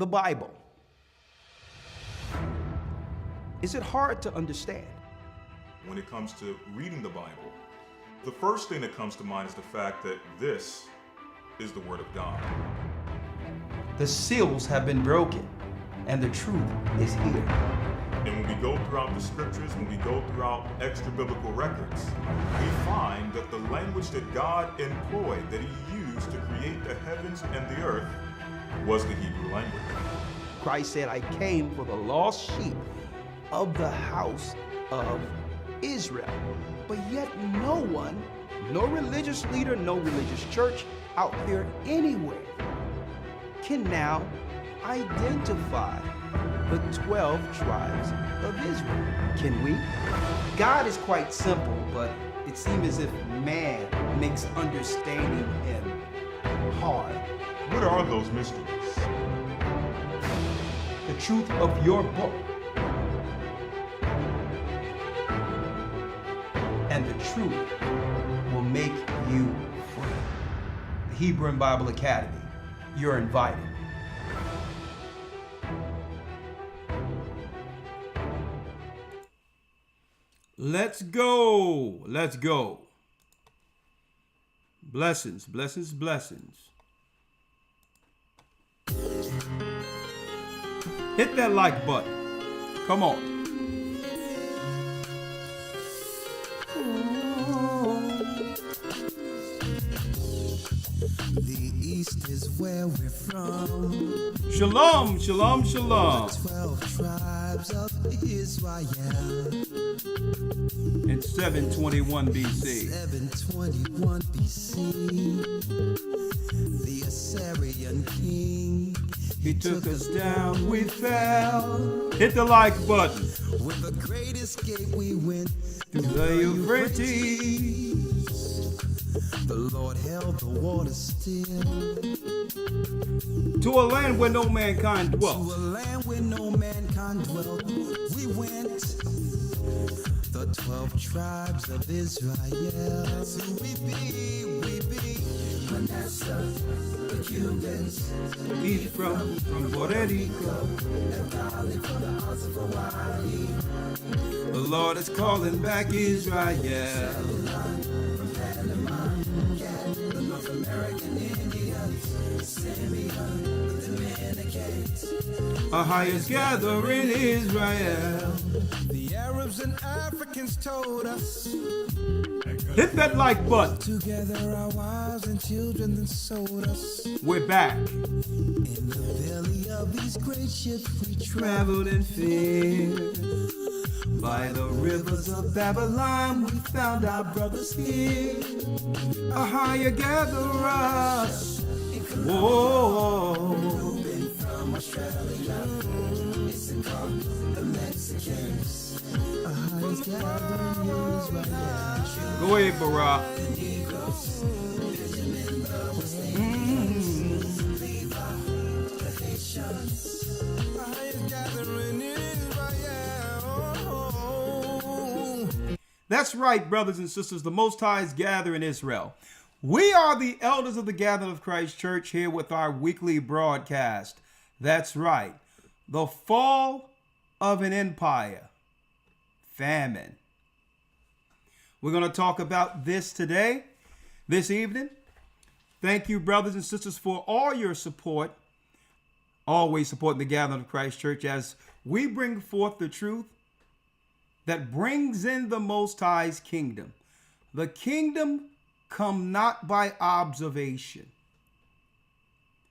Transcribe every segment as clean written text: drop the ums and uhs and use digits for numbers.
the Bible. Is it hard to understand? When it comes to reading the Bible, the first thing that comes to mind is the fact that this is the Word of God. The seals have been broken, and the truth is here. And when we go throughout the scriptures, when we go throughout extra biblical records, we find that the language that God employed, that He used to create the heavens and the earth, was the Hebrew language. Christ said, I came for the lost sheep of the house of Israel. But yet no one, no religious leader, no religious church out there anywhere can now identify the 12 tribes of Israel. Can we? God is quite simple, but it seems as if man makes understanding Him hard. What are those mysteries? The truth of your book and the truth will make you free. The Hebrew and Bible Academy, you're invited. Let's go. Let's go. Blessings, blessings, blessings. Hit that like button. Come on. The east is where we're from. Shalom, shalom, shalom. 12 tribes of Israel. In 721 BC. 721 BC. The Assyrian king. He took us down, we fell. Hit the like button. With the great escape we went through the Euphrates. The Lord held the water still. To a land where no mankind dwelt. To a land where no mankind dwelt. We went. The 12 tribes of Israel. That's who we be. Manasseh, the Cubans. He's from Puerto Rico. The Lord is calling back Israel. The North American Indians, Simeon, the Dominicans. Our highest gathering Israel. The Arabs and Africans told us. Hit that like button. Together our wives and children then sold us. We're back. In the belly of these great ships we Traveled in fear. By the rivers of Babylon we found our brothers here. A higher gather us. Whoa. from Australia. It's the Mexicans. A highest gathering Israel. Go ahead, Barack. That's right, brothers and sisters. The Most High is gathering Israel. We are the elders of the Gathering of Christ Church here with our weekly broadcast. That's right. The fall of an empire. Famine. We're going to talk about this today, this evening. Thank you, brothers and sisters, for all your support. Always supporting the Gathering of Christ Church as we bring forth the truth that brings in the Most High's kingdom. The kingdom come not by observation.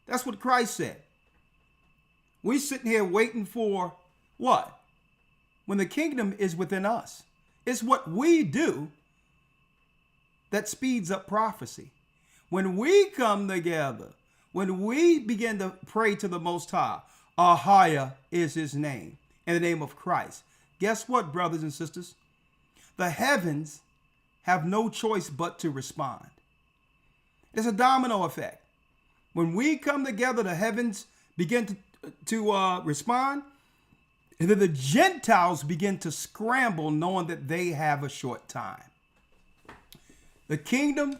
That's what Christ said. We sitting here waiting for what? When the kingdom is within us. It's what we do that speeds up prophecy. When we come together, when we begin to pray to the Most High, Ahia is his name, in the name of Christ. Guess what, brothers and sisters? The heavens have no choice but to respond. It's a domino effect. When we come together, the heavens begin to respond, and then the Gentiles begin to scramble, knowing that they have a short time. The kingdom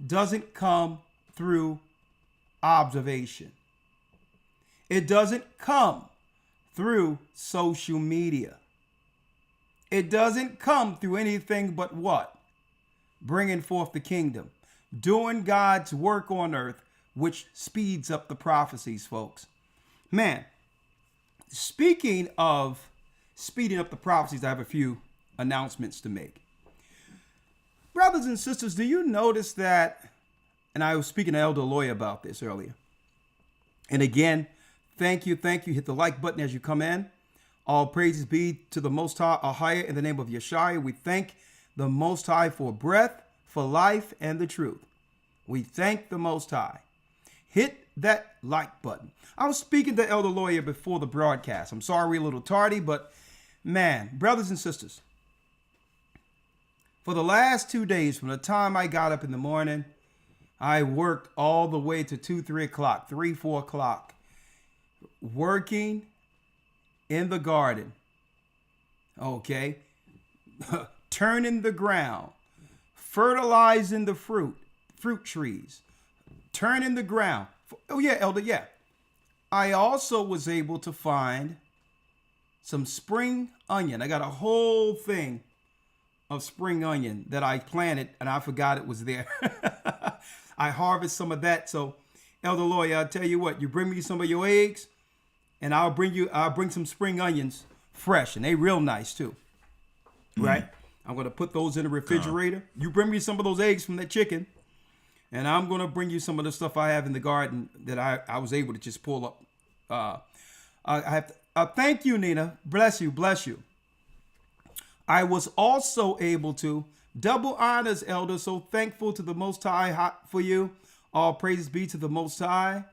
doesn't come through observation. It doesn't come through social media. It doesn't come through anything but what? Bringing forth the kingdom, doing God's work on earth, which speeds up the prophecies, folks. Man, speaking of speeding up the prophecies, I have a few announcements to make. Brothers and sisters, do you notice that, and I was speaking to Elder Lawyer about this earlier, and again, thank you. Hit the like button as you come in. All praises be to the Most High, in the name of Yeshua. We thank the Most High for breath, for life, and the truth. We thank the Most High. Hit that like button. I was speaking to Elder Lawyer before the broadcast. I'm sorry we're a little tardy, but man, brothers and sisters, for the last 2 days, from the time I got up in the morning, I worked all the way to 2, 3 o'clock, 3, 4 o'clock, working in the garden, okay, turning the ground, fertilizing the fruit trees, turning the ground. Oh yeah, Elder, yeah. I also was able to find some spring onion. I got a whole thing of spring onion that I planted and I forgot it was there. I harvest some of that. So Elder Lawyer, I'll tell you what, you bring me some of your eggs, and I'll bring some spring onions fresh, and they real nice too. Right? I'm going to put those in the refrigerator. You bring me some of those eggs from that chicken, and I'm going to bring you some of the stuff I have in the garden that I was able to just pull up. Thank you, Nina. Bless you. I was also able to double honors, Elder. So thankful to the Most High for you. All praises be to the Most High.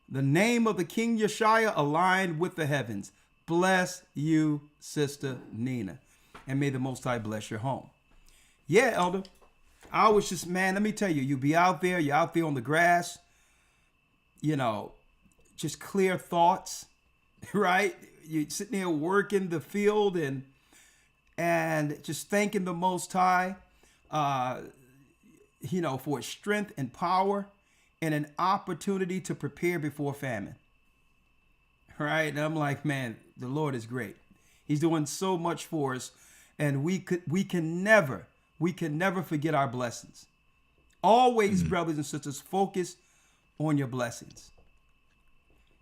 The name of the King Yeshua aligned with the heavens. Bless you, Sister Nina. And may the Most High bless your home. Yeah, Elder. I was just, man, let me tell you, you're out there on the grass, just clear thoughts, right? You're sitting there working the field and just thanking the Most High, for his strength and power and an opportunity to prepare before famine. Right? And I'm like, man, the Lord is great. He's doing so much for us, and we can never forget our blessings. Always, brothers and sisters, focus on your blessings.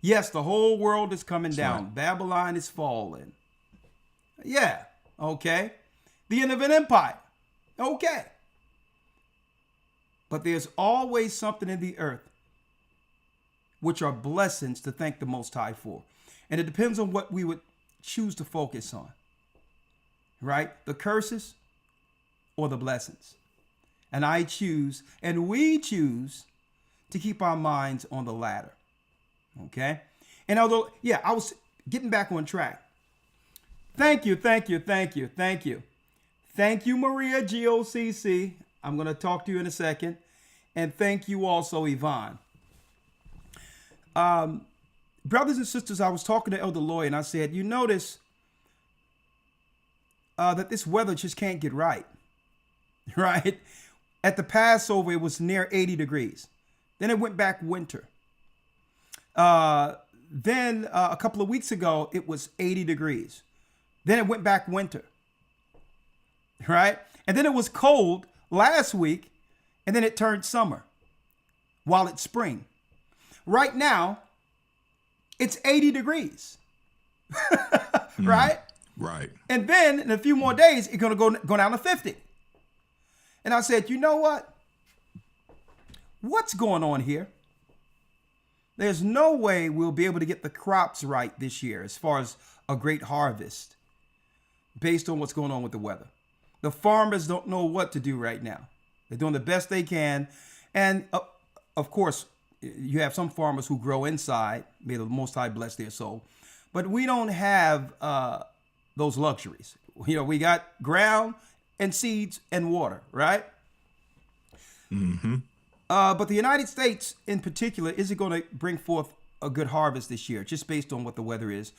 Yes, the whole world is coming down. Right. Babylon is falling. Yeah, okay. The end of an empire. Okay. But there's always something in the earth which are blessings to thank the Most High for. And it depends on what we would choose to focus on. Right? The curses or the blessings. And we choose to keep our minds on the latter. Okay? And although, yeah, I was getting back on track. Thank you. Thank you, Maria GOCC. I'm going to talk to you in a second. And thank you also, Yvonne. Brothers and sisters, I was talking to Elder Lloyd and I said, you notice that this weather just can't get right. Right? At the Passover, it was near 80 degrees. Then it went back winter. Then a couple of weeks ago, it was 80 degrees. Then it went back winter. Right? And then it was cold last week, and then it turned summer while it's spring. Right now, it's 80 degrees. Right? Right. And then in a few more days, it's going to go down to 50. And I said, you know what? What's going on here? There's no way we'll be able to get the crops right this year as far as a great harvest based on what's going on with the weather. The farmers don't know what to do right now. They're doing the best they can. And of course, you have some farmers who grow inside. May the Most High bless their soul. But we don't have those luxuries. We got ground and seeds and water, right? Mm-hmm. But the United States in particular isn't going to bring forth a good harvest this year, just based on what the weather is.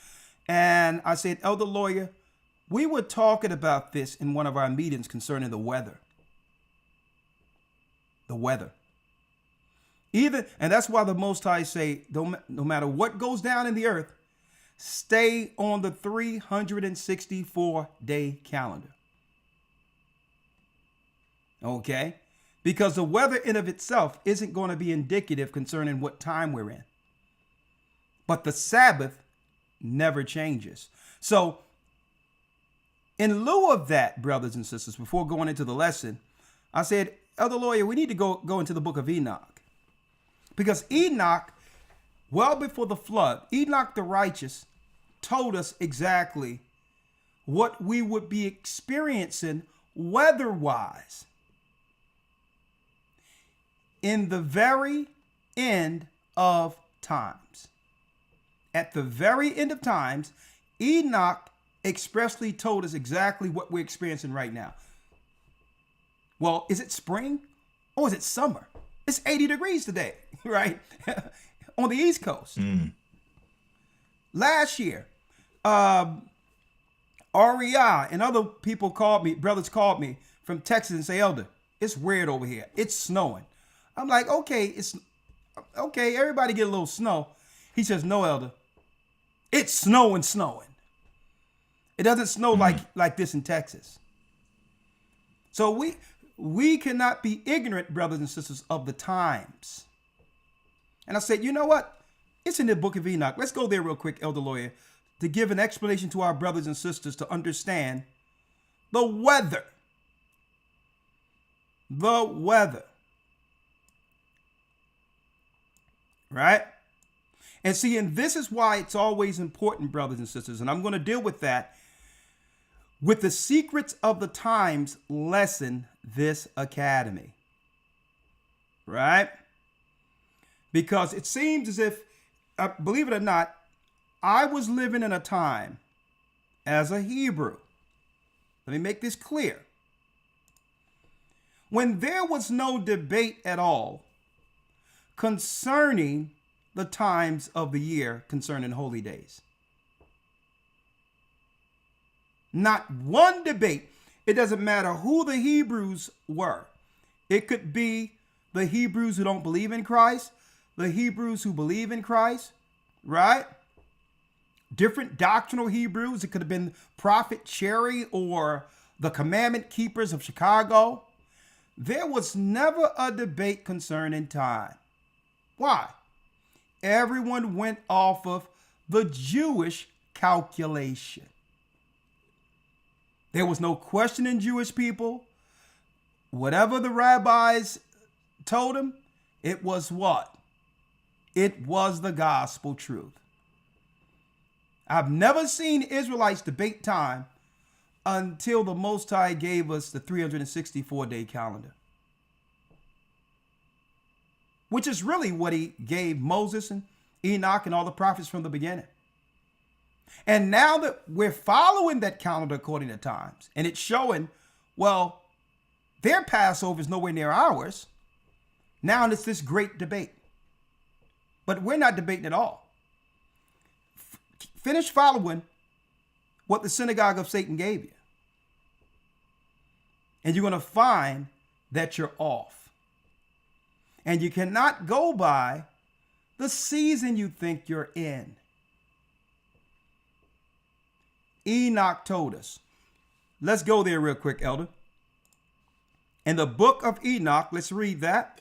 And I said, Elder Lawyer, we were talking about this in one of our meetings concerning the weather. The weather. And that's why the Most High say, no matter what goes down in the earth, stay on the 364-day calendar. Okay? Because the weather in of itself isn't going to be indicative concerning what time we're in. But the Sabbath never changes. So, in lieu of that, brothers and sisters, before going into the lesson, I said, Elder Lawyer, we need to go into the book of Enoch. Because Enoch, well before the flood, Enoch the righteous told us exactly what we would be experiencing weather-wise in the very end of times. At the very end of times, Enoch expressly told us exactly what we're experiencing right now. Well, is it spring or is it summer? It's 80 degrees today, right? On the East Coast. Last year, REI and other people brothers called me from Texas and say, Elder, it's weird over here. It's snowing. I'm like, okay, everybody get a little snow. He says, no, Elder, it's snowing. It doesn't snow like this in Texas. So we cannot be ignorant, brothers and sisters, of the times. And I said, you know what? It's in the book of Enoch. Let's go there real quick, Elder Lawyer, to give an explanation to our brothers and sisters to understand the weather. The weather. Right? And see, and this is why it's always important, brothers and sisters, and I'm going to deal with that with the Secrets of the Times lesson this academy. Right? Because it seems as if, believe it or not, I was living in a time as a Hebrew. Let me make this clear. When there was no debate at all concerning the times of the year concerning holy days. Not one debate. It doesn't matter who the Hebrews were. It could be the Hebrews who don't believe in Christ, the Hebrews who believe in Christ, right? Different doctrinal Hebrews. It could have been Prophet Cherry or the Commandment Keepers of Chicago. There was never a debate concerning time. Why? Everyone went off of the Jewish calculation. There was no questioning Jewish people. Whatever the rabbis told them, it was what? It was the gospel truth. I've never seen Israelites debate time until the Most High gave us the 364-day calendar, which is really what he gave Moses and Enoch and all the prophets from the beginning. And now that we're following that calendar according to times, and it's showing, well, their Passover is nowhere near ours. Now it's this great debate. But we're not debating at all. Finish following what the synagogue of Satan gave you. And you're going to find that you're off. And you cannot go by the season you think you're in. Enoch told us. Let's go there real quick, Elder. In the book of Enoch, let's read that.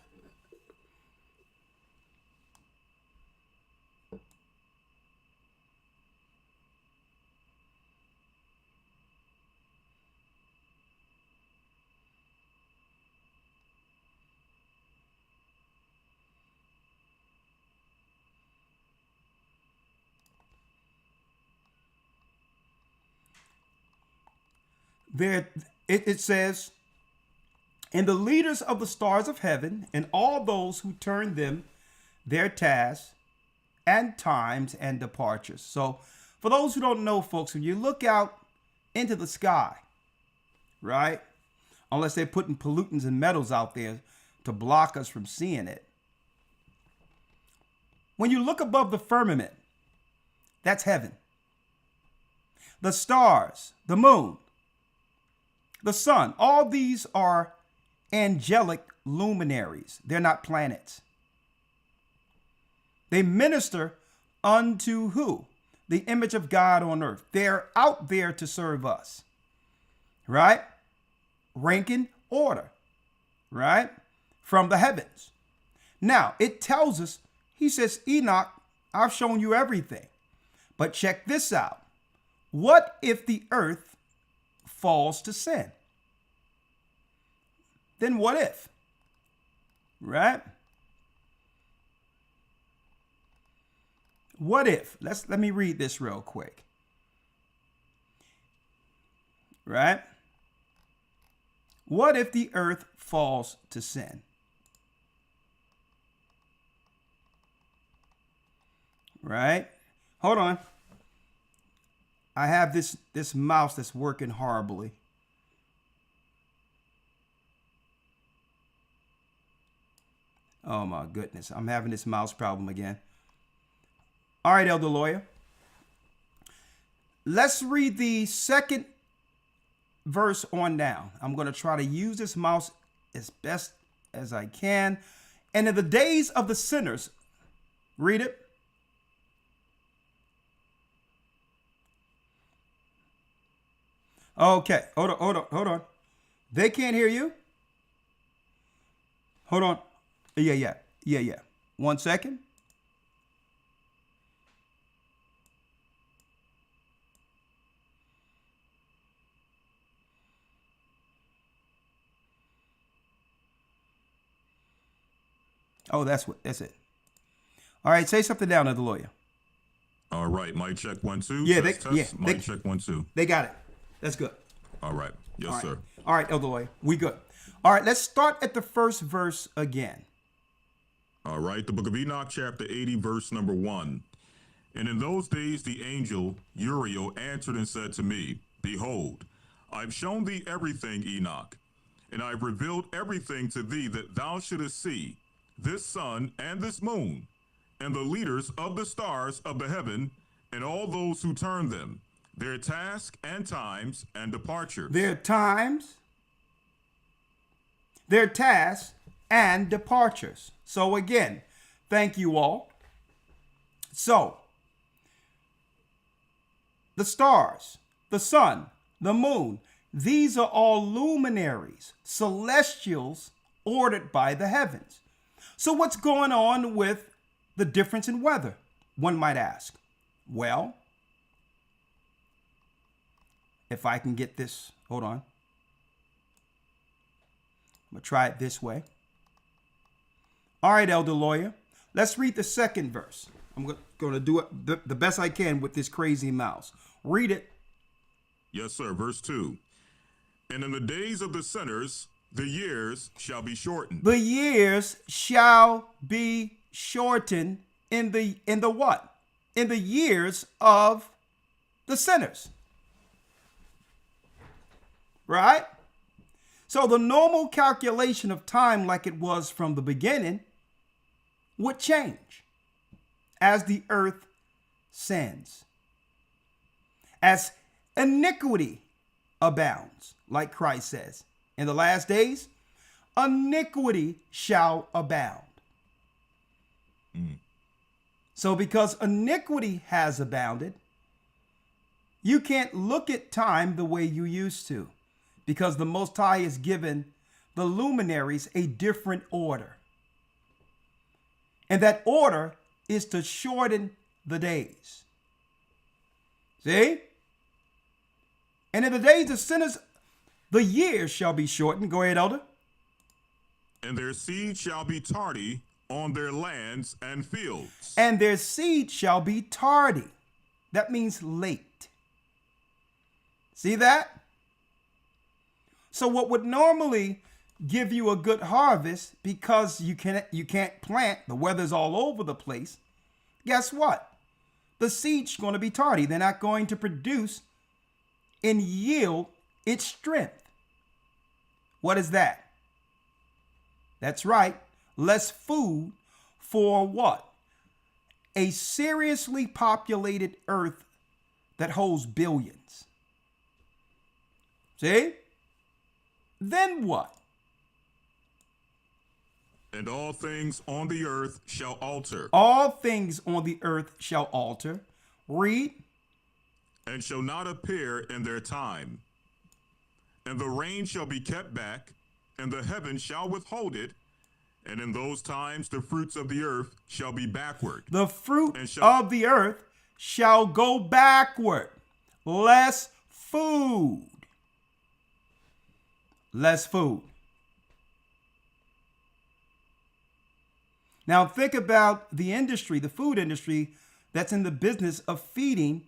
There, it says, and the leaders of the stars of heaven and all those who turn them their tasks and times and departures. So for those who don't know, folks, when you look out into the sky, right, unless they're putting pollutants and metals out there to block us from seeing it. When you look above the firmament, that's heaven. The stars, the moon, the sun, all these are angelic luminaries. They're not planets. They minister unto who? The image of God on earth. They're out there to serve us. Right? Ranking order. Right? From the heavens. Now, it tells us, he says, Enoch, I've shown you everything. But check this out. What if the earth falls to sin? Then what if? Right? What if? Let me read this real quick. Right? What if the earth falls to sin? Right? Hold on. I have this mouse that's working horribly. Oh my goodness. I'm having this mouse problem again. All right, Elder Lawyer. Let's read the second verse on down. I'm going to try to use this mouse as best as I can. And in the days of the sinners, read it. Okay, hold on. They can't hear you? Hold on. Yeah. 1 second. Oh, that's it. All right, say something down to the lawyer. All right, mic check 1 2. Yeah, test. Mic check 1 2. They got it. That's good. All right. Yes, All right. sir. All right, Elder Lawyer, we good. All right, let's start at the first verse again. All right, the book of Enoch, chapter 80, verse number 1. And in those days the angel Uriel answered and said to me, Behold, I've shown thee everything, Enoch, and I've revealed everything to thee that thou shouldest see, this sun and this moon, and the leaders of the stars of the heaven, and all those who turn them, their task and times and departures. Their times, their tasks, and departures. So again, thank you all. So, the stars, the sun, the moon, these are all luminaries, celestials ordered by the heavens. So what's going on with the difference in weather, one might ask? Well, if I can get this, hold on. I'm going to try it this way. All right, Elder Lawyer, let's read the second verse. I'm going to do it the best I can with this crazy mouse. Read it. Yes, sir. Verse 2. And in the days of the sinners, the years shall be shortened. The years shall be shortened in the what? In the years of the sinners. Right? So the normal calculation of time, like it was from the beginning, would change as the earth sins. As iniquity abounds, like Christ says, in the last days, iniquity shall abound. So because iniquity has abounded, you can't look at time the way you used to, because the Most High has given the luminaries a different order. And that order is to shorten the days. See? And in the days of sinners, the years shall be shortened. Go ahead, Elder. And their seed shall be tardy on their lands and fields. And their seed shall be tardy. That means late. See that? So what would normally give you a good harvest, because you can't plant, the weather's all over the place, guess what? The seed's going to be tardy. They're not going to produce and yield its strength. What is that? That's right. Less food for what? A seriously populated earth that holds billions. See? Then what? And all things on the earth shall alter. All things on the earth shall alter. Read. And shall not appear in their time. And the rain shall be kept back, and the heaven shall withhold it. And in those times the fruits of the earth shall be backward. The fruit of the earth shall go backward. Less food. Less food. Now think about the industry, the food industry, that's in the business of feeding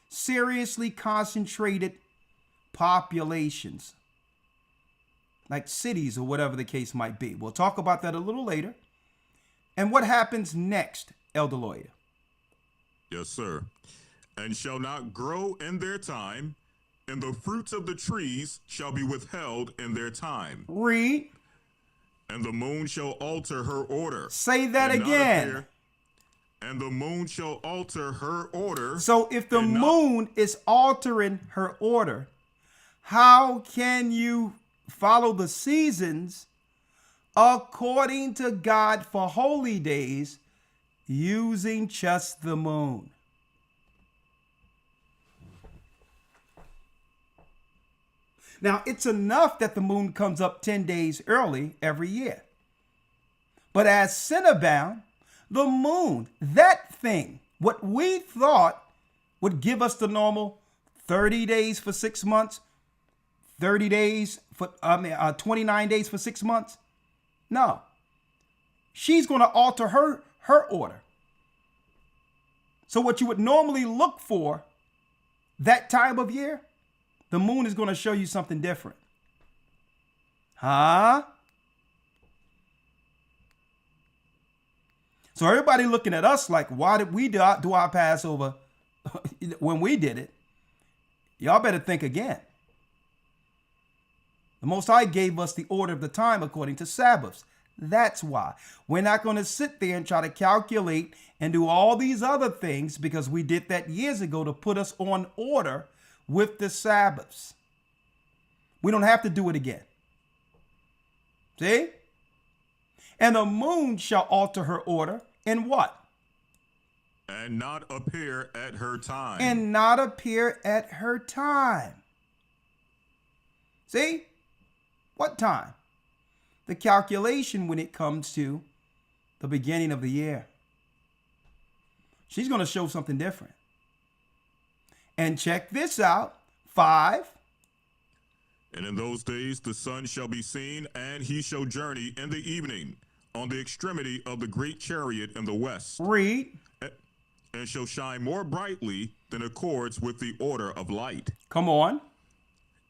seriously concentrated populations, like cities or whatever the case might be. We'll talk about that a little later. And what happens next, Elder Lawyer? Yes, sir. And shall not grow in their time, and the fruits of the trees shall be withheld in their time. Read. And the moon shall alter her order. Say that again. And the moon shall alter her order. So if the moon is altering her order, how can you follow the seasons according to God for holy days using just the moon? Now, it's enough that the moon comes up 10 days early every year. But as sin abound, the moon, that thing, what we thought would give us the normal 30 days for 6 months, 30 days for 29 days for 6 months. No. She's going to alter her order. So what you would normally look for that time of year, the moon is going to show you something different. Huh? So everybody looking at us like, why did we do our Passover when we did it? Y'all better think again. The Most High gave us the order of the time according to Sabbaths. That's why. We're not going to sit there and try to calculate and do all these other things, because we did that years ago to put us on order with the Sabbaths. We don't have to do it again. See? And the moon shall alter her order in what? And not appear at her time. And not appear at her time. See? What time? The calculation when it comes to the beginning of the year. She's going to show something different. And check this out. 5. And in those days the sun shall be seen, and he shall journey in the evening on the extremity of the great chariot in the west. Read. And shall shine more brightly than accords with the order of light. Come on.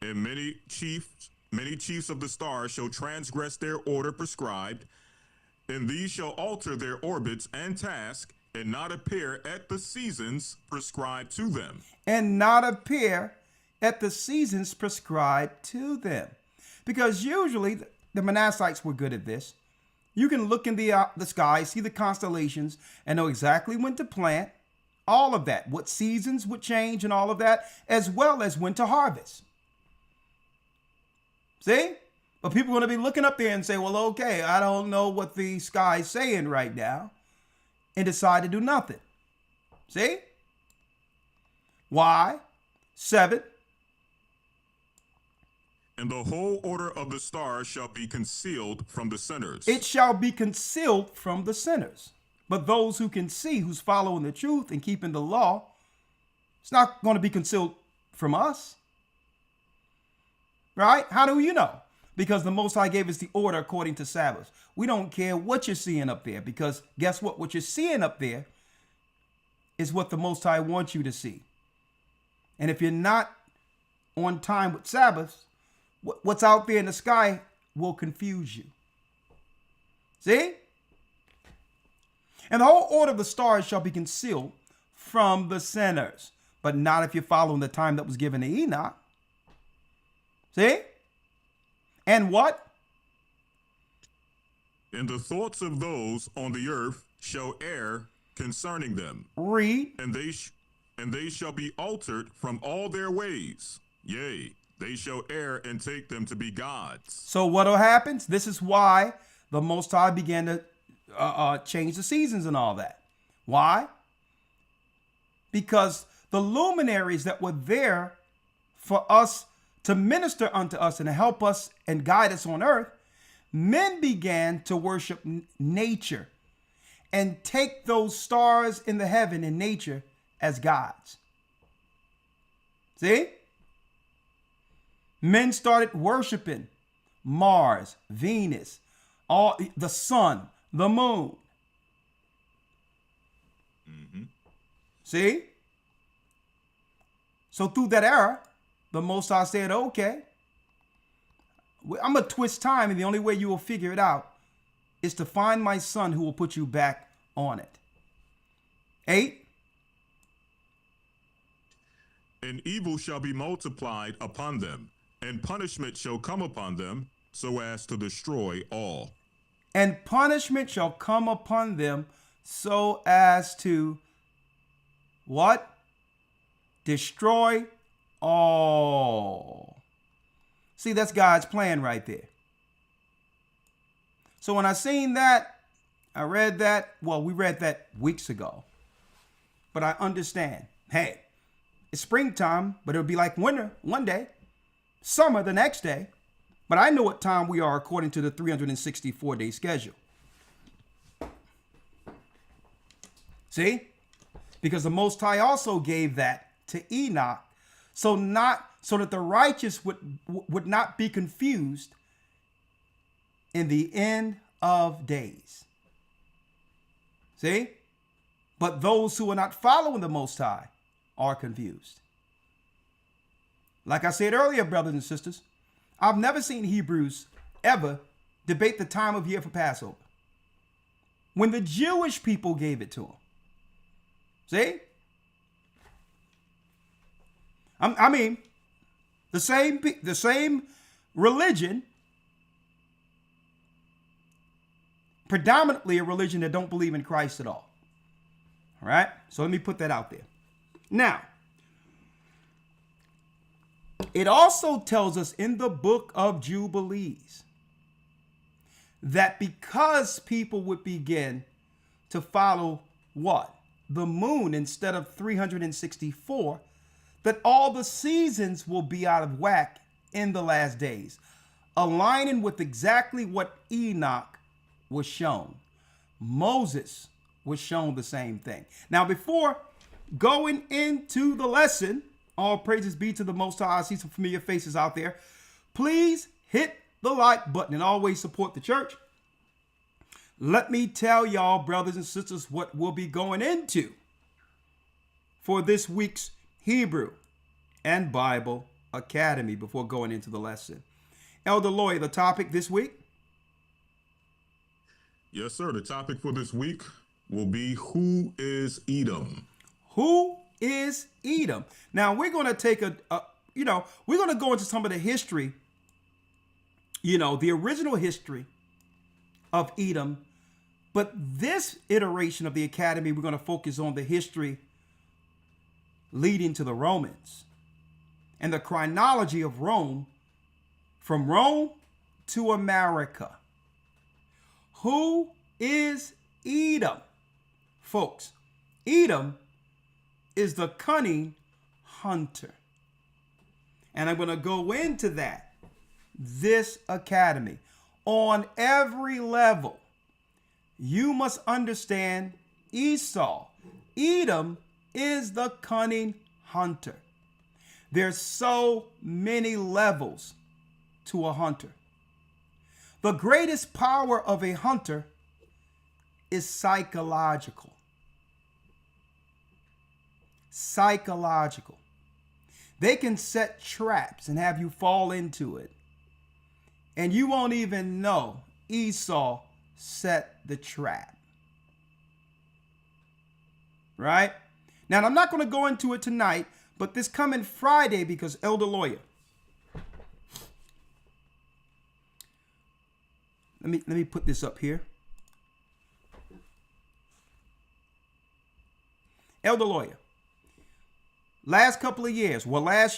And many chiefs of the stars shall transgress their order prescribed, and these shall alter their orbits and task, and not appear at the seasons prescribed to them. And not appear at the seasons prescribed to them. Because usually the Manassites were good at this. You can look in the sky, see the constellations, and know exactly when to plant, all of that, what seasons would change and all of that, as well as when to harvest. See? But people are going to be looking up there and say, well, okay, I don't know what the sky's saying right now, and decide to do nothing. See? Why? 7. And the whole order of the stars shall be concealed from the sinners. It shall be concealed from the sinners. But those who can see, who's following the truth and keeping the law, it's not going to be concealed from us. Right? How do you know? Because the Most High gave us the order according to Sabbath. We don't care what you're seeing up there, because guess what? What you're seeing up there is what the Most High wants you to see. And if you're not on time with Sabbath, what's out there in the sky will confuse you. See? And the whole order of the stars shall be concealed from the sinners, but not if you're following the time that was given to Enoch. See? And what? And the thoughts of those on the earth shall err concerning them. Read. And they shall be altered from all their ways. Yea, they shall err and take them to be gods. So what will happen? This is why the Most High began to change the seasons and all that. Why? Because the luminaries that were there for us to minister unto us and to help us and guide us on earth, men began to worship nature and take those stars in the heaven in nature as gods. See? Men started worshiping Mars, Venus, all the sun, the moon. Mm-hmm. See? So through that era, the Most High said, okay, I'm going to twist time, and the only way you will figure it out is to find my son who will put you back on it. 8. And evil shall be multiplied upon them, and punishment shall come upon them, so as to destroy all. And punishment shall come upon them so as to what? Destroy all. See, that's God's plan right there. So when I seen that, I read that. Well, we read that weeks ago. But I understand. Hey, it's springtime, but it'll be like winter one day, summer the next day. But I know what time we are according to the 364-day schedule. See? Because the Most High also gave that to Enoch, so that the righteous would not be confused in the end of days. See? But those who are not following the Most High are confused. Like I said earlier, brothers and sisters, I've never seen Hebrews ever debate the time of year for Passover, when the Jewish people gave it to them. See? I mean, the same religion, predominantly a religion that don't believe in Christ at all. All right? So let me put that out there. Now, it also tells us in the book of Jubilees that because people would begin to follow what? The moon instead of 364, that all the seasons will be out of whack in the last days, aligning with exactly what Enoch was shown. Moses was shown the same thing. Now, before going into the lesson, all praises be to the Most High. I see some familiar faces out there. Please hit the like button and always support the church. Let me tell y'all, brothers and sisters, what we'll be going into for this week's Hebrew and Bible Academy before going into the lesson. Elder Lawyer, the topic this week? Yes, sir. The topic for this week will be, who is Edom? Who is Edom? Now, we're going to take we're going to go into some of the history, the original history of Edom. But this iteration of the Academy, we're going to focus on the history leading to the Romans and the chronology of Rome, from Rome to America. Who is Edom? Folks, Edom is the cunning hunter. And I'm going to go into that this academy. On every level, you must understand Esau. Edom is the cunning hunter. There's so many levels to a hunter. The greatest power of a hunter is psychological. Psychological. They can set traps and have you fall into it, and you won't even know Esau set the trap. Right? Now, I'm not going to go into it tonight, but this coming Friday, because Elder Lawyer, let me put this up here. Elder Lawyer, last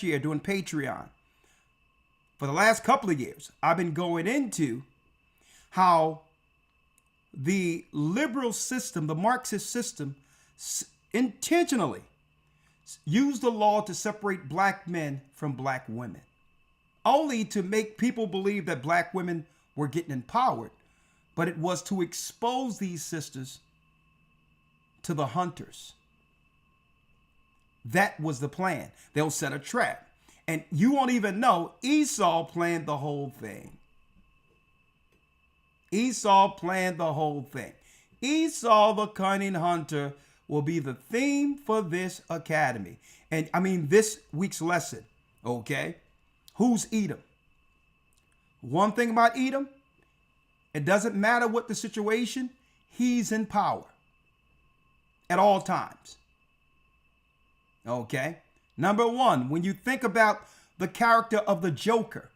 year doing Patreon, for the last couple of years, I've been going into how the liberal system, the Marxist system, intentionally used the law to separate black men from black women, only to make people believe that black women were getting empowered. But it was to expose these sisters to the hunters. That was the plan. They'll set a trap. And you won't even know Esau planned the whole thing. Esau planned the whole thing. Esau, the cunning hunter, will be the theme for this academy. And I mean, this week's lesson, okay? Who's Edom? One thing about Edom, it doesn't matter what the situation, he's in power at all times. Okay? Number one, when you think about the character of the Joker,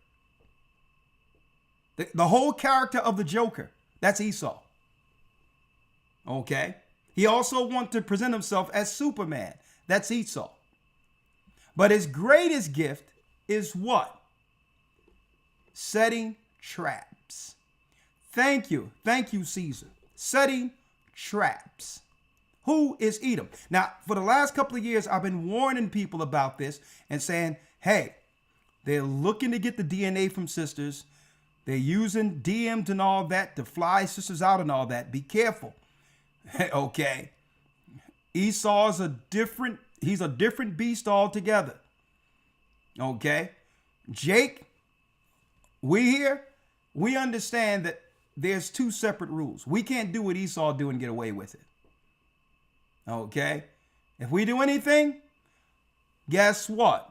the whole character of the Joker, that's Esau. Okay? He also wants to present himself as Superman. That's Esau. But his greatest gift is what? Setting traps. Thank you, Caesar. Setting traps. Who is Edom? Now, for the last couple of years, I've been warning people about this and saying, hey, they're looking to get the DNA from sisters. They're using DMs and all that to fly sisters out and all that. Be careful. Okay. Esau's he's a different beast altogether. Okay. Jake, we understand that there's two separate rules. We can't do what Esau do and get away with it. Okay? If we do anything, guess what?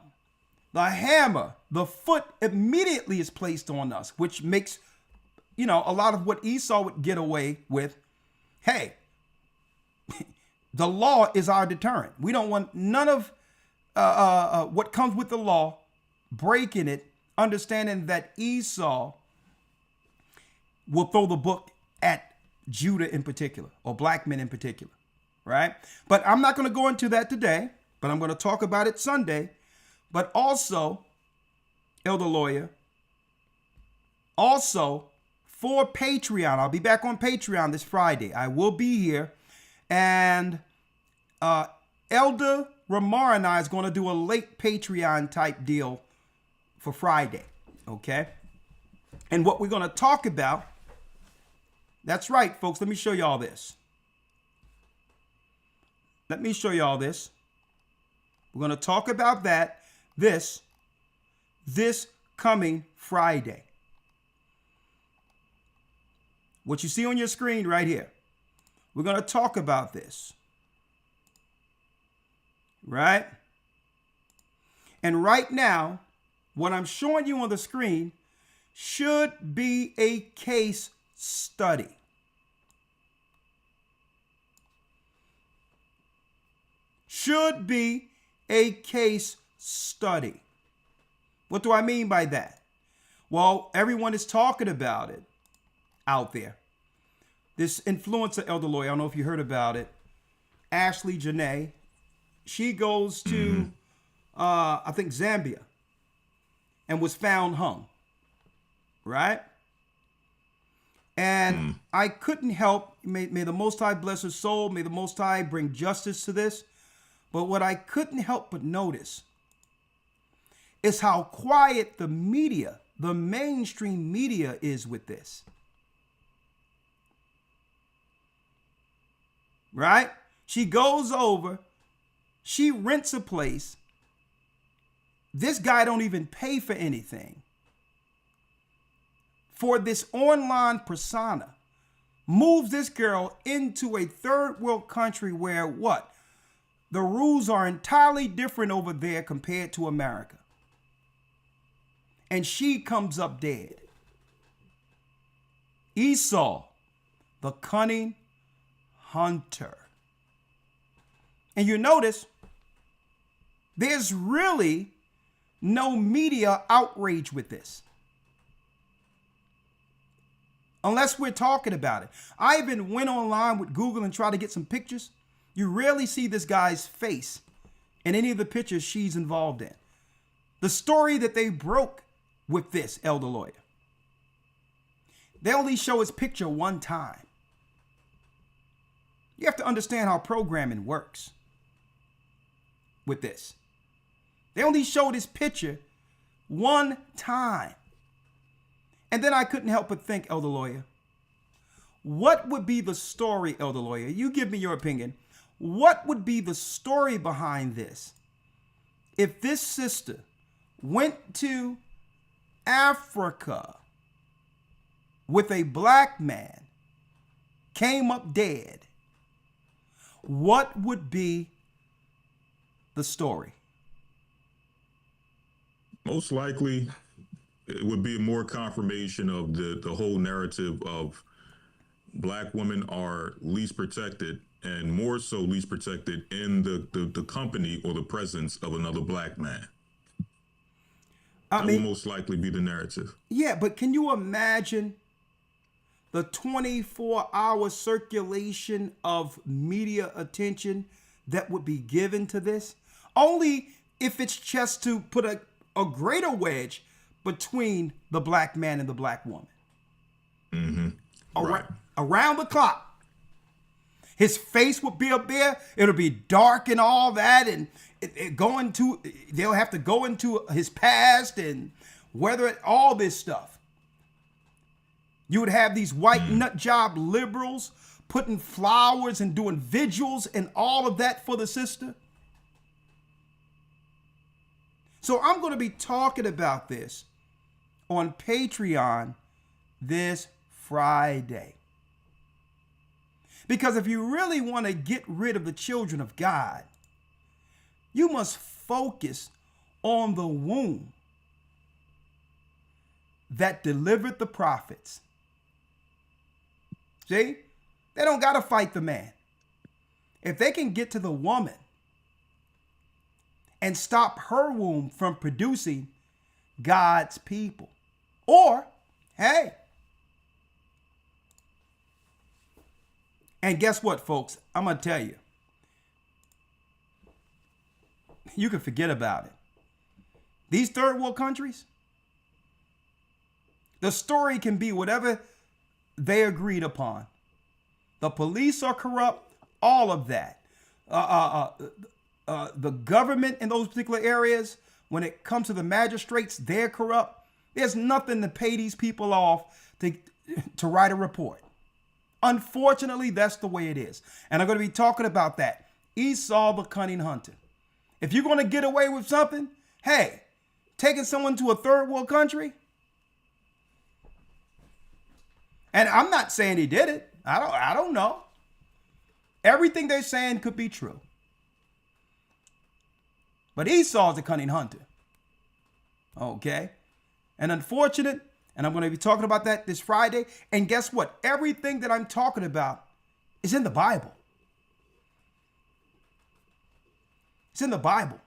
The hammer, the foot immediately is placed on us, which makes, a lot of what Esau would get away with. Hey, the law is our deterrent. We don't want none of what comes with the law, breaking it, understanding that Esau will throw the book at Judah in particular, or black men in particular, right? But I'm not going to go into that today, but I'm going to talk about it Sunday. But also, Elder Lawyer, also for Patreon, I'll be back on Patreon this Friday. I will be here. And Elder Ramar and I is going to do a late Patreon type deal for Friday, okay? And what we're going to talk about, that's right, folks. Let me show y'all this. We're going to talk about that this coming Friday. What you see on your screen right here. We're going to talk about this. Right? And right now, what I'm showing you on the screen should be a case study. Should be a case study. What do I mean by that? Well, everyone is talking about it out there. This influencer, Elder Lawyer, I don't know if you heard about it, Ashley Janae, she goes to, I think, Zambia and was found hung, right? And I couldn't help, may the Most High bless her soul, may the Most High bring justice to this. But what I couldn't help but notice is how quiet the media, the mainstream media, is with this. Right? She goes over, she rents a place. This guy don't even pay for anything. For this online persona, moves this girl into a third world country where what? The rules are entirely different over there compared to America. And she comes up dead. Esau, the cunning hunter. And you notice there's really no media outrage with this. Unless we're talking about it. I even went online with Google and tried to get some pictures. You rarely see this guy's face in any of the pictures she's involved in. The story that they broke with this, Elder Lawyer, they only show his picture one time. You have to understand how programming works with this. They only show this picture one time. And then I couldn't help but think, Elder Lawyer, what would be the story, Elder Lawyer? You give me your opinion. What would be the story behind this? If this sister went to Africa with a black man, came up dead, what would be the story? Most likely, it would be more confirmation of the whole narrative of black women are least protected, and more so least protected in the company or the presence of another black man. That will most likely be the narrative. Yeah, but can you imagine the 24-hour circulation of media attention that would be given to this? Only if it's just to put a greater wedge between the black man and the black woman. Mm-hmm. Right. Around the clock. His face would be up there. It'll be dark and all that. And they'll have to go into his past and all this stuff. You would have these white nut job liberals putting flowers and doing vigils and all of that for the sister. So I'm going to be talking about this on Patreon this Friday. Because if you really want to get rid of the children of God, you must focus on the womb that delivered the prophets. See? They don't got to fight the man. If they can get to the woman and stop her womb from producing God's people. Or, hey, and guess what, folks? I'm going to tell you. You can forget about it. These third world countries, the story can be whatever they agreed upon. The police are corrupt, all of that. The government in those particular areas, when it comes to the magistrates, they're corrupt. There's nothing to pay these people off to write a report. Unfortunately, that's the way it is. And I'm going to be talking about that. Esau the cunning hunter. If you're going to get away with something, hey, taking someone to a third world country. And I'm not saying he did it. I don't know. Everything they're saying could be true. But Esau's the cunning hunter. Okay. And unfortunate, and I'm going to be talking about that this Friday. And guess what? Everything that I'm talking about is in the Bible. It's in the Bible,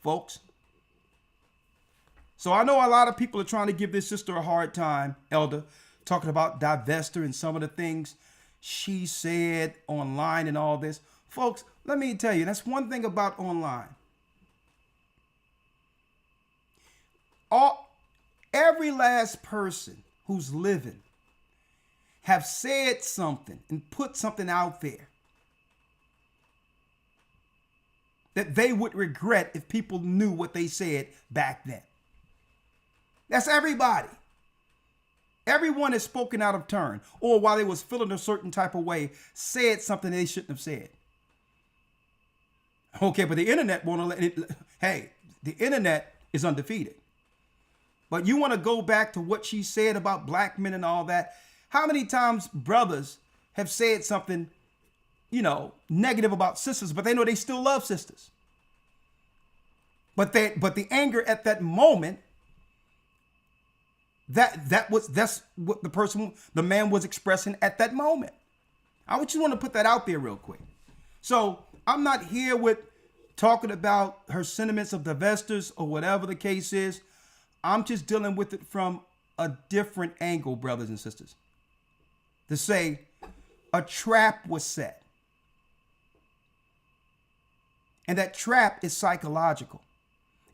folks. So I know a lot of people are trying to give this sister a hard time, Elder, talking about divester and some of the things she said online and all this. Folks, let me tell you, that's one thing about online. Every last person who's living have said something and put something out there that they would regret if people knew what they said back then. That's everybody. Everyone has spoken out of turn, or while they was feeling a certain type of way, said something they shouldn't have said. Okay, but the internet won't let it. Hey, the internet is undefeated. But you want to go back to what she said about black men and all that. How many times brothers have said something, negative about sisters, but they know they still love sisters. But the anger at that moment, that's what the man was expressing at that moment. I just want to put that out there real quick. So I'm not here with talking about her sentiments of divestors or whatever the case is. I'm just dealing with it from a different angle, brothers and sisters. To say a trap was set. And that trap is psychological.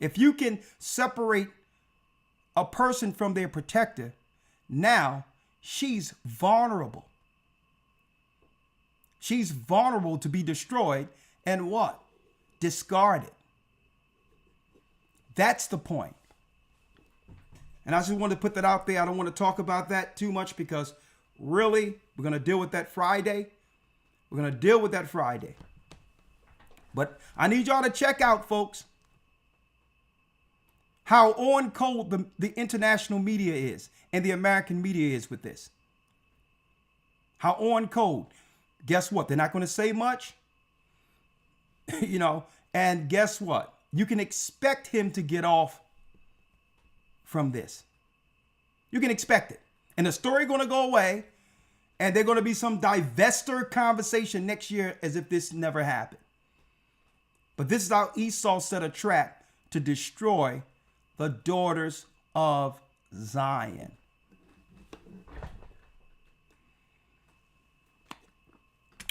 If you can separate a person from their protector, now she's vulnerable. She's vulnerable to be destroyed and what? Discarded. That's the point. And I just wanted to put that out there. I don't want to talk about that too much because really, we're going to deal with that Friday. We're going to deal with that Friday. But I need y'all to check out, folks, how on cold the international media is and the American media is with this. How on cold. Guess what? They're not going to say much. And guess what? You can expect him to get off from this. You can expect it. And the story going to go away. And there's going to be some divester conversation next year as if this never happened. But this is how Esau set a trap to destroy the daughters of Zion.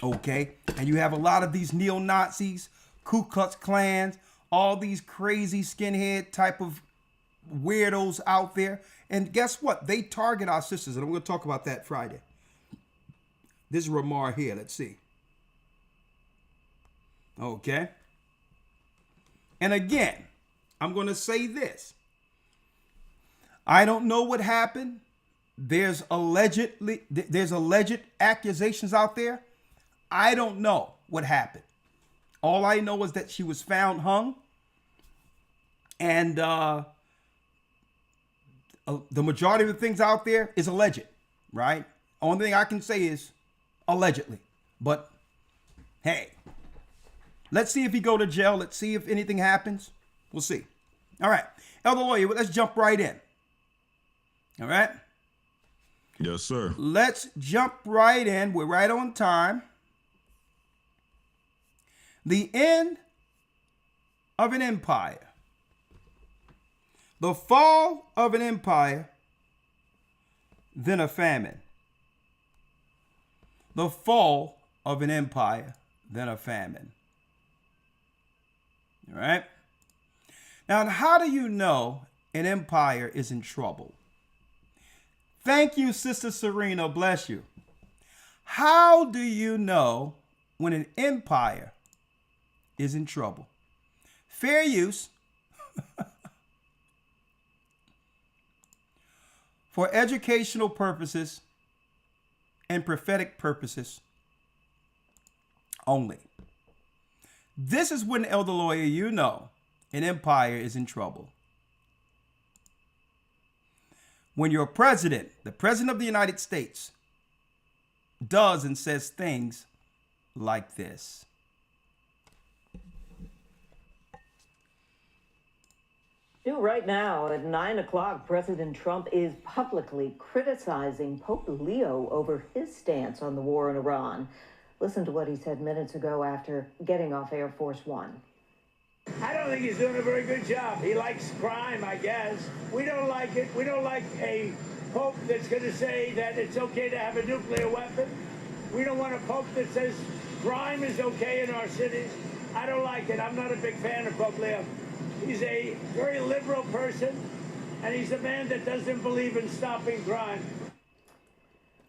Okay, and you have a lot of these neo-Nazis, Ku Klux Klans, all these crazy skinhead type of weirdos out there. And guess what? They target our sisters. And I'm going to talk about that Friday. This is Ramar here. Let's see. Okay. And again, I'm going to say this. I don't know what happened. There's alleged accusations out there. I don't know what happened. All I know is that she was found hung. And the majority of the things out there is alleged, right? Only thing I can say is allegedly. But hey, let's see if he go to jail. Let's see if anything happens. We'll see. All right. Elder Lawyer, let's jump right in. All right. Yes, sir. Let's jump right in. We're right on time. The end of an empire. The fall of an empire, then a famine. The fall of an empire, then a famine. All right. Now, how do you know an empire is in trouble? Thank you, Sister Serena. Bless you. How do you know when an empire is in trouble? Fair use. For educational purposes and prophetic purposes only. This is when, Elder Lawyer, you know an empire is in trouble. When your president, the president of the United States, does and says things like this. Right now at 9 o'clock, President Trump is publicly criticizing Pope Leo over his stance on the war in Iran. Listen to what he said minutes ago after getting off Air Force One. I don't think he's doing a very good job. He likes crime, I guess. We don't like it. We don't like a pope that's going to say that it's okay to have a nuclear weapon. We don't want a pope that says crime is okay in our cities. I don't like it. I'm not a big fan of Pope Leo. He's a very liberal person, and he's a man that doesn't believe in stopping crime.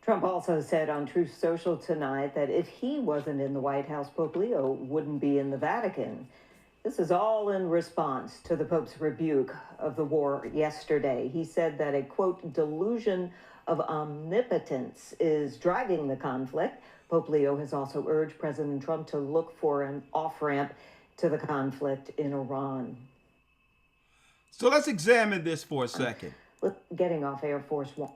Trump also said on Truth Social tonight that if he wasn't in the White House, Pope Leo wouldn't be in the Vatican. This is all in response to the Pope's rebuke of the war yesterday. He said that a, quote, delusion of omnipotence is driving the conflict. Pope Leo has also urged President Trump to look for an off-ramp to the conflict in Iran. So let's examine this for a second. Getting off Air Force One.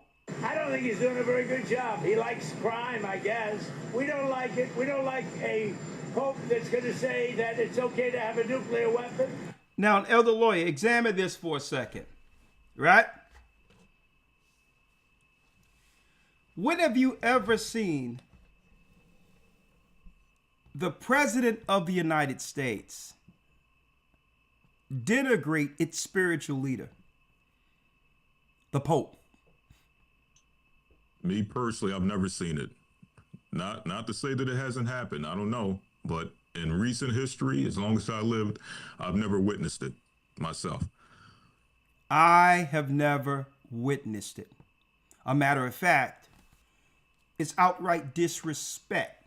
I don't think he's doing a very good job. He likes crime, I guess. We don't like it. We don't like a pope that's going to say that it's okay to have a nuclear weapon. Now, an elder lawyer, examine this for a second, right? When have you ever seen the President of the United States denigrate its spiritual leader, the Pope? Me personally, I've never seen it. Not to say that it hasn't happened. I don't know. But in recent history, as long as I lived, I've never witnessed it myself. I have never witnessed it. A matter of fact, it's outright disrespect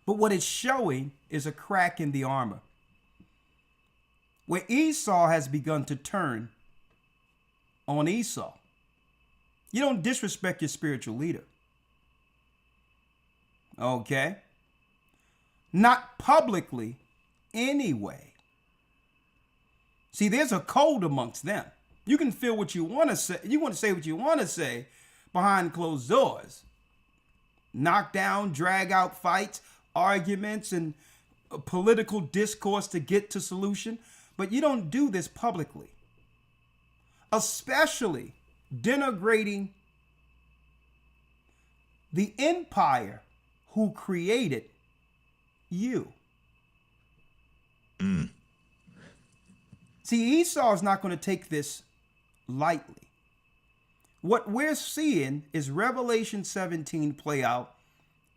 But what it's showing is a crack in the armor, where Esau has begun to turn on Esau. You don't disrespect your spiritual leader. Okay? Not publicly anyway. See, there's a code amongst them. You can feel what you want to say. You want to say what you want to say behind closed doors. Knock down, drag out fights, arguments, and political discourse to get to solution. But you don't do this publicly. Especially denigrating the empire who created you. See, Esau is not going to take this lightly. What we're seeing is Revelation 17 play out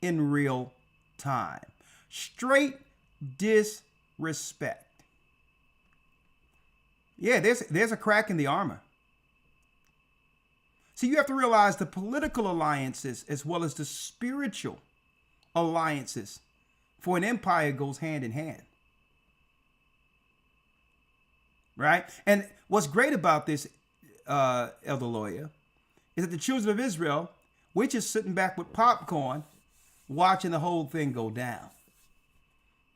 in real time. Straight disrespect. Yeah, there's a crack in the armor. See, you have to realize the political alliances as well as the spiritual alliances for an empire goes hand in hand. Right? And what's great about this, Elder Lawyer, is that the children of Israel, we're just sitting back with popcorn, watching the whole thing go down.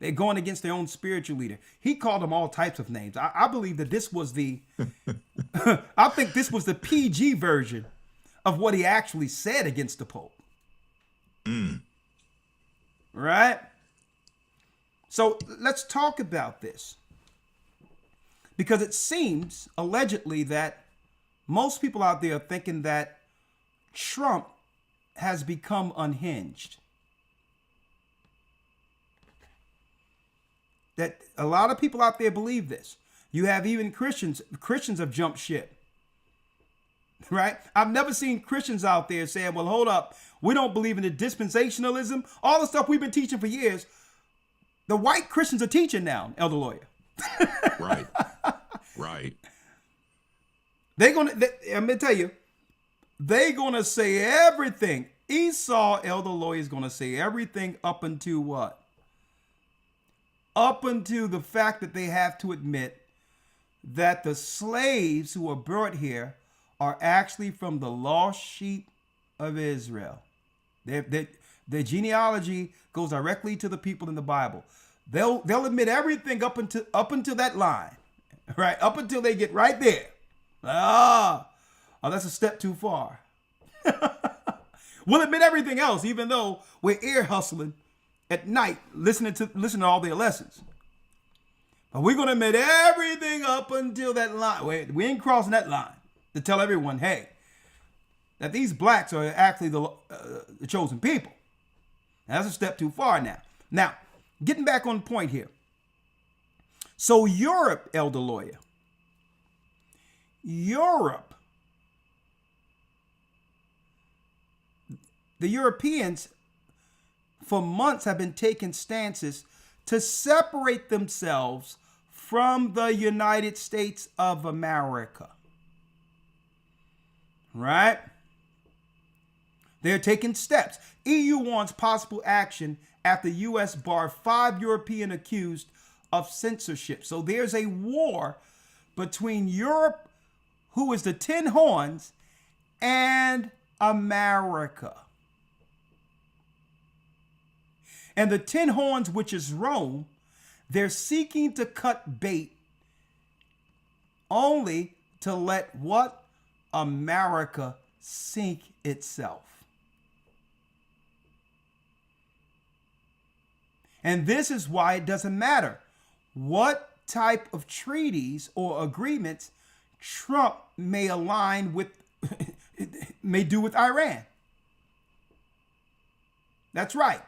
They're going against their own spiritual leader. He called them all types of names. I believe that this was the, I think this was the PG version of what he actually said against the Pope. Right? So let's talk about this. Because it seems, allegedly, that most people out there are thinking that Trump has become unhinged. That a lot of people out there believe this. You have even Christians have jumped ship. Right? I've never seen Christians out there saying, well, hold up, we don't believe in the dispensationalism. All the stuff we've been teaching for years, the white Christians are teaching now, Elder Lawyer. Right. Right. I'm going to tell you, they're going to say everything. Esau, Elder Lawyer, is going to say everything up until what? Up until the fact that they have to admit that the slaves who are brought here are actually from the lost sheep of Israel. Their genealogy goes directly to the people in the Bible. They'll admit everything up until that line, right? Up until they get right there. Oh, that's a step too far. We'll admit everything else, even though we're ear hustling at night, listening to all their lessons. But we're gonna admit everything up until that line. We ain't crossing that line to tell everyone, hey, that these blacks are actually the chosen people. Now, that's a step too far now. Now, getting back on point here. So Europe, Elder Lawyer, the Europeans for months have been taking stances to separate themselves from the United States of America. Right? They're taking steps. EU wants possible action after U.S. barred 5 European accused of censorship. So there's a war between Europe, who is the 10 horns, and America. And the 10 horns, which is Rome, they're seeking to cut bait only to let what? America sink itself. And this is why it doesn't matter what type of treaties or agreements Trump may align with, may do with Iran. That's right.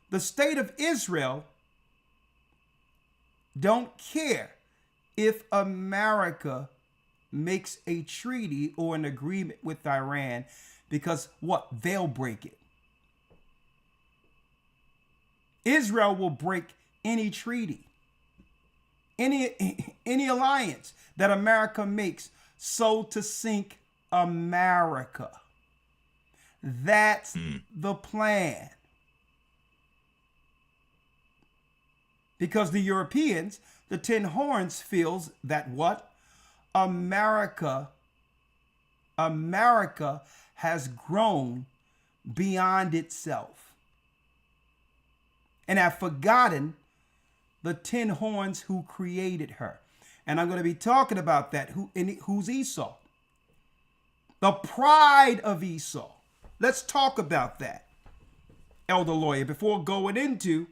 The state of Israel don't care if America makes a treaty or an agreement with Iran, because what? They'll break it. Israel will break any treaty, any alliance that America makes, so to sink America. That's the plan. Because the Europeans, the Ten Horns, feels that what? America has grown beyond itself and have forgotten the Ten Horns who created her. And I'm going to be talking about that. Who's Esau? The pride of Esau. Let's talk about that, Elder Lawyer, before going into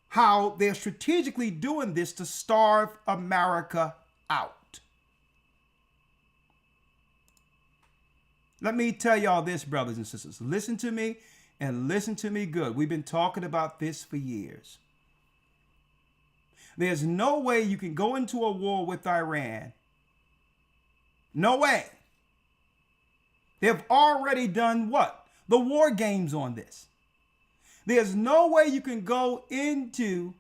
how they're strategically doing this to starve America out. Let me tell y'all this, brothers and sisters. Listen to me and listen to me good. We've been talking about this for years. There's no way you can go into a war with Iran. No way. They've already done what? The war games on this. There's no way you can go into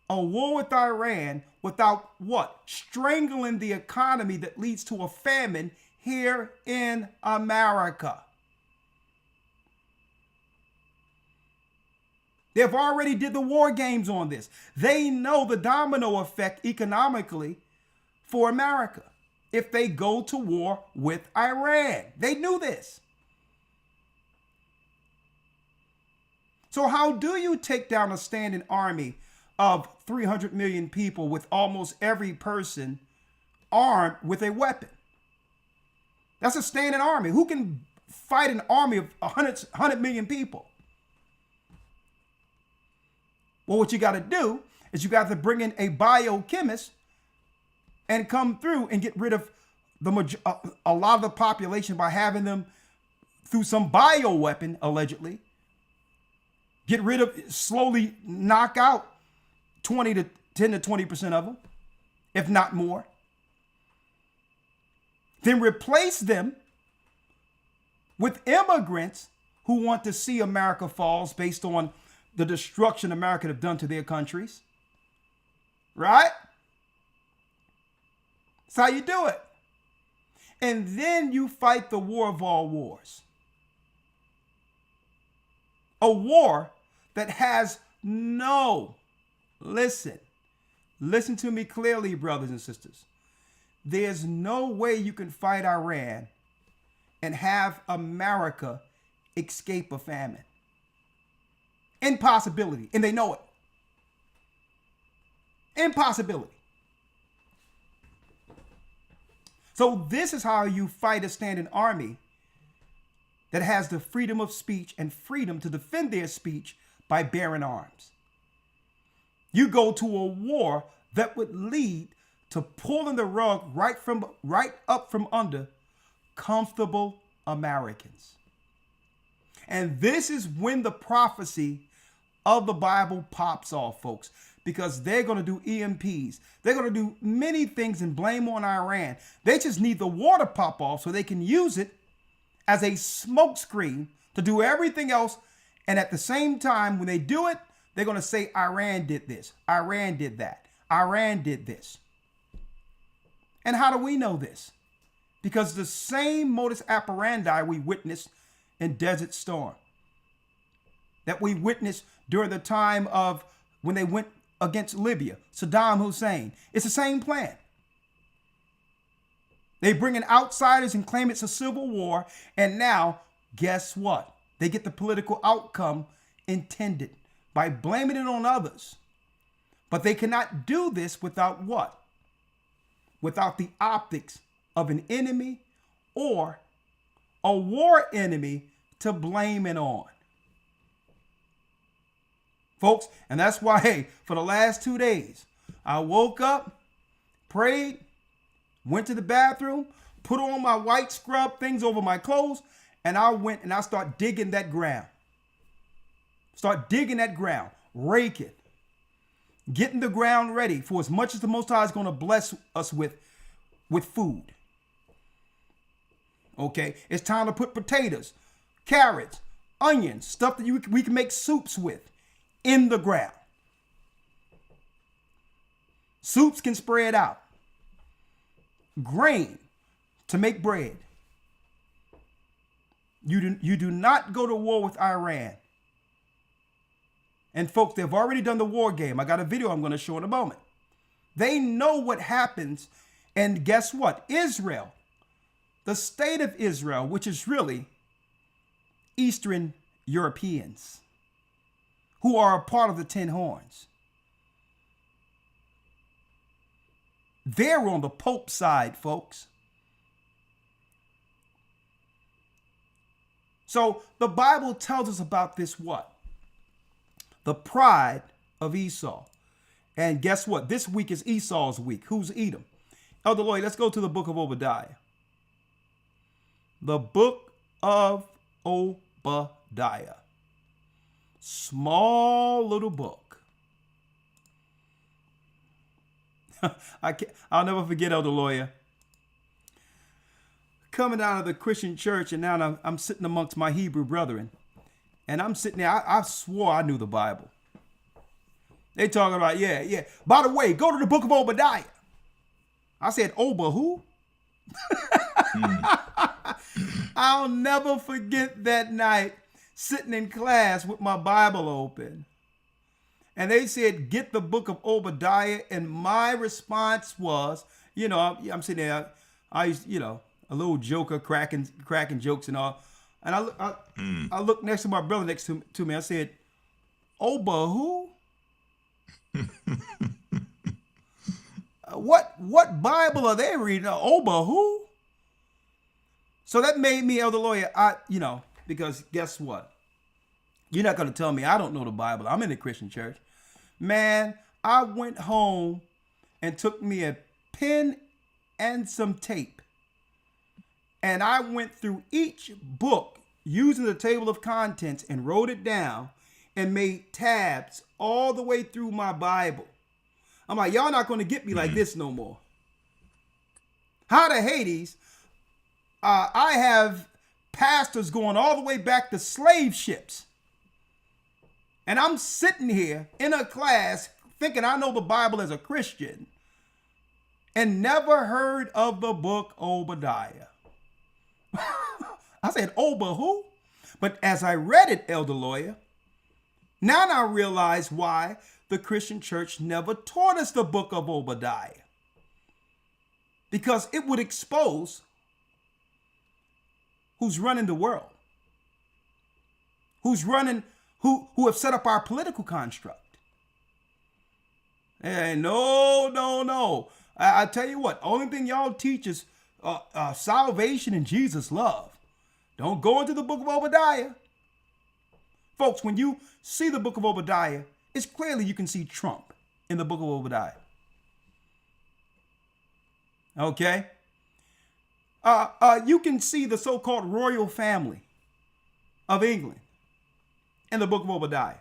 a war with Iran without what? Strangling the economy that leads to a famine here in America. They've already did the war games on this. They know the domino effect economically for America if they go to war with Iran. They knew this. So how do you take down a standing army of 300 million people with almost every person armed with a weapon? That's a standing army. Who can fight an army of 100 million people? Well, what you got to do is you got to bring in a biochemist and come through and get rid of a lot of the population by having them through some bioweapon, allegedly. Get rid of, slowly knock out 10 to 20% of them, if not more. Then replace them with immigrants who want to see America falls based on the destruction America have done to their countries. Right? That's how you do it. And then you fight the war of all wars. A war that has no, listen to me clearly, brothers and sisters. There's no way you can fight Iran and have America escape a famine. Impossibility. And they know it. Impossibility. So this is how you fight a standing army that has the freedom of speech and freedom to defend their speech by bearing arms. You go to a war that would lead to pulling the rug right up from under comfortable Americans. And this is when the prophecy of the Bible pops off, folks, because they're going to do EMPs. They're going to do many things and blame on Iran. They just need the war to pop off so they can use it as a smokescreen to do everything else. And at the same time, when they do it, they're going to say Iran did this, Iran did that, Iran did this. And how do we know this? Because the same modus operandi we witnessed in Desert Storm, that we witnessed during the time of when they went against Libya, Saddam Hussein, it's the same plan. They bring in outsiders and claim it's a civil war. And now, guess what? They get the political outcome intended by blaming it on others. But they cannot do this without what? Without the optics of an enemy or a war enemy to blame it on. Folks, and that's why, hey, for the last 2 days, I woke up, prayed, went to the bathroom, put on my white scrub things over my clothes, and I went and I start digging that ground. Start digging that ground, raking, getting the ground ready for as much as the Most High is going to bless us with food. Okay, it's time to put potatoes, carrots, onions, stuff that we can make soups with in the ground. Soups can spread out. Grain to make bread. You do not go to war with Iran And folks, they've already done the war game. I got a video I'm going to show in a moment. They know what happens. And guess what? Israel, the state of Israel, which is really Eastern Europeans who are a part of the 10 horns. They're on the Pope side, folks. So the Bible tells us about this what? The pride of Esau. And guess what? This week is Esau's week. Who's Edom? Elder Lloyd, let's go to the book of Obadiah. The book of Obadiah. Small little book. I'll never forget, Elder Lawyer, coming out of the Christian church, and now I'm sitting amongst my Hebrew brethren. And I'm sitting there, I swore I knew the Bible. They talking about, yeah. By the way, go to the book of Obadiah. I said, Oba who? I'll never forget that night sitting in class with my Bible open. And they said, get the book of Obadiah. And my response was, I'm sitting there, I used, a little joker, cracking jokes and all. And I looked next to my brother next to me. I said, Oba who? What Bible are they reading? Oba who? So that made me, Elder Lawyer, because guess what? You're not going to tell me I don't know the Bible. I'm in the Christian church. Man, I went home and took me a pen and some tape. And I went through each book using the table of contents and wrote it down and made tabs all the way through my Bible. I'm like, y'all not going to get me like this no more. How to Hades, I have pastors going all the way back to slave ships. And I'm sitting here in a class thinking I know the Bible as a Christian and never heard of the book Obadiah. I said, Oba who? But as I read it, Elder Lawyer, now I realize why the Christian church never taught us the book of Obadiah. Because it would expose who's running the world. Who's running, who have set up our political construct. And no. I tell you what, only thing y'all teach is salvation and Jesus' love. Don't go into the book of Obadiah. Folks, when you see the book of Obadiah, it's clearly you can see Trump in the book of Obadiah. Okay? You can see the so-called royal family of England in the book of Obadiah.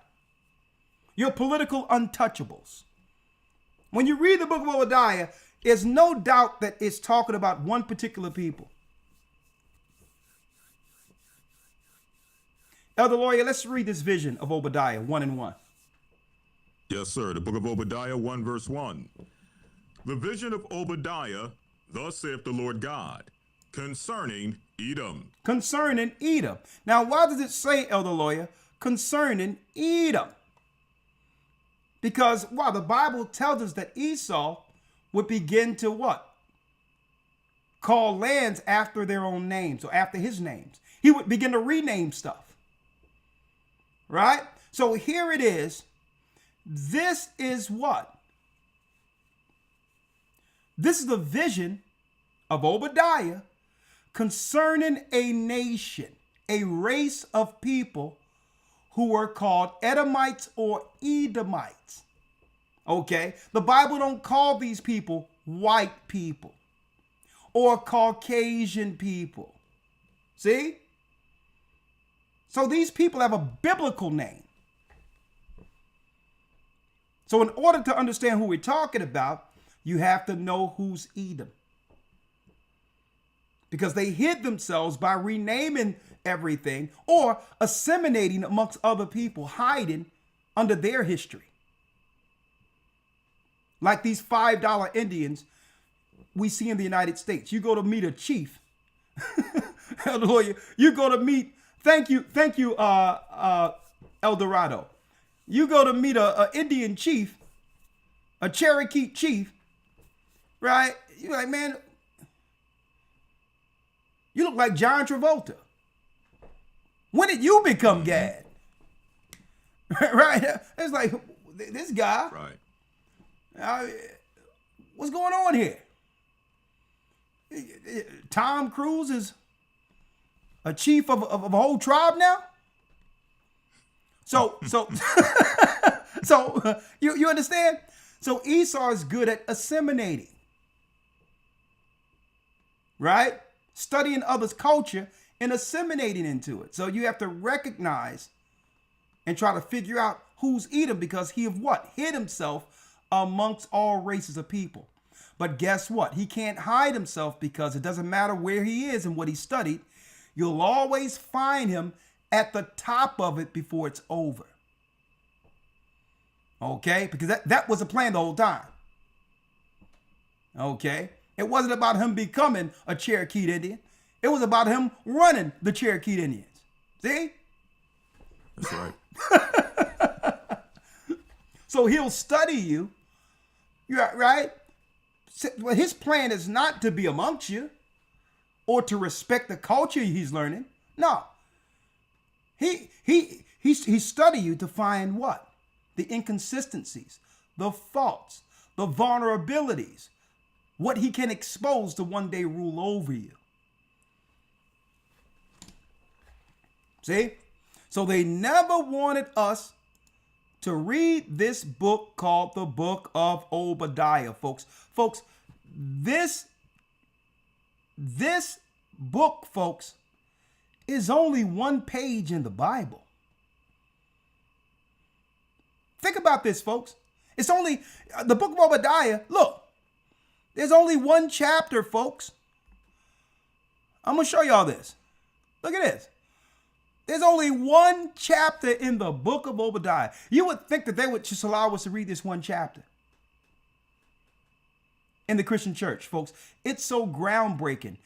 Your political untouchables. When you read the book of Obadiah, there's no doubt that it's talking about one particular people. Elder Lawyer, let's read this vision of Obadiah 1:1. Yes, sir. The book of Obadiah 1 verse 1. The vision of Obadiah, thus saith the Lord God, concerning Edom. Concerning Edom. Now, why does it say, Elder Lawyer, concerning Edom? Because, the Bible tells us that Esau would begin to what? Call lands after their own names or after his names. He would begin to rename stuff. Right? So here it is. This is what? This is the vision of Obadiah concerning a nation, a race of people who were called Edomites or Edomites. Okay? The Bible don't call these people white people or Caucasian people. See? So these people have a biblical name. So in order to understand who we're talking about, you have to know who's Edom. Because they hid themselves by renaming everything or assimilating amongst other people, hiding under their history. Like these $5 Indians we see in the United States. You go to meet a chief. You go to meet, thank you, El Dorado. You go to meet a Indian chief, a Cherokee chief, right? You're like, man, you look like John Travolta. When did you become Gad? Right? It's like, this guy. Right. What's going on here? Tom Cruise is a chief of a whole tribe now? So you understand? So Esau is good at assimilating, right? Studying others' culture and assimilating into it. So you have to recognize and try to figure out who's Edom, because he have what? Hid himself amongst all races of people. But guess what? He can't hide himself, because it doesn't matter where he is and what he studied. You'll always find him at the top of it before it's over. Okay? Because that was the plan the whole time. Okay? It wasn't about him becoming a Cherokee Indian. It was about him running the Cherokee Indians. See? That's right. So he'll study you, right? His plan is not to be amongst you or to respect the culture he's learning. No. He study you to find what? The inconsistencies, the faults, the vulnerabilities, what he can expose to one day rule over you. See? So they never wanted us to read this book called the Book of Obadiah, folks. Folks, this book, folks, is only one page in the Bible. Think about this, folks. It's only the Book of Obadiah. Look, there's only one chapter, folks. I'm going to show y'all this. Look at this. There's only one chapter in the Book of Obadiah. You would think that they would just allow us to read this one chapter in the Christian church, folks. It's so groundbreaking.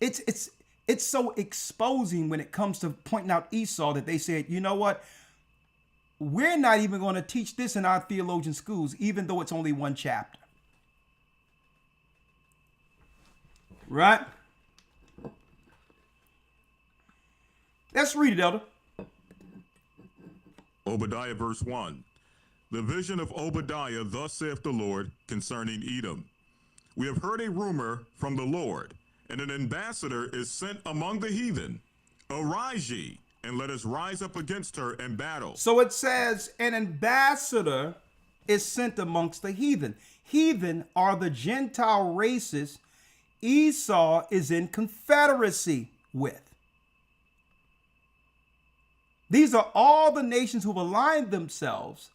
It's so exposing when it comes to pointing out Esau that they said, you know what? We're not even going to teach this in our theologian schools, even though it's only one chapter. Right? Let's read it, Elder. Obadiah verse 1. The vision of Obadiah, thus saith the Lord, concerning Edom. We have heard a rumor from the Lord, and an ambassador is sent among the heathen. Arise ye, and let us rise up against her and battle. So it says an ambassador is sent amongst the heathen. Heathen are the Gentile races Esau is in confederacy with. These are all the nations who've aligned themselves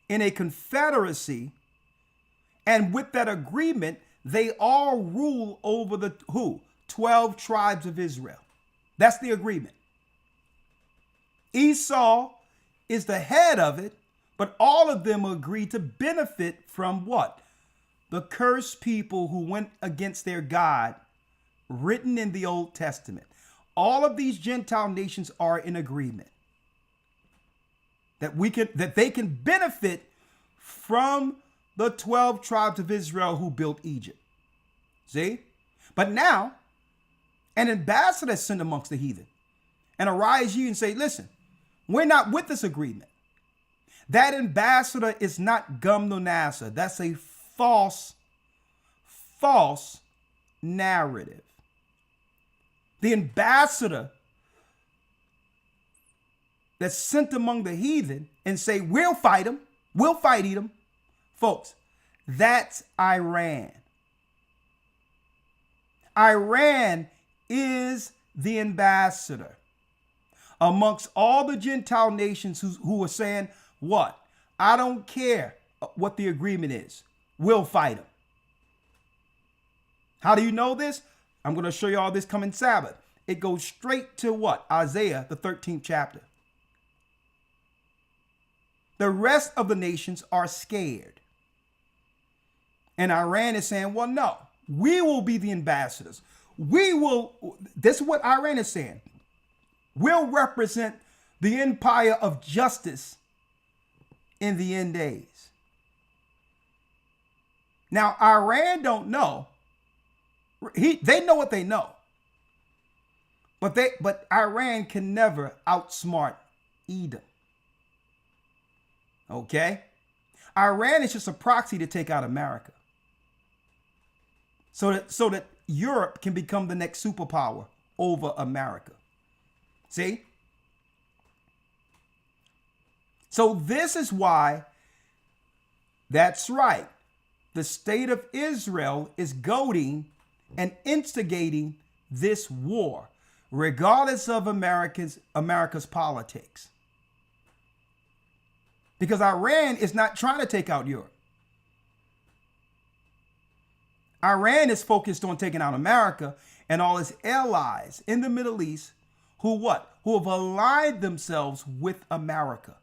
in a confederacy, and with that agreement, they all rule over the who? 12 tribes of Israel. That's the agreement. Esau is the head of it, but all of them agree to benefit from what? The cursed people who went against their God, written in the Old Testament. All of these Gentile nations are in agreement that they can benefit from the 12 tribes of Israel who built Egypt. See? But now, an ambassador is sent amongst the heathen, and arise ye and say, listen, we're not with this agreement. That ambassador is not Gumnonasa. That's a false narrative. The ambassador that's sent among the heathen and say, we'll fight them, we'll fight Edom. Folks, that's Iran. Iran is the ambassador amongst all the Gentile nations who are saying, what? I don't care what the agreement is. We'll fight them. How do you know this? I'm going to show you all this coming Sabbath. It goes straight to what? Isaiah, the 13th chapter. The rest of the nations are scared. And Iran is saying, well, no, we will be the ambassadors. We will, this is what Iran is saying. We'll represent the empire of justice in the end days. Now, Iran don't know. They know what they know. But Iran can never outsmart Edom. Okay? Iran is just a proxy to take out America. So that Europe can become the next superpower over America. See? So this is why, that's right, the state of Israel is goading and instigating this war, regardless of America's politics. Because Iran is not trying to take out Europe. Iran is focused on taking out America and all its allies in the Middle East who have aligned themselves with America.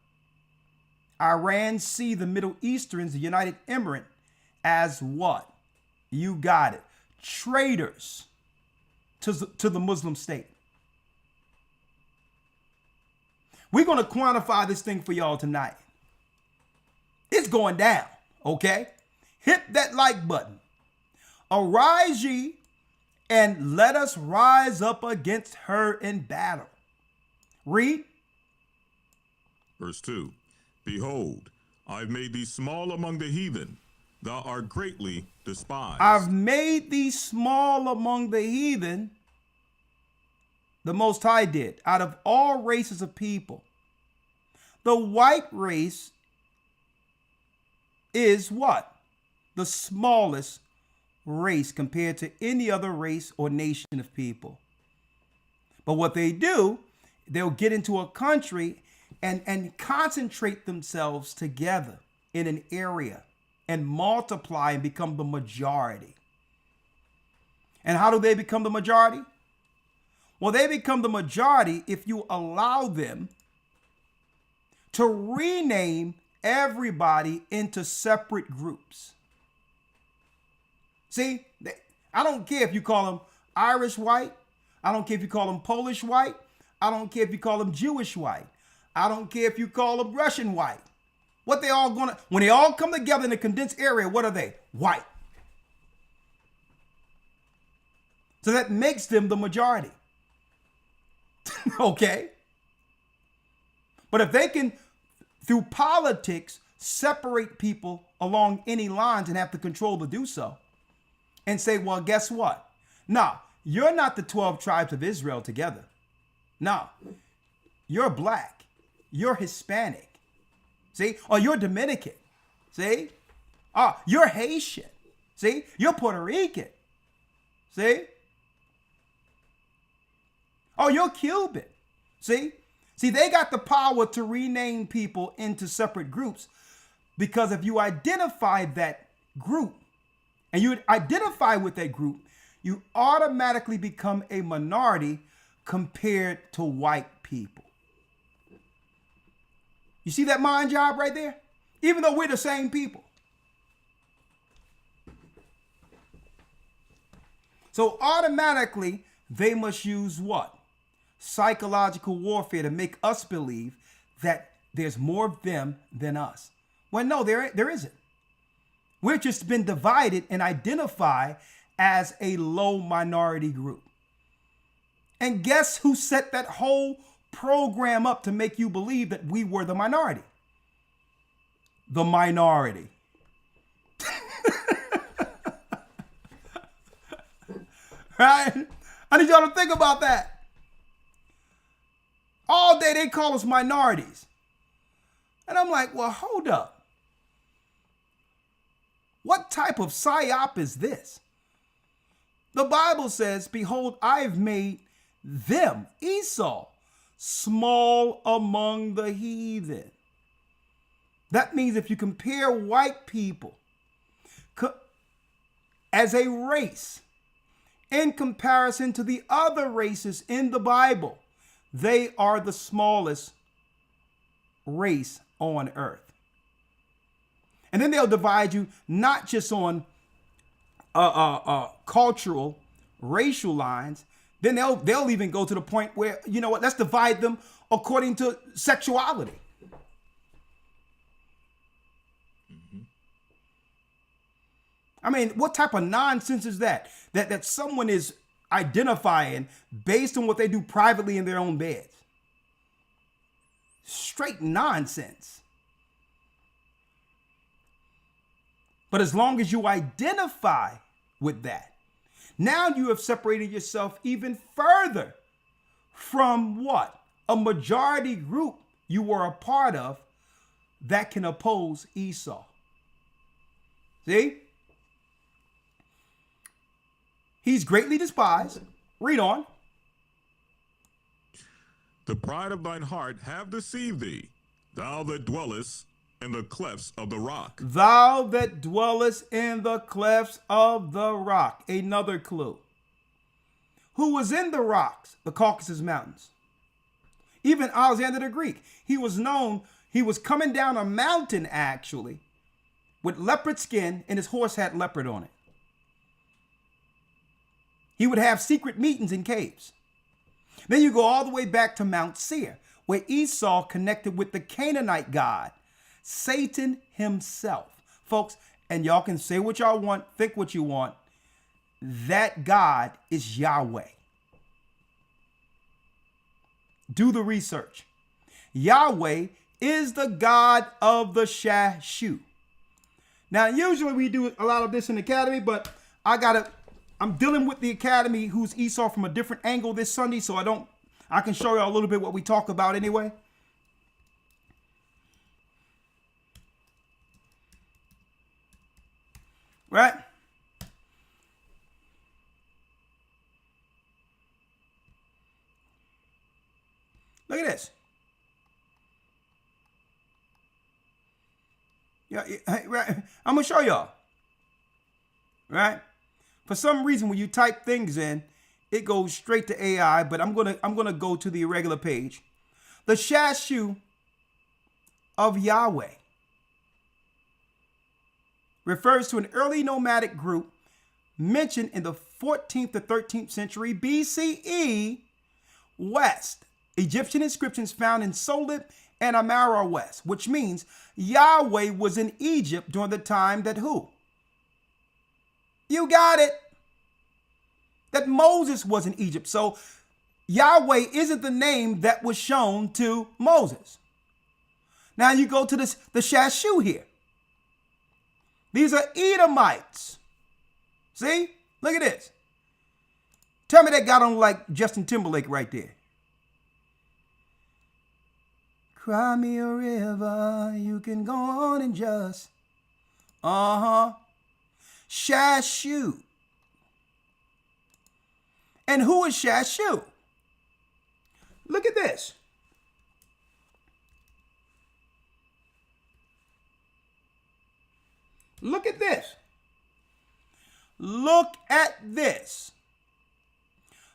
Iran see the Middle Easterns, the United Emirates, as what? You got it. Traitors to the Muslim state. We're going to quantify this thing for y'all tonight. It's going down, okay? Hit that like button. Arise ye, and let us rise up against her in battle. Read. Verse 2. Behold, I've made thee small among the heathen. Thou art greatly despised. I've made thee small among the heathen. The Most High did. Out of all races of people, the white race is what? The smallest race compared to any other race or nation of people. But what they do, they'll get into a country and concentrate themselves together in an area and multiply and become the majority. And how do they become the majority? Well, they become the majority if you allow them to rename everybody into separate groups. See, I don't care if you call them Irish white. I don't care if you call them Polish white. I don't care if you call them Jewish white. I don't care if you call them Russian white. What they all gonna, when they all come together in a condensed area, what are they? White. So that makes them the majority. Okay? But if they can, through politics, separate people along any lines and have the control to do so, and say, well, guess what? No, you're not the 12 tribes of Israel together. No, you're black. You're Hispanic. See? Or you're Dominican. See? You're Haitian. See? You're Puerto Rican. See? Oh, you're Cuban. See? See, they got the power to rename people into separate groups because if you identify that group and you identify with that group, you automatically become a minority compared to white people. You see that mind job right there? Even though we're the same people. So automatically, they must use what? Psychological warfare to make us believe that there's more of them than us. Well, no, there isn't. We've just been divided and identified as a low minority group. And guess who set that whole program up to make you believe that we were the minority? The minority. Right? I need y'all to think about that. All day they call us minorities. And I'm like, well, hold up. What type of psyop is this? The Bible says, behold, I've made them, Esau, small among the heathen. That means if you compare white people as a race in comparison to the other races in the Bible, they are the smallest race on earth. And then they'll divide you not just on cultural, racial lines. Then they'll even go to the point where, you know what, let's divide them according to sexuality. I mean, what type of nonsense is that? That someone is identifying based on what they do privately in their own beds. Straight nonsense. But as long as you identify with that, now you have separated yourself even further from what? A majority group you were a part of that can oppose Esau. See? He's greatly despised. Read on. The pride of thine heart have deceived thee, thou that dwellest in the clefts of the rock. Thou that dwellest in the clefts of the rock. Another clue. Who was in the rocks? The Caucasus Mountains. Even Alexander the Greek. He was coming down a mountain actually with leopard skin, and his horse had leopard on it. He would have secret meetings in caves. Then you go all the way back to Mount Seir, where Esau connected with the Canaanite god, Satan himself. Folks, and y'all can say what y'all want, think what you want. That God is Yahweh. Do the research. Yahweh is the God of the Shashu. Now, usually we do a lot of this in the academy, but I'm dealing with the academy who's Esau from a different angle this Sunday, so I can show you a little bit what we talk about anyway. Right? Look at this. Yeah, right. I'm gonna show y'all. Right? For some reason, when you type things in, it goes straight to AI, but I'm gonna go to the irregular page. The Shashu of Yahweh refers to an early nomadic group mentioned in the 14th to 13th century BCE West. Egyptian inscriptions found in Solib and Amara West, which means Yahweh was in Egypt during the time that who? You got it. That Moses was in Egypt. So Yahweh isn't the name that was shown to Moses. Now you go to the Shashu here. These are Edomites. See? Look at this. Tell me that guy don't like Justin Timberlake right there. Cry me a river, you can go on and just. Shashu. And who is Shashu? Look at this. Look at this. Look at this.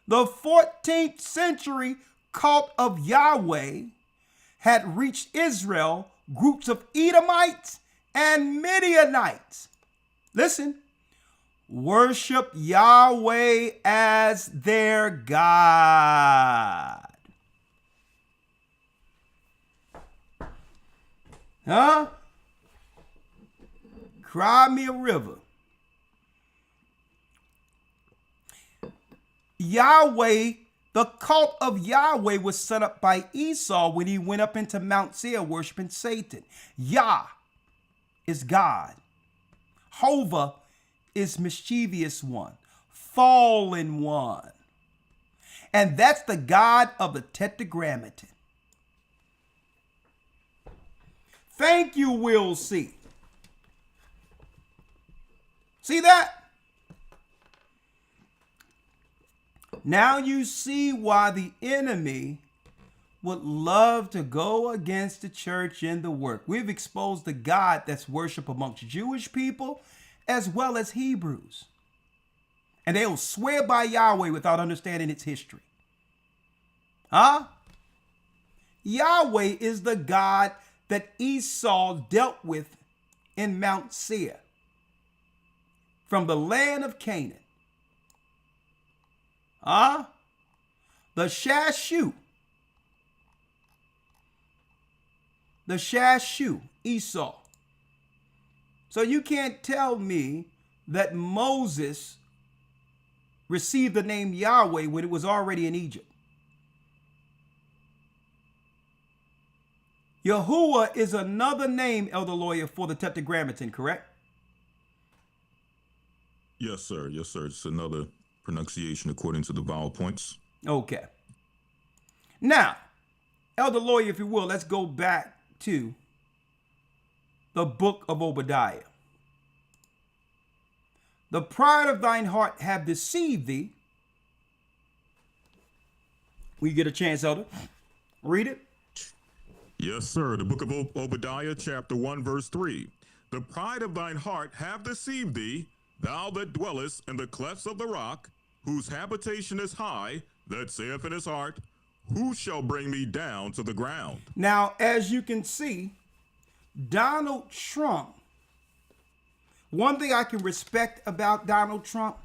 The 14th century cult of Yahweh had reached Israel, groups of Edomites and Midianites. Listen, worship Yahweh as their God. Huh? Cry me a river. Yahweh, the cult of Yahweh was set up by Esau when he went up into Mount Seir worshiping Satan. Yah is God. Hova is mischievous one, fallen one. And that's the God of the Tetragrammaton. Thank you, Will C. See that? Now you see why the enemy would love to go against the church in the work. We've exposed the God that's worshiped amongst Jewish people as well as Hebrews. And they'll swear by Yahweh without understanding its history. Huh? Yahweh is the God that Esau dealt with in Mount Seir from the land of Canaan. The Shashu the Shashu, Esau. So you can't tell me that Moses received the name Yahweh when it was already in Egypt. Yahuwah is another name, Elder Lawyer, for the Tetragrammaton, correct? Yes, sir. Yes, sir. It's another pronunciation according to the vowel points. Okay. Now, Elder Lawyer, if you will, let's go back to the book of Obadiah. The pride of thine heart have deceived thee. We get a chance, Elder. Read it. Yes, sir. The book of Obadiah, chapter 1, verse 3. The pride of thine heart have deceived thee, thou that dwellest in the clefts of the rock, whose habitation is high, that saith in his heart, who shall bring me down to the ground? Now, as you can see, Donald Trump, one thing I can respect about Donald Trump,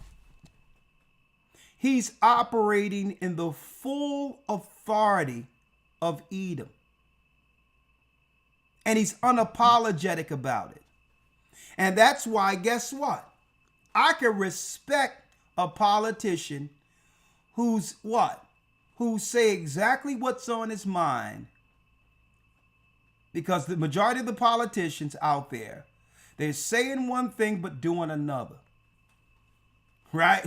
he's operating in the full authority of Edom. And he's unapologetic about it. And that's why, guess what? I can respect a politician who's what? Who say exactly what's on his mind. Because the majority of the politicians out there, they're saying one thing but doing another. Right?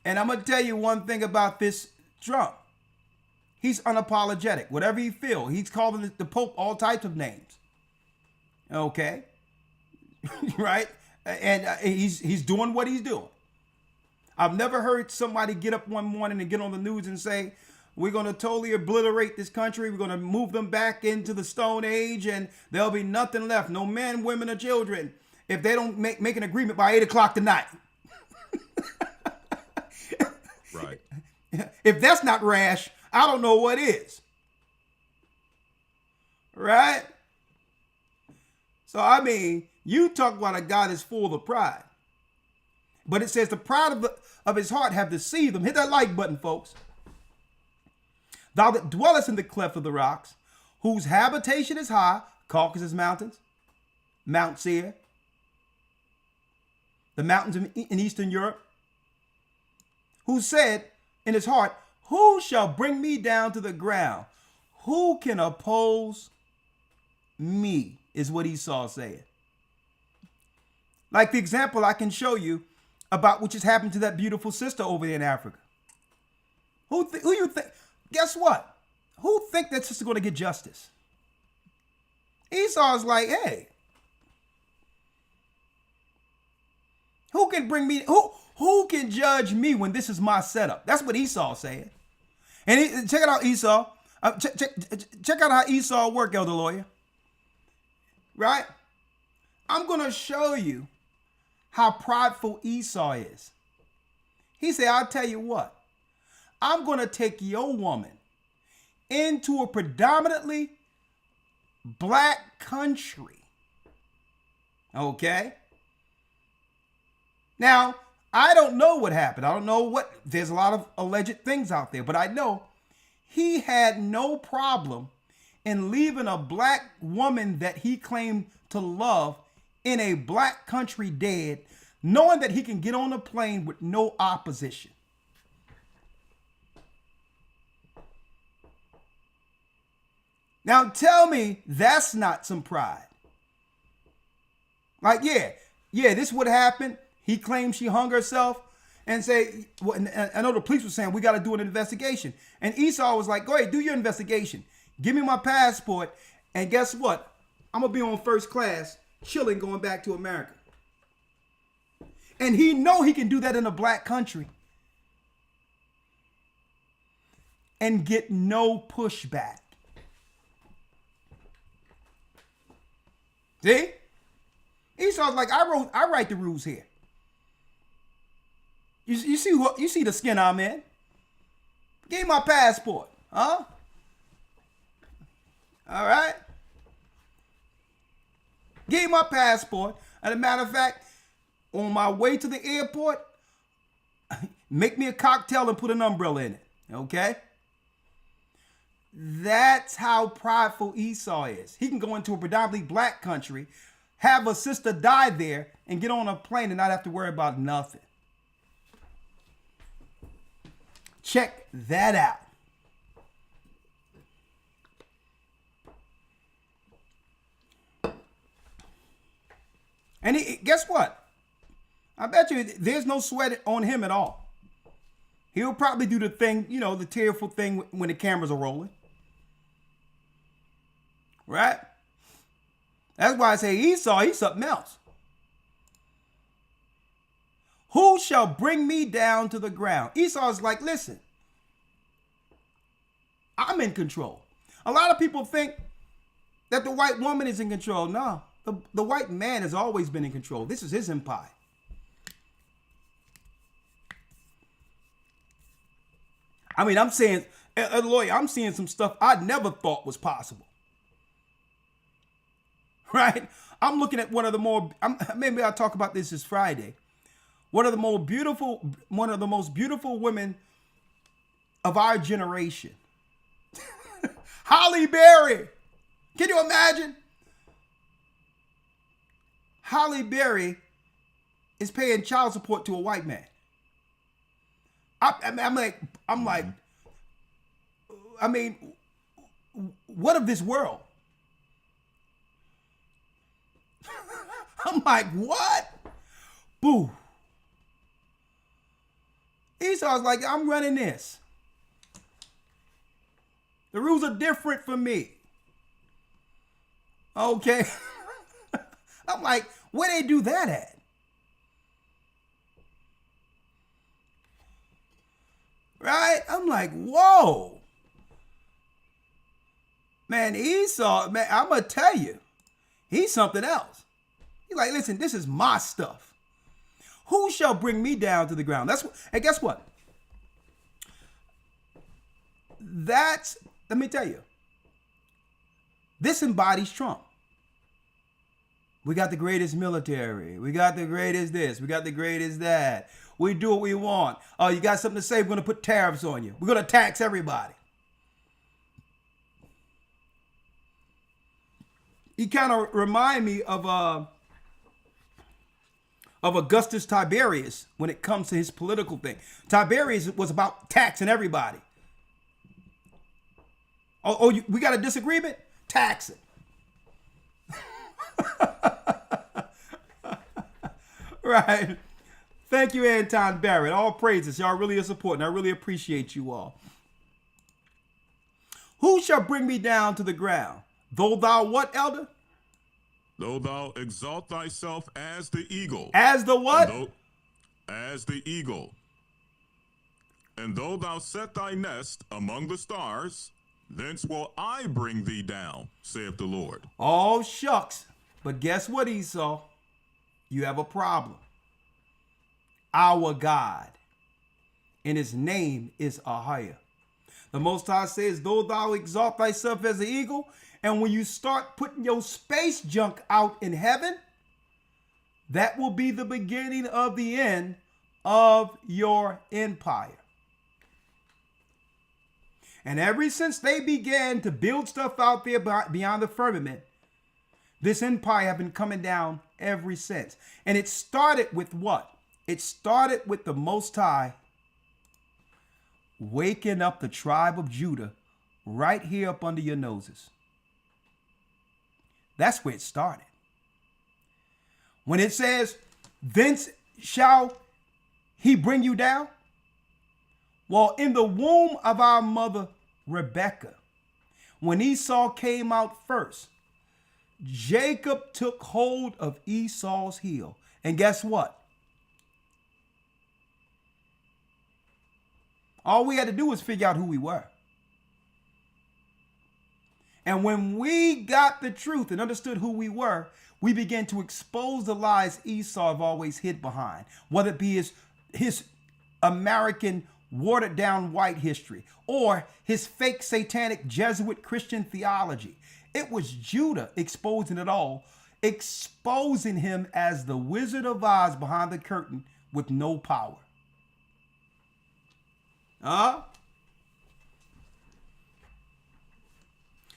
And I'm going to tell you one thing about this Trump. He's unapologetic. Whatever he feels, he's calling the Pope all types of names. Okay? Right? And he's doing what he's doing. I've never heard somebody get up one morning and get on the news and say, we're going to totally obliterate this country. We're going to move them back into the Stone Age and there'll be nothing left. No men, women, or children if they don't make an agreement by 8 o'clock tonight. Right. If that's not rash, I don't know what is. Right? So, I mean, you talk about a God that's full of pride. But it says the pride of his heart have deceived him. Hit that like button, folks. Thou that dwellest in the cleft of the rocks, whose habitation is high, Caucasus Mountains, Mount Seir, the mountains in Eastern Europe, who said in his heart, who shall bring me down to the ground? Who can oppose me? Is what Esau said. Like the example I can show you about what just happened to that beautiful sister over there in Africa. Who you think? Guess what? Who think that sister going to get justice? Esau's like, hey, who can bring me? Who can judge me when this is my setup? That's what Esau said. And check it out, Esau. Check out how Esau worked, Elder Lawyer. Right? I'm going to show you how prideful Esau is. He said, I'll tell you what. I'm going to take your woman into a predominantly black country. Okay? Now, I don't know what happened. I don't know what, there's a lot of alleged things out there, but I know he had no problem in leaving a black woman that he claimed to love in a black country dead, knowing that he can get on a plane with no opposition. Now tell me that's not some pride. Like, yeah, this would happen. He claimed she hung herself and say, well, and I know the police were saying, we got to do an investigation. And Esau was like, go ahead, do your investigation. Give me my passport. And guess what? I'm going to be on first class, chilling, going back to America. And he know he can do that in a black country and get no pushback. See? Esau's like, I write the rules here. You see the skin I'm in? Give me my passport, huh? All right. Give me my passport. As a matter of fact, on my way to the airport, make me a cocktail and put an umbrella in it. Okay? That's how prideful Esau is. He can go into a predominantly black country, have a sister die there, and get on a plane and not have to worry about nothing. Check that out. And guess what? I bet you there's no sweat on him at all. He'll probably do the thing, the tearful thing when the cameras are rolling. Right? That's why I say Esau, he's something else. Who shall bring me down to the ground? Esau's like, listen, I'm in control. A lot of people think that the white woman is in control. No, the white man has always been in control. This is his empire. I mean, I'm saying, as a lawyer, I'm seeing some stuff I never thought was possible. Right? I'm looking at one of the more, maybe I'll talk about this Friday. One of the most beautiful women of our generation. Halle Berry. Can you imagine? Halle Berry is paying child support to a white man. I'm like, I mean, what of this world? I'm like, what? Boo. Esau's like, I'm running this. The rules are different for me. Okay. I'm like, where they do that at? Right? I'm like, whoa. Man, Esau, man, I'm going to tell you, he's something else. He's like, listen, this is my stuff. Who shall bring me down to the ground? And guess what? Let me tell you, this embodies Trump. We got the greatest military. We got the greatest this. We got the greatest that. We do what we want. Oh, you got something to say? We're going to put tariffs on you. We're going to tax everybody. He kind of remind me of Augustus Tiberius when it comes to his political thing. Tiberius was about taxing everybody. We got a disagreement? Tax it. Right. Thank you, Anton Barrett. All praises. Y'all really are supporting. I really appreciate you all. Who shall bring me down to the ground? Though thou what, elder? Though thou exalt thyself as the eagle. As the what? As the eagle. And though thou set thy nest among the stars, thence will I bring thee down, saith the Lord. Oh, shucks. But guess what, Esau? You have a problem. Our God, and his name is Ahiah. The Most High says, though thou exalt thyself as an eagle, and when you start putting your space junk out in heaven, that will be the beginning of the end of your empire. And ever since they began to build stuff out there beyond the firmament, this empire have been coming down ever since. And it started with what? It started with the Most High waking up the tribe of Judah right here up under your noses. That's where it started. When it says, thence shall he bring you down? Well, in the womb of our mother Rebekah, when Esau came out first, Jacob took hold of Esau's heel. And guess what? All we had to do was figure out who we were. And when we got the truth and understood who we were, we began to expose the lies Esau have always hid behind, whether it be his American watered down white history or his fake satanic Jesuit Christian theology. It was Judah exposing it all, exposing him as the Wizard of Oz behind the curtain with no power.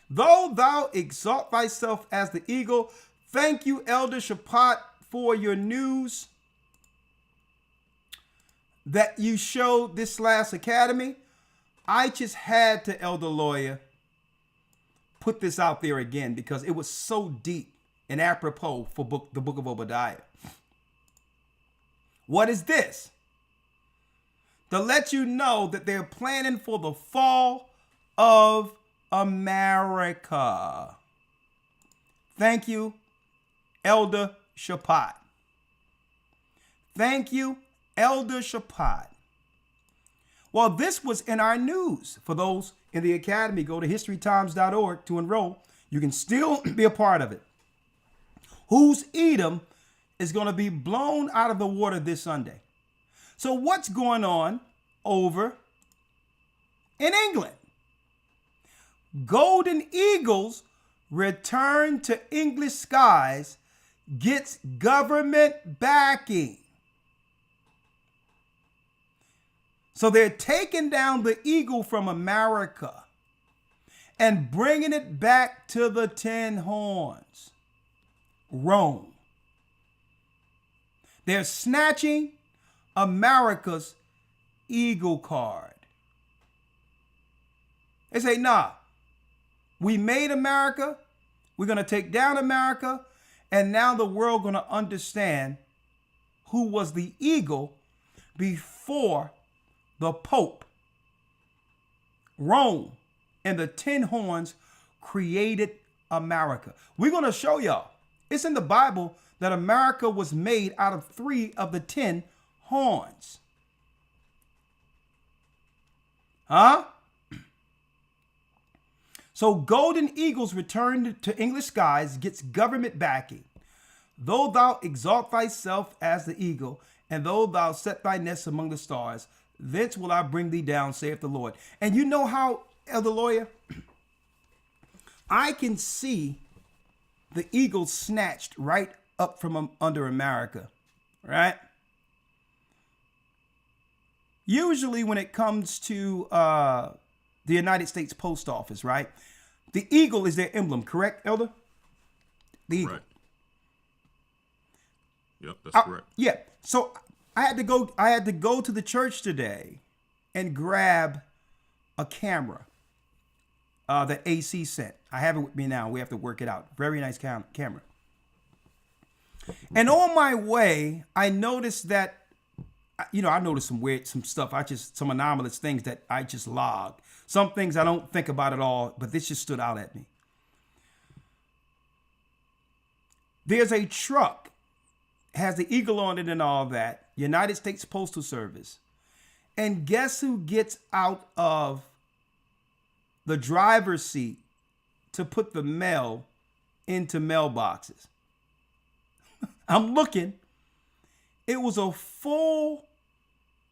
Though thou exalt thyself as the eagle. Thank you, Elder Shapat, for your news that you showed this last academy. I just had to, Elder Lawyer, put this out there again because it was so deep and apropos for the book of Obadiah. What is this? To let you know that they're planning for the fall of America. Thank you, Elder Shapat. Thank you, Elder Shapat. Well, this was in our news. For those in the academy, go to historytimes.org to enroll. You can still be a part of it. Whose Edom is going to be blown out of the water this Sunday. So what's going on over in England? Golden Eagles return to English skies, gets government backing. So they're taking down the eagle from America and bringing it back to the 10 horns, Rome. They're snatching America's eagle card. They say, nah, we made America. We're going to take down America. And now the world going to understand who was the eagle before the Pope. Rome and the 10 horns created America. We're going to show y'all. It's in the Bible that America was made out of 3 of the 10 horns. Huh? So golden eagles returned to English skies, gets government backing. Though thou exalt thyself as the eagle, and though thou set thy nest among the stars, thence will I bring thee down, saith the Lord. And you know how, Elder Lawyer, I can see the eagle snatched right up from under America, right? Usually when it comes to the United States Post Office, right? The eagle is their emblem, correct, Elder? The eagle. Right. Yep, that's correct. Yeah. So I had to go to the church today and grab a camera that AC sent. I have it with me now. We have to work it out. Very nice camera. And on my way, I noticed that, I noticed some stuff. Some anomalous things that I just logged. Some things I don't think about at all, but this just stood out at me. There's a truck, has the eagle on it and all that, United States Postal Service. And guess who gets out of the driver's seat to put the mail into mailboxes? I'm looking. It was a full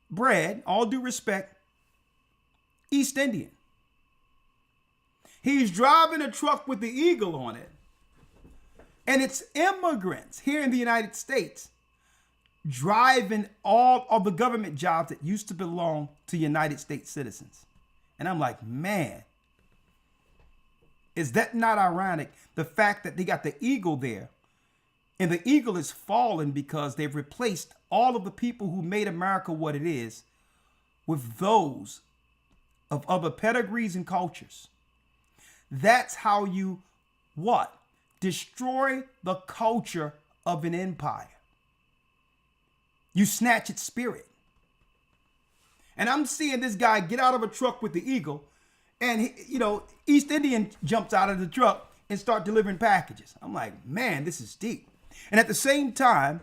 bred, all due respect, East Indian. He's driving a truck with the eagle on it. And it's immigrants here in the United States driving all of the government jobs that used to belong to United States citizens. And I'm like, man, is that not ironic? The fact that they got the eagle there, and the eagle is fallen because they've replaced all of the people who made America what it is with those of other pedigrees and cultures. That's how you what? Destroy the culture of an empire. You snatch its spirit. And I'm seeing this guy get out of a truck with the eagle, and East Indian jumps out of the truck and start delivering packages. I'm like, man, this is deep. And at the same time,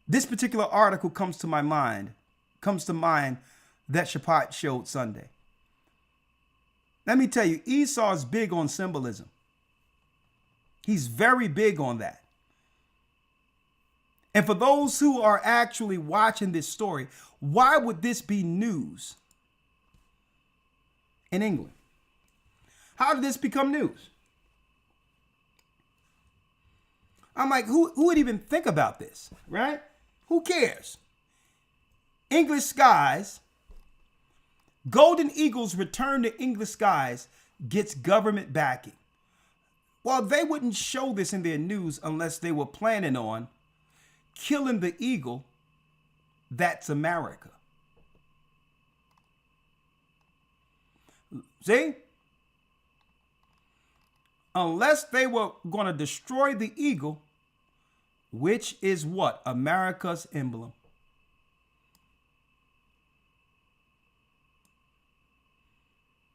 this particular article comes to mind that Shapat showed Sunday. Let me tell you, Esau is big on symbolism. He's very big on that. And for those who are actually watching this story, why would this be news in England? How did this become news? I'm like, who would even think about this, right? Who cares? English skies, golden eagles return to English skies, gets government backing. Well, they wouldn't show this in their news unless they were planning on killing the eagle. That's America. See? Unless they were going to destroy the eagle, which is what? America's emblem.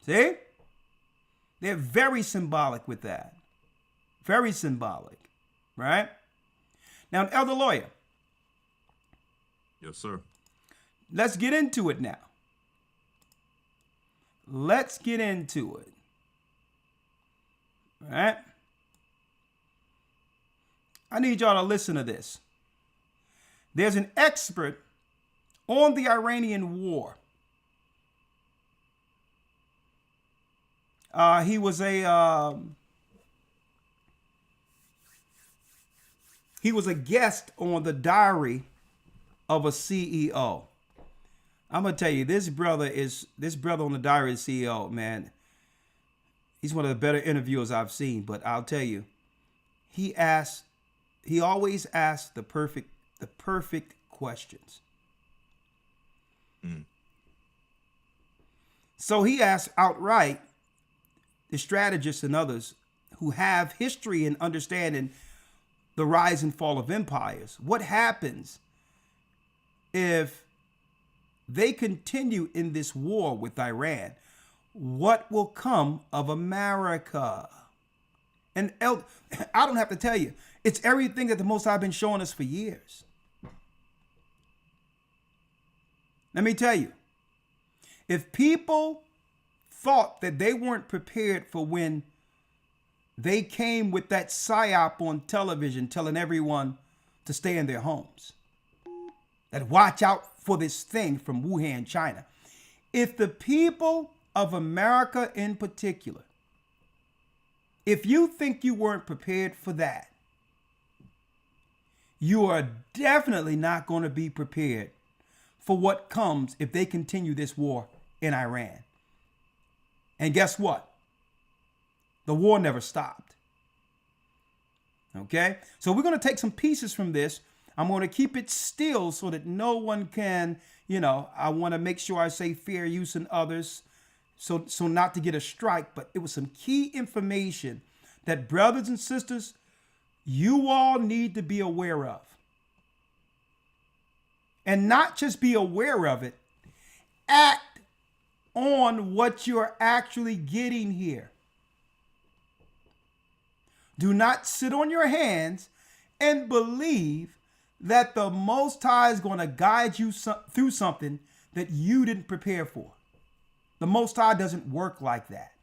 See? They're very symbolic with that. Very symbolic, right? Now, Elder Lawyer. Yes, sir. Let's get into it now. Let's get into it. All right? I need y'all to listen to this. There's an expert on the Iranian war. He was a guest on the Diary of a CEO. I'm gonna tell you, this brother on the Diary of a CEO, man. He's one of the better interviewers I've seen. But I'll tell you, he always asks the perfect questions. So he asked outright the strategists and others who have history in understanding the rise and fall of empires. What happens if they continue in this war with Iran? What will come of America? And I don't have to tell you, it's everything that the Most High has been showing us for years. Let me tell you, if people thought that they weren't prepared for when they came with that psyop on television telling everyone to stay in their homes, that watch out for this thing from Wuhan, China. If the people of America in particular, if you think you weren't prepared for that, you are definitely not going to be prepared for what comes if they continue this war in Iran. And guess what? The war never stopped. Okay? So we're going to take some pieces from this. I'm going to keep it still so that no one can, I want to make sure I say fair use in others so not to get a strike. But it was some key information that, brothers and sisters, you all need to be aware of. And not just be aware of it, act on what you're actually getting here. Do not sit on your hands and believe that the Most High is going to guide you through something that you didn't prepare for. The Most High doesn't work like that.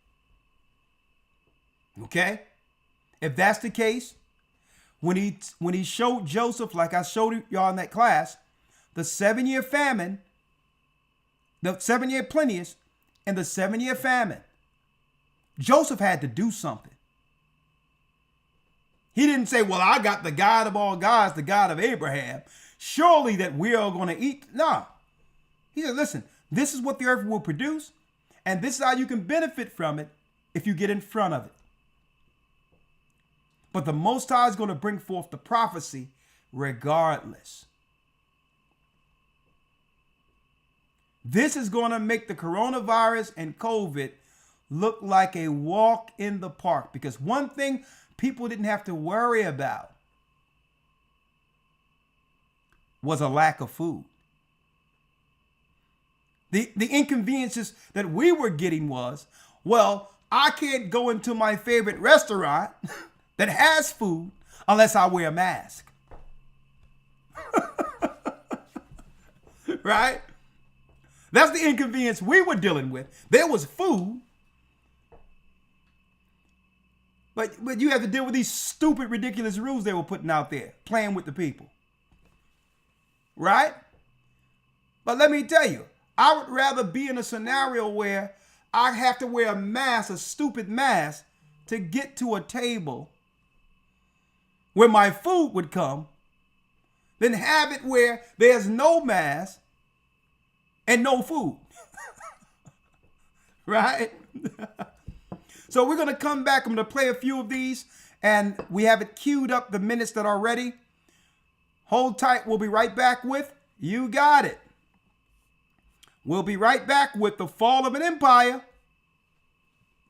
Okay? If that's the case, when he showed Joseph, like I showed y'all in that class, the 7-year famine, the 7-year plenteous, and the 7-year famine, Joseph had to do something. He didn't say, well, I got the God of all gods, the God of Abraham. Surely that we are going to eat. No. He said, listen, this is what the earth will produce, and this is how you can benefit from it if you get in front of it. But the Most High is going to bring forth the prophecy regardless. This is going to make the coronavirus and COVID look like a walk in the park, because one thing people didn't have to worry about was a lack of food. The inconveniences that we were getting was, well, I can't go into my favorite restaurant that has food unless I wear a mask. Right? That's the inconvenience we were dealing with. There was food, but you have to deal with these stupid, ridiculous rules they were putting out there, playing with the people. Right? But let me tell you, I would rather be in a scenario where I have to wear a mask, a stupid mask, to get to a table where my food would come, than have it where there's no mask and no food. Right? So we're going to come back. I'm going to play a few of these, and we have it queued up, the minutes that are ready. Hold tight. We'll be right back with You Got It. We'll be right back with the fall of an empire,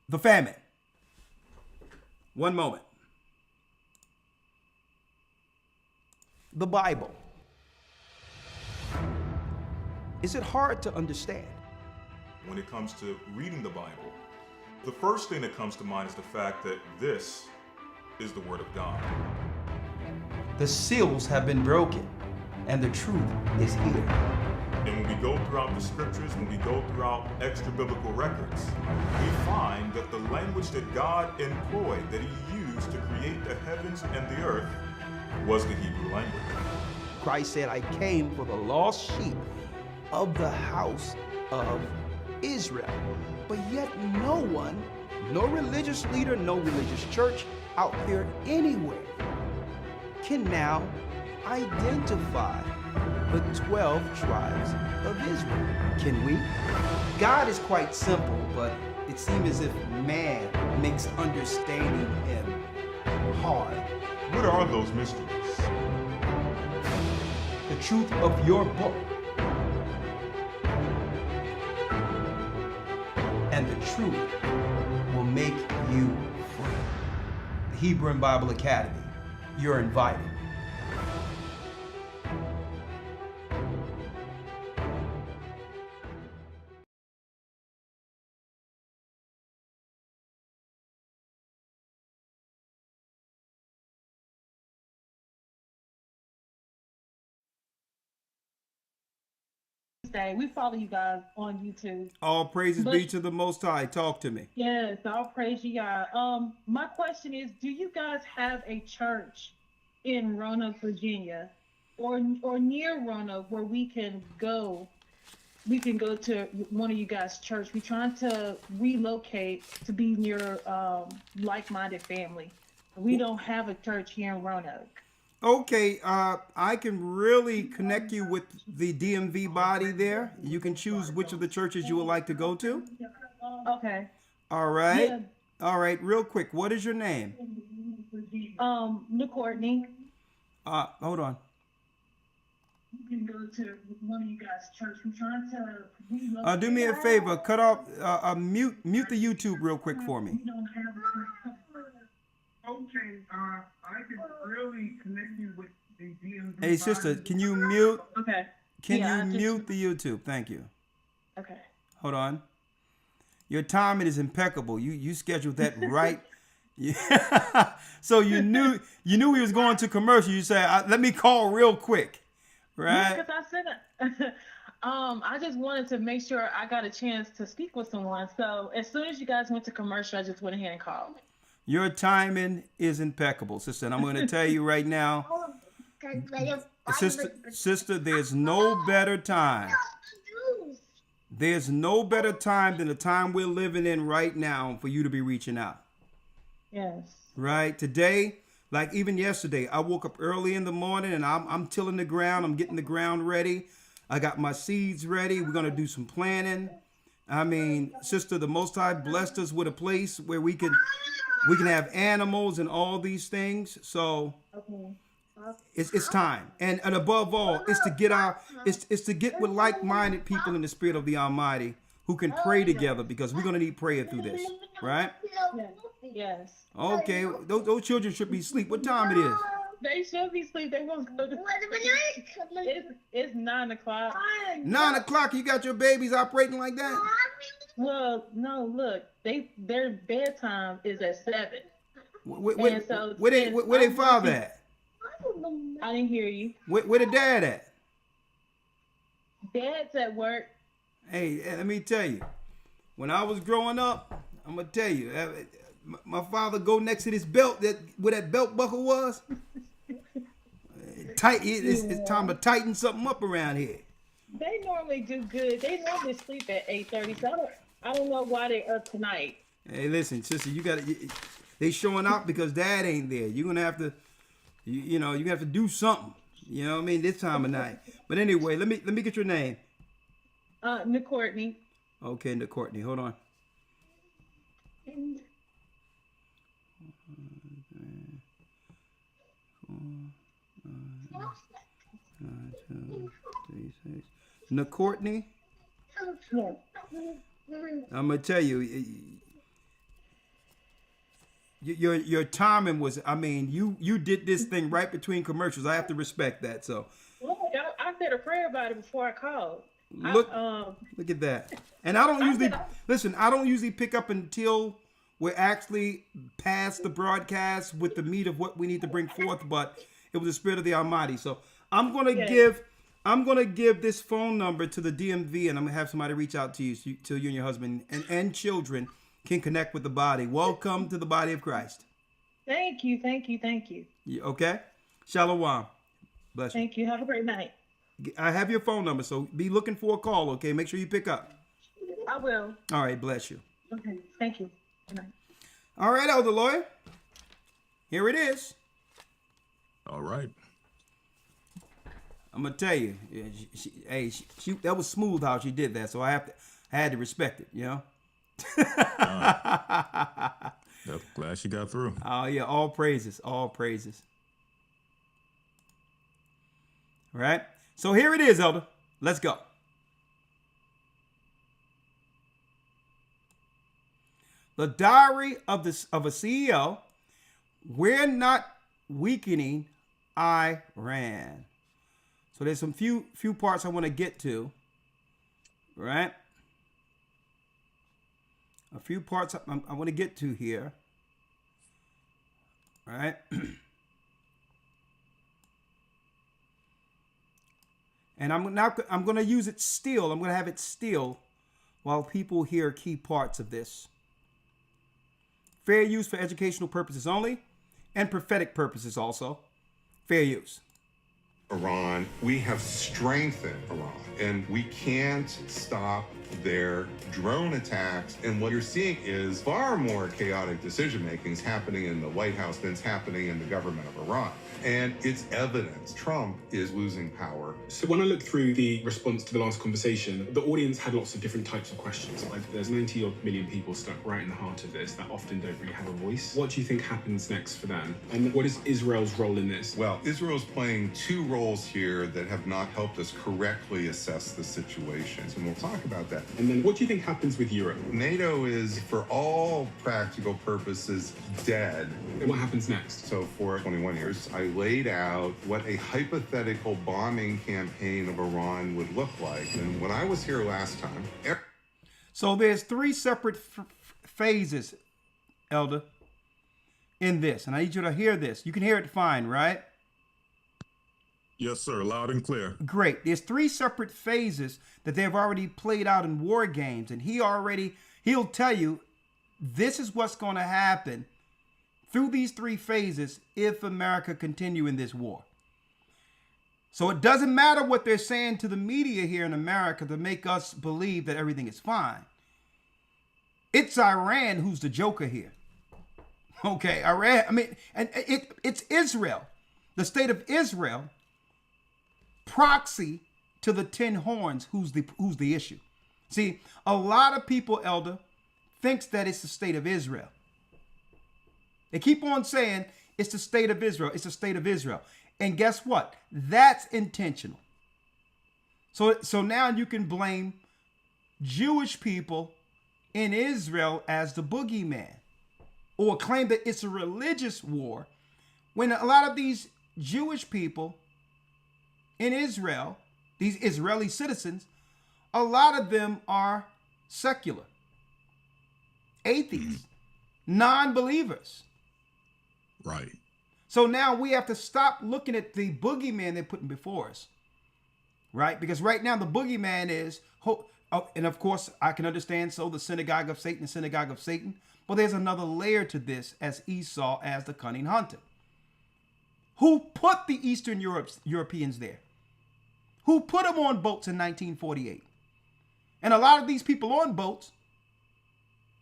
the famine. One moment. The Bible. Is it hard to understand? When it comes to reading the Bible, the first thing that comes to mind is the fact that this is the Word of God. The seals have been broken, and the truth is here. And when we go throughout the scriptures, when we go throughout extra biblical records, we find that the language that God employed, that He used to create the heavens and the earth, was the Hebrew language. Christ said, I came for the lost sheep of the house of Israel. But yet no one, no religious leader, no religious church out there anywhere can now identify the 12 tribes of Israel. Can we? God is quite simple, but it seems as if man makes understanding Him hard. What are those mysteries? The truth of your book and the truth will make you free. The Hebrew and Bible Academy. You're invited. We follow you guys on YouTube. All praises be to the Most High. Talk to me. Yes, I'll praise you, God. My question is, do you guys have a church in Roanoke, Virginia, or near Roanoke where we can go? We can go to one of you guys' church. We're trying to relocate to be near like-minded family. We don't have a church here in Roanoke. Okay, I can really connect you with the DMV body there. You can choose which of the churches you would like to go to. Okay. All right. Yeah. All right, real quick. What is your name? Nick Courtney. Hold on. You can go to one of you guys' church. We're trying to relocate. Do me a favor. Cut off, mute the YouTube real quick for me. We don't have a church. Okay, I can really connect you with the DMV. Hey, sister, can you mute? Okay. Can Yeah, you mute the YouTube? Thank you. Okay. Hold on. Your timing is impeccable. You scheduled that right. Yeah. So you knew we was going to commercial. You said, "Let me call real quick," right? Because I said, I just wanted to make sure I got a chance to speak with someone. So as soon as you guys went to commercial, I just went ahead and called. Your timing is impeccable, sister. And I'm going to tell you right now, sister, there's no better time. There's no better time than the time we're living in right now for you to be reaching out. Yes. Right? Today, like even yesterday, I woke up early in the morning and I'm tilling the ground. I'm getting the ground ready. I got my seeds ready. We're going to do some planting. I mean, sister, the Most High blessed us with a place where we can have animals and all these things. So it's time. And above all, it's to get with like-minded people in the spirit of the Almighty who can pray together, because we're going to need prayer through this. Right? Yes. Okay. Those children should be asleep. What time it is? They should be asleep. They won't go to It's 9 o'clock. 9 o'clock. You got your babies operating like that? Well, no, look, their bedtime is at 7. Where they father at? I didn't hear you. Where the dad at? Dad's at work. Hey, let me tell you, when I was growing up, I'm gonna tell you, my father go next to this belt where that belt buckle was. Tight. It's time to tighten something up around here. They normally do good. They normally sleep at 8:30. So I don't know why they're up tonight. Hey, listen, sister, they showing out because dad ain't there. You're gonna have to, you have to do something. You know what I mean? This time of night. But anyway, let me get your name. Nick Courtney. Okay, Nick Courtney. Hold on. Now, Courtney, I'm gonna tell you, your timing was. I mean, you did this thing right between commercials. I have to respect that. So, I said a prayer about it before I called. look at that. And I don't usually listen. I don't usually pick up until we're actually past the broadcast with the meat of what we need to bring forth. But it was the Spirit of the Almighty. So I'm gonna give this phone number to the DMV, and I'm gonna have somebody reach out to you, so you and your husband and children can connect with the body. Welcome to the body of Christ. Thank you. Okay? Shalom. Bless you. Thank you. Have a great night. I have your phone number, so be looking for a call, okay? Make sure you pick up. I will. All right, bless you. Okay, thank you. Good night. All right, Elder Lawyer. Here it is. All right. I'm gonna tell you, she that was smooth how she did that, so I had to respect it, you know. Yep, glad she got through. Oh yeah, all praises, all praises. All right, so here it is, Elder. Let's go. The diary of a CEO. We're not weakening Iran. So there's some few parts I want to get to, right? A few parts I want to get to here, right? And I'm going to use it still. I'm going to have it still while people hear key parts of this. Fair use for educational purposes only, and prophetic purposes also. Fair use. Iran, we have strengthened Iran, and we can't stop their drone attacks. And what you're seeing is far more chaotic decision making is happening in the White House than it's happening in the government of Iran. And it's evidence Trump is losing power. So when I look through the response to the last conversation, the audience had lots of different types of questions. Like there's 90 odd million people stuck right in the heart of this that often don't really have a voice. What do you think happens next for them? And what is Israel's role in this? Well, Israel's playing two roles here that have not helped us correctly assess the situation. And we'll talk about that. And then what do you think happens with Europe? NATO is, for all practical purposes, dead. And what happens next? So for 21 years, I laid out what a hypothetical bombing campaign of Iran would look like. And when I was here last time... So there's three separate phases, Elder, in this. And I need you to hear this. You can hear it fine, right? Yes, sir. Loud and clear. Great. There's three separate phases that they've already played out in war games. And he'll tell you this is what's going to happen through these three phases if America continue in this war. So it doesn't matter what they're saying to the media here in America to make us believe that everything is fine. It's Iran who's the joker here. Okay, Iran, I mean, and it's Israel, the state of Israel, proxy to the 10 horns who's the issue. See, a lot of people, Elder, thinks that it's the state of Israel. They keep on saying it's the state of Israel. It's the state of Israel. And guess what? That's intentional. So now you can blame Jewish people in Israel as the boogeyman, or claim that it's a religious war, when a lot of these Jewish people in Israel, these Israeli citizens, a lot of them are secular, atheists, non-believers. Right. So now we have to stop looking at the boogeyman they're putting before us, right? Because right now the boogeyman is, and of course I can understand, so the synagogue of Satan, but there's another layer to this, as Esau as the cunning hunter. Who put the Eastern Europeans there? Who put them on boats in 1948? And a lot of these people on boats,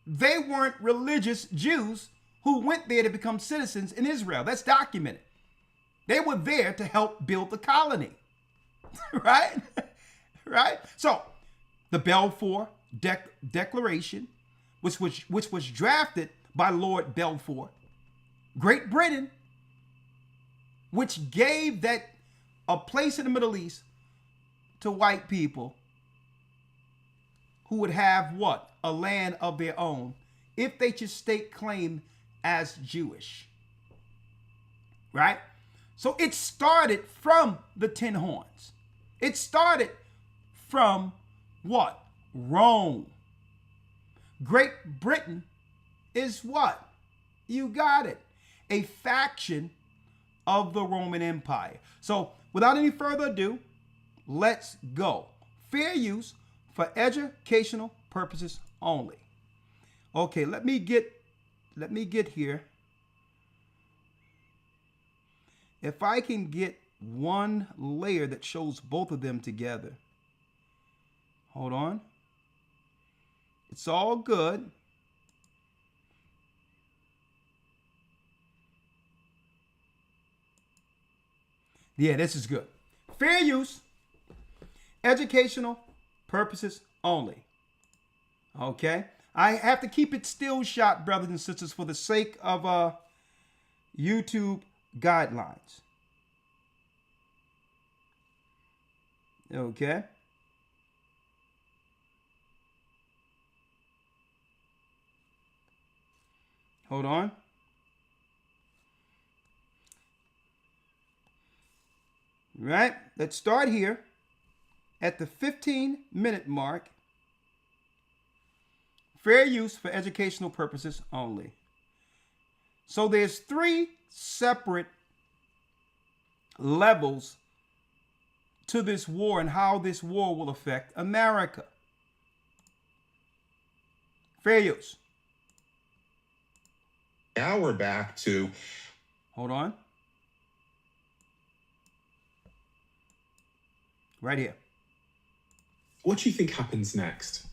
they weren't religious Jews who went there to become citizens in Israel. That's documented. They were there to help build the colony. Right? Right? So, the Balfour Declaration, which was drafted by Lord Balfour, Great Britain, which gave that a place in the Middle East to white people who would have what? A land of their own, if they should stake claim as Jewish. Right? So it started from the 10 horns. It started from what? Rome. Great Britain is what? You got it. A faction of the Roman Empire. So without any further ado, let's go. Fair use for educational purposes only. Okay, let me get here. If I can get one layer that shows both of them together. Hold on. It's all good. Yeah, this is good. Fair use, educational purposes only. Okay? I have to keep it still shot, brothers and sisters, for the sake of YouTube guidelines. Okay? Hold on. Right? Let's start here at the 15-minute mark. Fair use for educational purposes only. So there's 3 separate levels to this war and how this war will affect America. Fair use. Now we're back to... Hold on. Right here. What do you think happens next?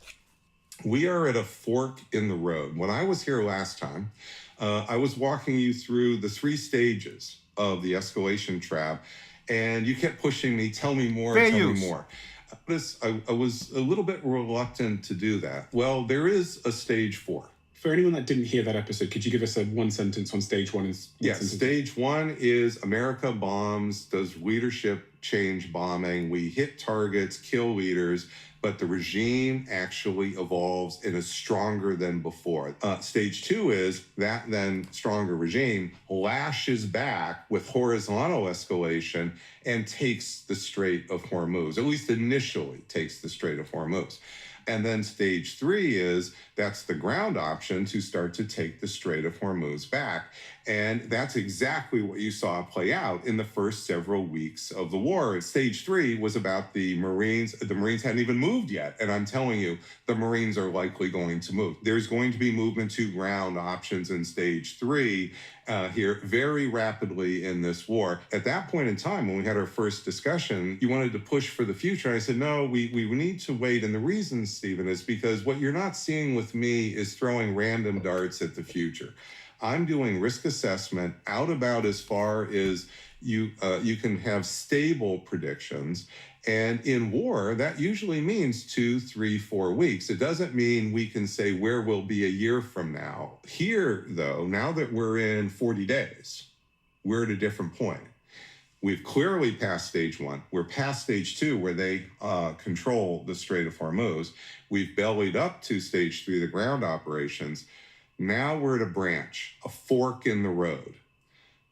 We are at a fork in the road. When I was here last time, I was walking you through the 3 stages of the escalation trap, and you kept pushing me, tell me more, Fair tell use. me more. I was a little bit reluctant to do that. Well, there is a stage 4. For anyone that didn't hear that episode, could you give us one sentence on stage 1? Yes, stage 1 is America bombs, does leadership change bombing. We hit targets, kill leaders, but the regime actually evolves and is stronger than before. Stage 2 is that then stronger regime lashes back with horizontal escalation and takes the Strait of Hormuz, at least initially takes the Strait of Hormuz. And then stage 3 is that's the ground option to start to take the Strait of Hormuz back. And that's exactly what you saw play out in the first several weeks of the war. Stage 3 was about the Marines. The Marines hadn't even moved yet. And I'm telling you, the Marines are likely going to move. There's going to be movement to ground options in stage 3 here very rapidly in this war. At that point in time, when we had our first discussion, you wanted to push for the future. And I said, no, we need to wait. And the reason, Stephen, is because what you're not seeing with me is throwing random darts at the future. I'm doing risk assessment out about as far as you can have stable predictions. And in war, that usually means 2, 3, 4 weeks. It doesn't mean we can say where we'll be a year from now. Here, though, now that we're in 40 days, we're at a different point. We've clearly passed stage 1. We're past stage 2, where they control the Strait of Hormuz. We've bellied up to stage 3, the ground operations. Now we're at a branch, a fork in the road.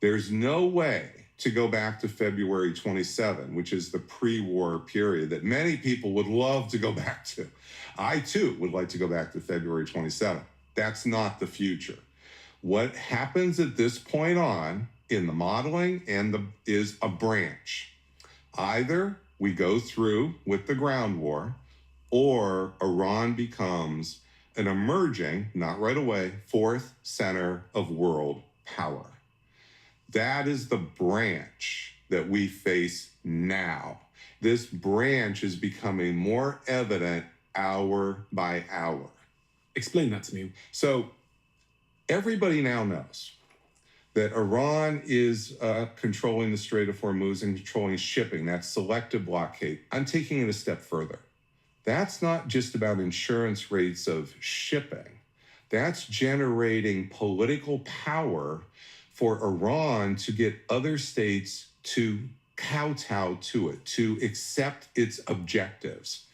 There's no way to go back to February 27, which is the pre-war period that many people would love to go back to. I, too, would like to go back to February 27. That's not the future. What happens at this point on in the modeling is a branch. Either we go through with the ground war, or Iran becomes an emerging, not right away, 4th center of world power. That is the branch that we face now. This branch is becoming more evident hour by hour. Explain that to me. So everybody now knows that Iran is controlling the Strait of Hormuz and controlling shipping, that selective blockade. I'm taking it a step further. That's not just about insurance rates of shipping. That's generating political power for Iran to get other states to kowtow to it, to accept its objectives.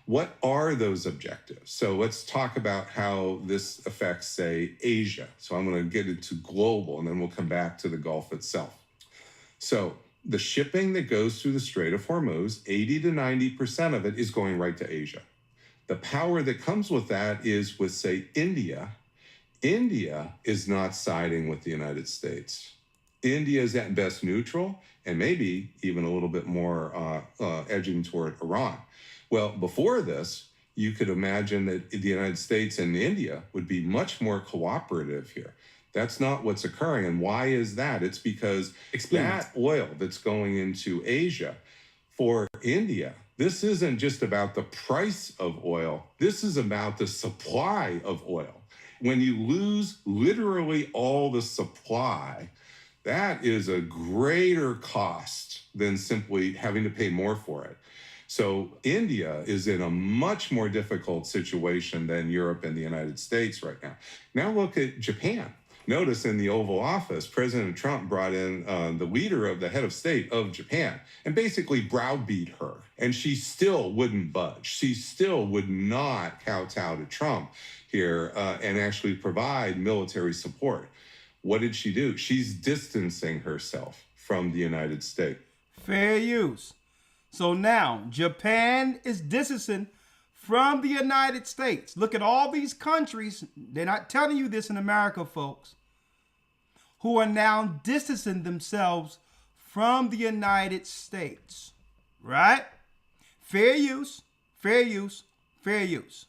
What are those objectives? So let's talk about how this affects, say, Asia. So I'm going to get into global, and then we'll come back to the Gulf itself. So the shipping that goes through the Strait of Hormuz, 80 to 90% of it is going right to Asia. The power that comes with that is with, say, India. India is not siding with the United States. India is at best neutral and maybe even a little bit more edging toward Iran. Well, before this, you could imagine that the United States and India would be much more cooperative here. That's not what's occurring. And why is that? It's because that oil that's going into Asia for India, this isn't just about the price of oil. This is about the supply of oil. When you lose literally all the supply, that is a greater cost than simply having to pay more for it. So India is in a much more difficult situation than Europe and the United States right now. Now look at Japan. Notice in the Oval Office, President Trump brought in the leader of the head of state of Japan and basically browbeat her. And she still wouldn't budge. She still would not kowtow to Trump here and actually provide military support. What did she do? She's distancing herself from the United States. Fair use. So now Japan is distancing from the United States. Look at all these countries. They're not telling you this in America, folks, who are now distancing themselves from the United States. Right? Fair use, fair use, fair use.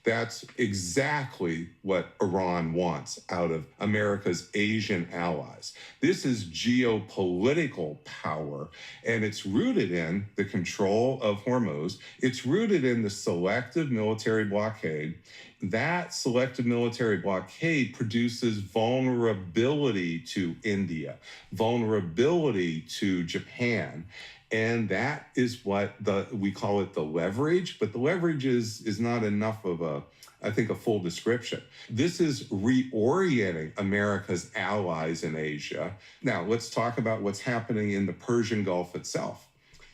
That's exactly what Iran wants out of America's Asian allies. This is geopolitical power, and it's rooted in the control of Hormuz. It's rooted in the selective military blockade. That selective military blockade produces vulnerability to India, vulnerability to Japan. And that is what we call it the leverage, but the leverage is not enough of a full description. This is reorienting America's allies in Asia. Now, let's talk about what's happening in the Persian Gulf itself.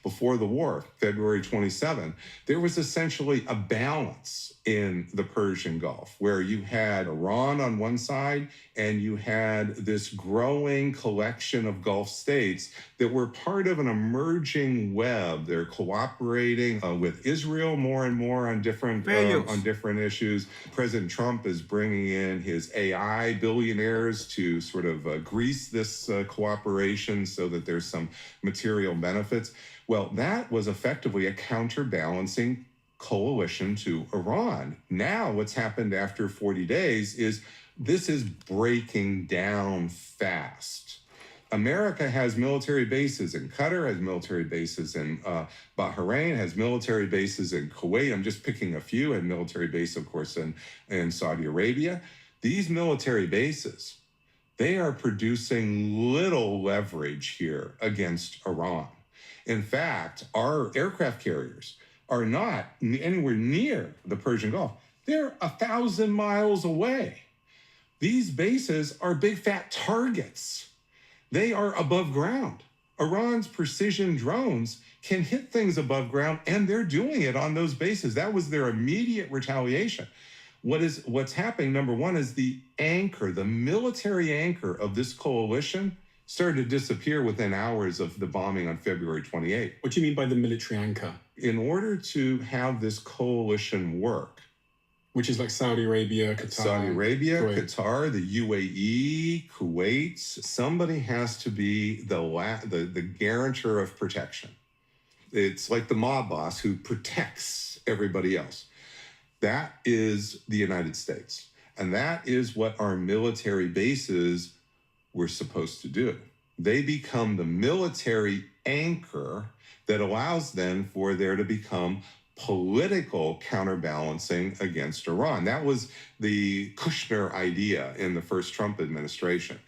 Before the war, February 27, there was essentially a balance in the Persian Gulf where you had Iran on one side and you had this growing collection of Gulf states that were part of an emerging web. They're cooperating with Israel more and more on different issues. President Trump is bringing in his AI billionaires to sort of grease this cooperation so that there's some material benefits. Well, that was effectively a counterbalancing coalition to Iran. Now, what's happened after 40 days is this is breaking down fast. America has military bases in Qatar, has military bases in Bahrain, has military bases in Kuwait. I'm just picking a few, and military base, of course, in Saudi Arabia. These military bases, they are producing little leverage here against Iran. In fact, our aircraft carriers are not anywhere near the Persian Gulf. They're 1,000 miles away. These bases are big fat targets. They are above ground. Iran's precision drones can hit things above ground, and they're doing it on those bases. That was their immediate retaliation. What's happening, number one, is the anchor, the military anchor of this coalition started to disappear within hours of the bombing on February 28th. What do you mean by the military anchor? In order to have this coalition work, which is like Saudi Arabia, Qatar, the UAE, Kuwait, somebody has to be the guarantor of protection. It's like the mob boss who protects everybody else. That is the United States. And that is what our military bases were supposed to do. They become the military anchor that allows then for there to become political counterbalancing against Iran. That was the Kushner idea in the first Trump administration.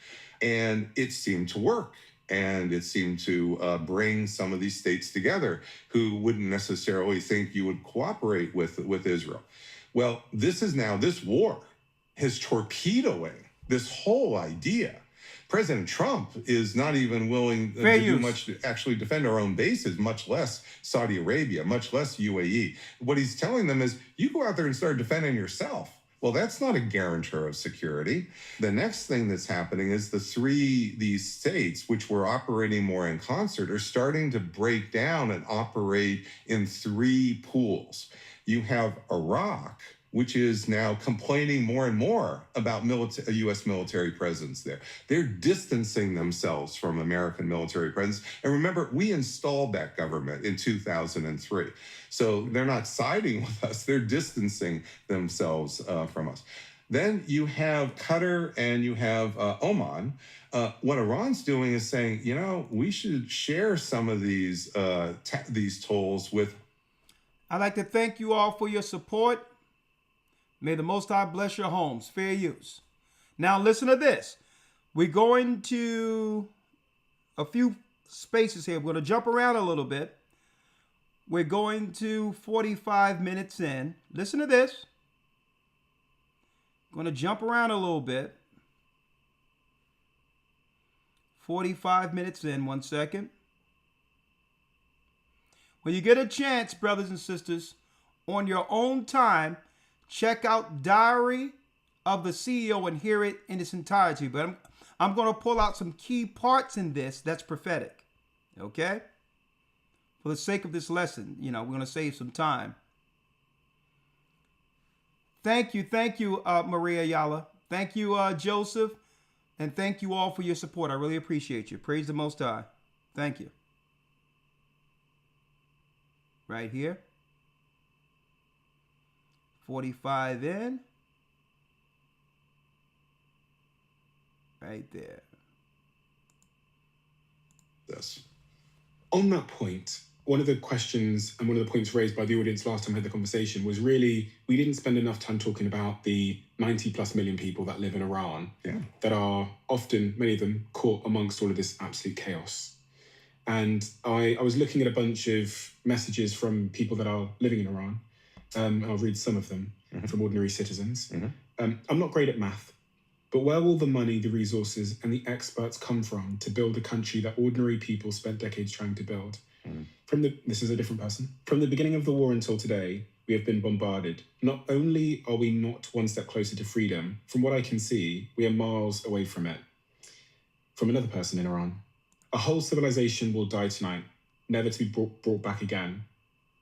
And it seemed to work. And it seemed to bring some of these states together who wouldn't necessarily think you would cooperate with Israel. Well, this war is torpedoing this whole idea. President Trump is not even willing to do much to actually defend our own bases, much less Saudi Arabia, much less UAE. What he's telling them is, you go out there and start defending yourself. Well, that's not a guarantor of security. The next thing that's happening is these states, which were operating more in concert, are starting to break down and operate in three pools. You have Iraq, which is now complaining more and more about a U.S. military presence there. They're distancing themselves from American military presence. And remember, we installed that government in 2003. So they're not siding with us, they're distancing themselves from us. Then you have Qatar and you have Oman. What Iran's doing is saying, we should share some of these tolls with. I'd like to thank you all for your support. May the Most High bless your homes. Fair use. Now listen to this. We're going to a few spaces here. We're going to jump around a little bit. We're going to 45 minutes in. Listen to this. Going to jump around a little bit. 45 minutes in. 1 second. When you get a chance, brothers and sisters, on your own time, check out Diary of the CEO and hear it in its entirety. But I'm going to pull out some key parts in this that's prophetic. Okay? For the sake of this lesson, we're going to save some time. Thank you, Maria Ayala. Thank you, Joseph. And thank you all for your support. I really appreciate you. Praise the Most High. Thank you. Right here. 45 in. Right there. Yes. On that point, one of the questions and one of the points raised by the audience last time I had the conversation was really, we didn't spend enough time talking about the 90 plus million people that live in Iran that are often, many of them, caught amongst all of this absolute chaos. And I was looking at a bunch of messages from people that are living in Iran. I'll read some of them from ordinary citizens. I'm not great at math, but where will the money, the resources, and the experts come from to build a country that ordinary people spent decades trying to build? This is a different person. From the beginning of the war until today, we have been bombarded. Not only are we not one step closer to freedom, from what I can see, we are miles away from it. From another person in Iran, a whole civilization will die tonight, never to be brought back again.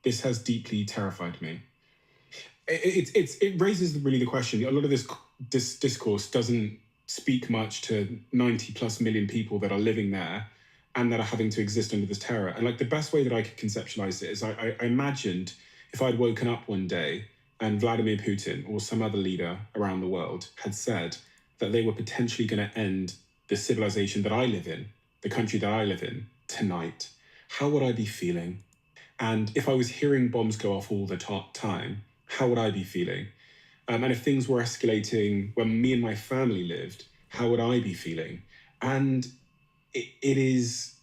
This has deeply terrified me. It raises really the question. A lot of this discourse doesn't speak much to 90 plus million people that are living there and that are having to exist under this terror. And the best way that I could conceptualize it is I imagined if I'd woken up one day and Vladimir Putin or some other leader around the world had said that they were potentially going to end the civilization that I live in, the country that I live in, tonight, how would I be feeling? And if I was hearing bombs go off all the time, how would I be feeling? And if things were escalating when me and my family lived, how would I be feeling? And it is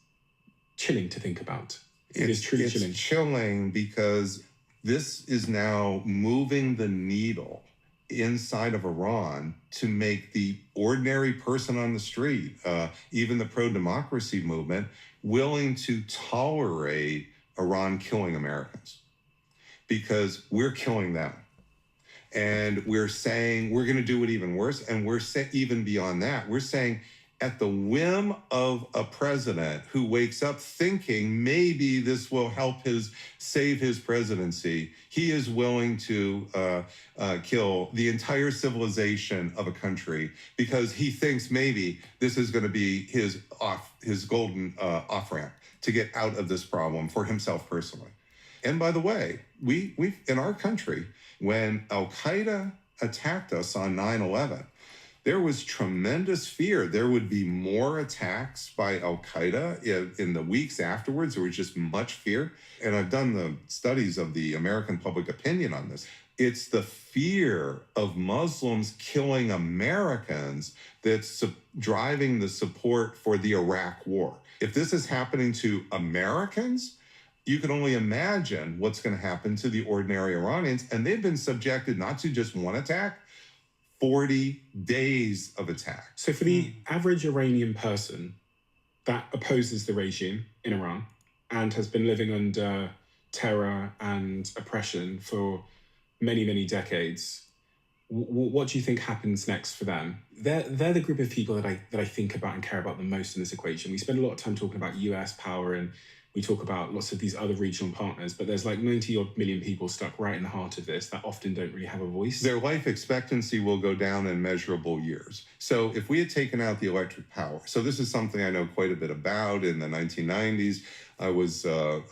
chilling to think about. It is truly chilling. It's chilling because this is now moving the needle inside of Iran to make the ordinary person on the street, even the pro-democracy movement, willing to tolerate Iran killing Americans because we're killing them. And we're saying we're going to do it even worse. And we're even beyond that. We're saying at the whim of a president who wakes up thinking maybe this will help save his presidency, he is willing to kill the entire civilization of a country because he thinks maybe this is going to be his golden off-ramp to get out of this problem for himself personally. And by the way, we in our country, when Al-Qaeda attacked us on 9/11, there was tremendous fear. There would be more attacks by Al-Qaeda in the weeks afterwards. There was just much fear. And I've done the studies of the American public opinion on this. It's the fear of Muslims killing Americans that's driving the support for the Iraq war. If this is happening to Americans, you can only imagine what's going to happen to the ordinary Iranians. And they've been subjected not to just one attack, 40 days of attack. So for the average Iranian person that opposes the regime in Iran and has been living under terror and oppression for many, many decades, what do you think happens next for them? They're the group of people that I think about and care about the most in this equation. We spend a lot of time talking about US power and we talk about lots of these other regional partners, but there's like 90 odd million people stuck right in the heart of this that often don't really have a voice. Their life expectancy will go down in measurable years. So if we had taken out the electric power, so this is something I know quite a bit about. In the 1990s, I was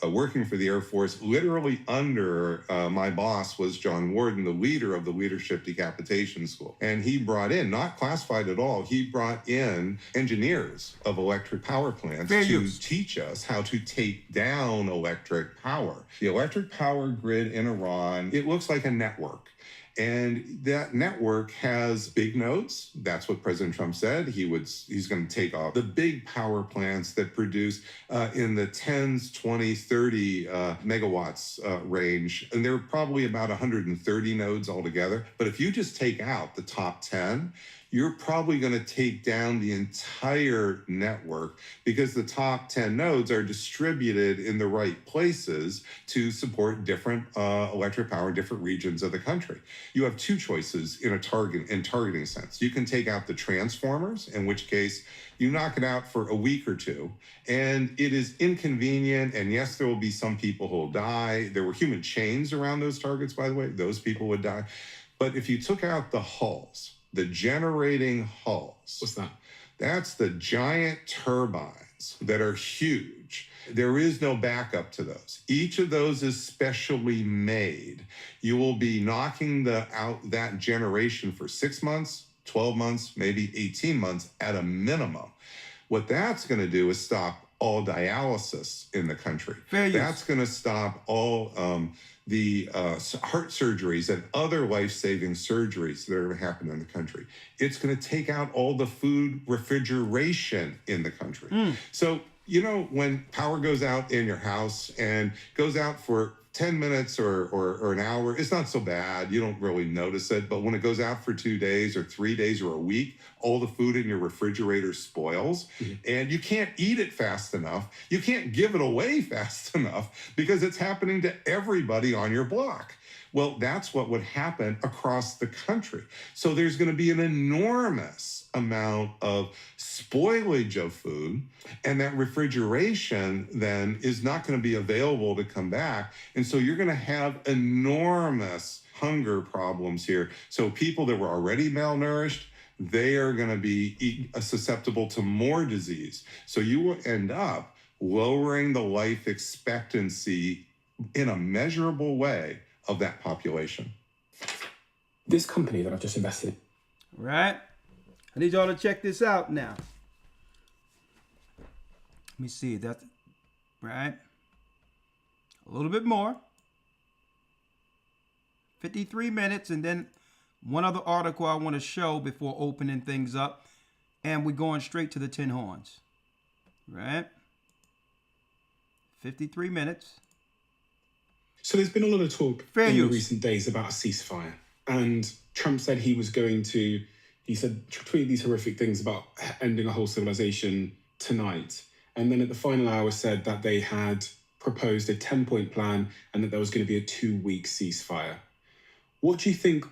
working for the Air Force. Literally under my boss was John Warden, the leader of the Leadership Decapitation School. And he brought in, not classified at all, he brought in engineers of electric power plants to teach us how to take down electric power. The electric power grid in Iran, it looks like a network. And that network has big nodes. That's what President Trump said. He's going to take off the big power plants that produce in the 10s, 20, 30 megawatts range. And there are probably about 130 nodes altogether. But if you just take out the top 10, you're probably going to take down the entire network because the top 10 nodes are distributed in the right places to support different electric power in different regions of the country. You have two choices in targeting sense. You can take out the transformers, in which case you knock it out for a week or two, and it is inconvenient, and yes, there will be some people who will die. There were human chains around those targets, by the way. Those people would die. But if you took out the hulls, the generating hulls. What's that? That's the giant turbines that are huge. There is no backup to those. Each of those is specially made. You will be knocking out that generation for 6 months, 12 months, maybe 18 months at a minimum. What that's going to do is stop all dialysis in the country. That's going to stop all the heart surgeries and other life-saving surgeries that are going to happen in the country. It's going to take out all the food refrigeration in the country. So, you know, when power goes out in your house and goes out for 10 minutes or an hour, it's not so bad. You don't really notice it. But when it goes out for 2 days or 3 days or a week, all the food in your refrigerator spoils and you can't eat it fast enough. You can't give it away fast enough because it's happening to everybody on your block. Well, that's what would happen across the country. So there's going to be an enormous amount of spoilage of food, and that refrigeration then is not going to be available to come back. And so you're going to have enormous hunger problems here. So people that were already malnourished, they are going to be susceptible to more disease. So you will end up lowering the life expectancy in a measurable way of that population. This company that I've just invested in. Right? I need y'all to check this out now. Let me see. That's right. A little bit more. 53 minutes, and then one other article I want to show before opening things up. And we're going straight to the 10 horns. Right? 53 minutes. So there's been a lot of talk in the recent days about a ceasefire. And Trump said he was going to, he said, tweet these horrific things about ending a whole civilization tonight. And then at the final hour said that they had proposed a 10-point plan and that there was going to be a 2-week ceasefire. What do you think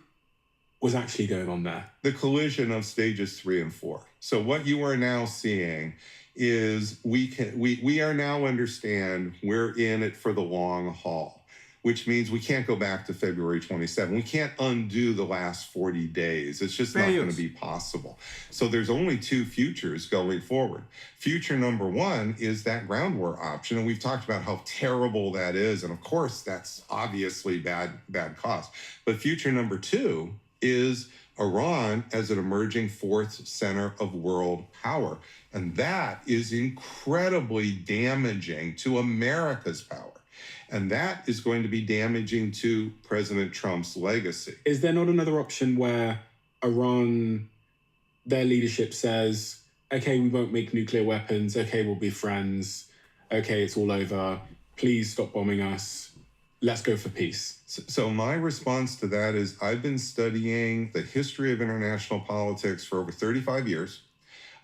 was actually going on there? The collision of stages 3 and 4. So what you are now seeing is we are now understand we're in it for the long haul, which means we can't go back to February 27. We can't undo the last 40 days. It's just not going to be possible. So there's only 2 futures going forward. Future number 1 is that ground war option. And we've talked about how terrible that is. And of course, that's obviously bad cost. But future number 2 is Iran as an emerging 4th center of world power. And that is incredibly damaging to America's power. And that is going to be damaging to President Trump's legacy. Is there not another option where Iran, their leadership says, okay, we won't make nuclear weapons. Okay, we'll be friends. Okay, it's all over. Please stop bombing us. let's go for peace? So my response to that is I've been studying the history of international politics for over 35 years.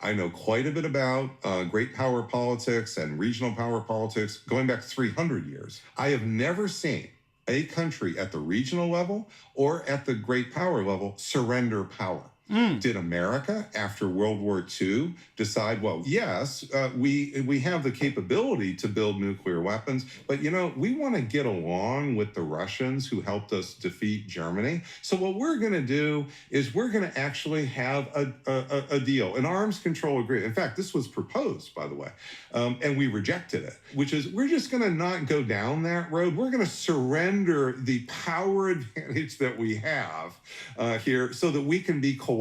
I know quite a bit about great power politics and regional power politics going back 300 years. I have never seen a country at the regional level or at the great power level surrender power. Did America, after World War II, decide, well, yes, we have the capability to build nuclear weapons, but, we want to get along with the Russians who helped us defeat Germany. So what we're going to do is we're going to actually have a deal, an arms control agreement. In fact, this was proposed, by the way, and we rejected it, which is we're just going to not go down that road. We're going to surrender the power advantage that we have here so that we can be cooperative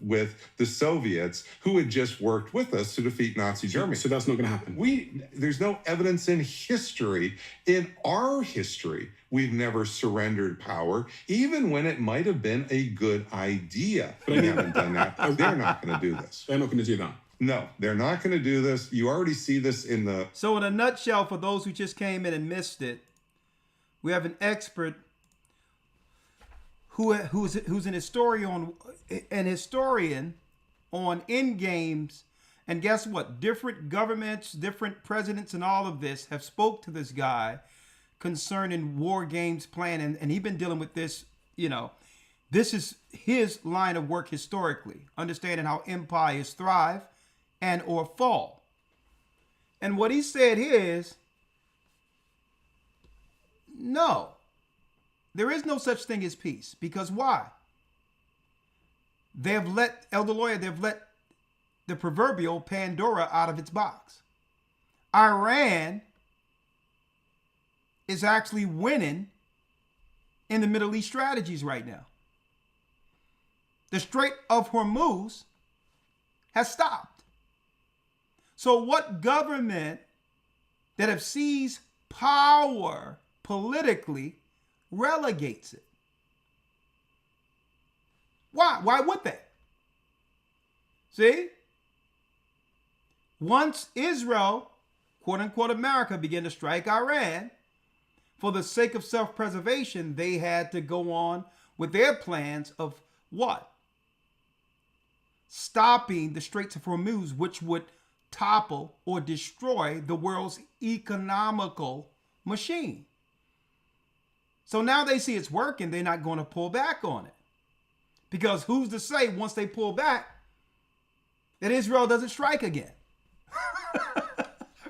with the Soviets who had just worked with us to defeat Nazi Germany. So that's not going to happen. There's no evidence in history, in our history, we've never surrendered power, even when it might have been a good idea. But we haven't done that. They're not going to do this. They're not going to do that. No, they're not going to do this. You already see this in the... So in a nutshell, for those who just came in and missed it, we have an expert who's an historian on end games, and guess what? Different governments, different presidents, and all of this have spoke to this guy concerning war games planning, and he's been dealing with this. This is his line of work historically, understanding how empires thrive and or fall. And what he said here is, no. There is no such thing as peace. Because why? They've let the proverbial Pandora out of its box. Iran is actually winning in the Middle East strategies right now. The Strait of Hormuz has stopped. So what government that have seized power politically relegates it? Why? Why would they? See? Once Israel, quote unquote America, began to strike Iran, for the sake of self-preservation, they had to go on with their plans of what? Stopping the Straits of Hormuz, which would topple or destroy the world's economical machine. So now they see it's working, they're not going to pull back on it. Because who's to say once they pull back that Israel doesn't strike again?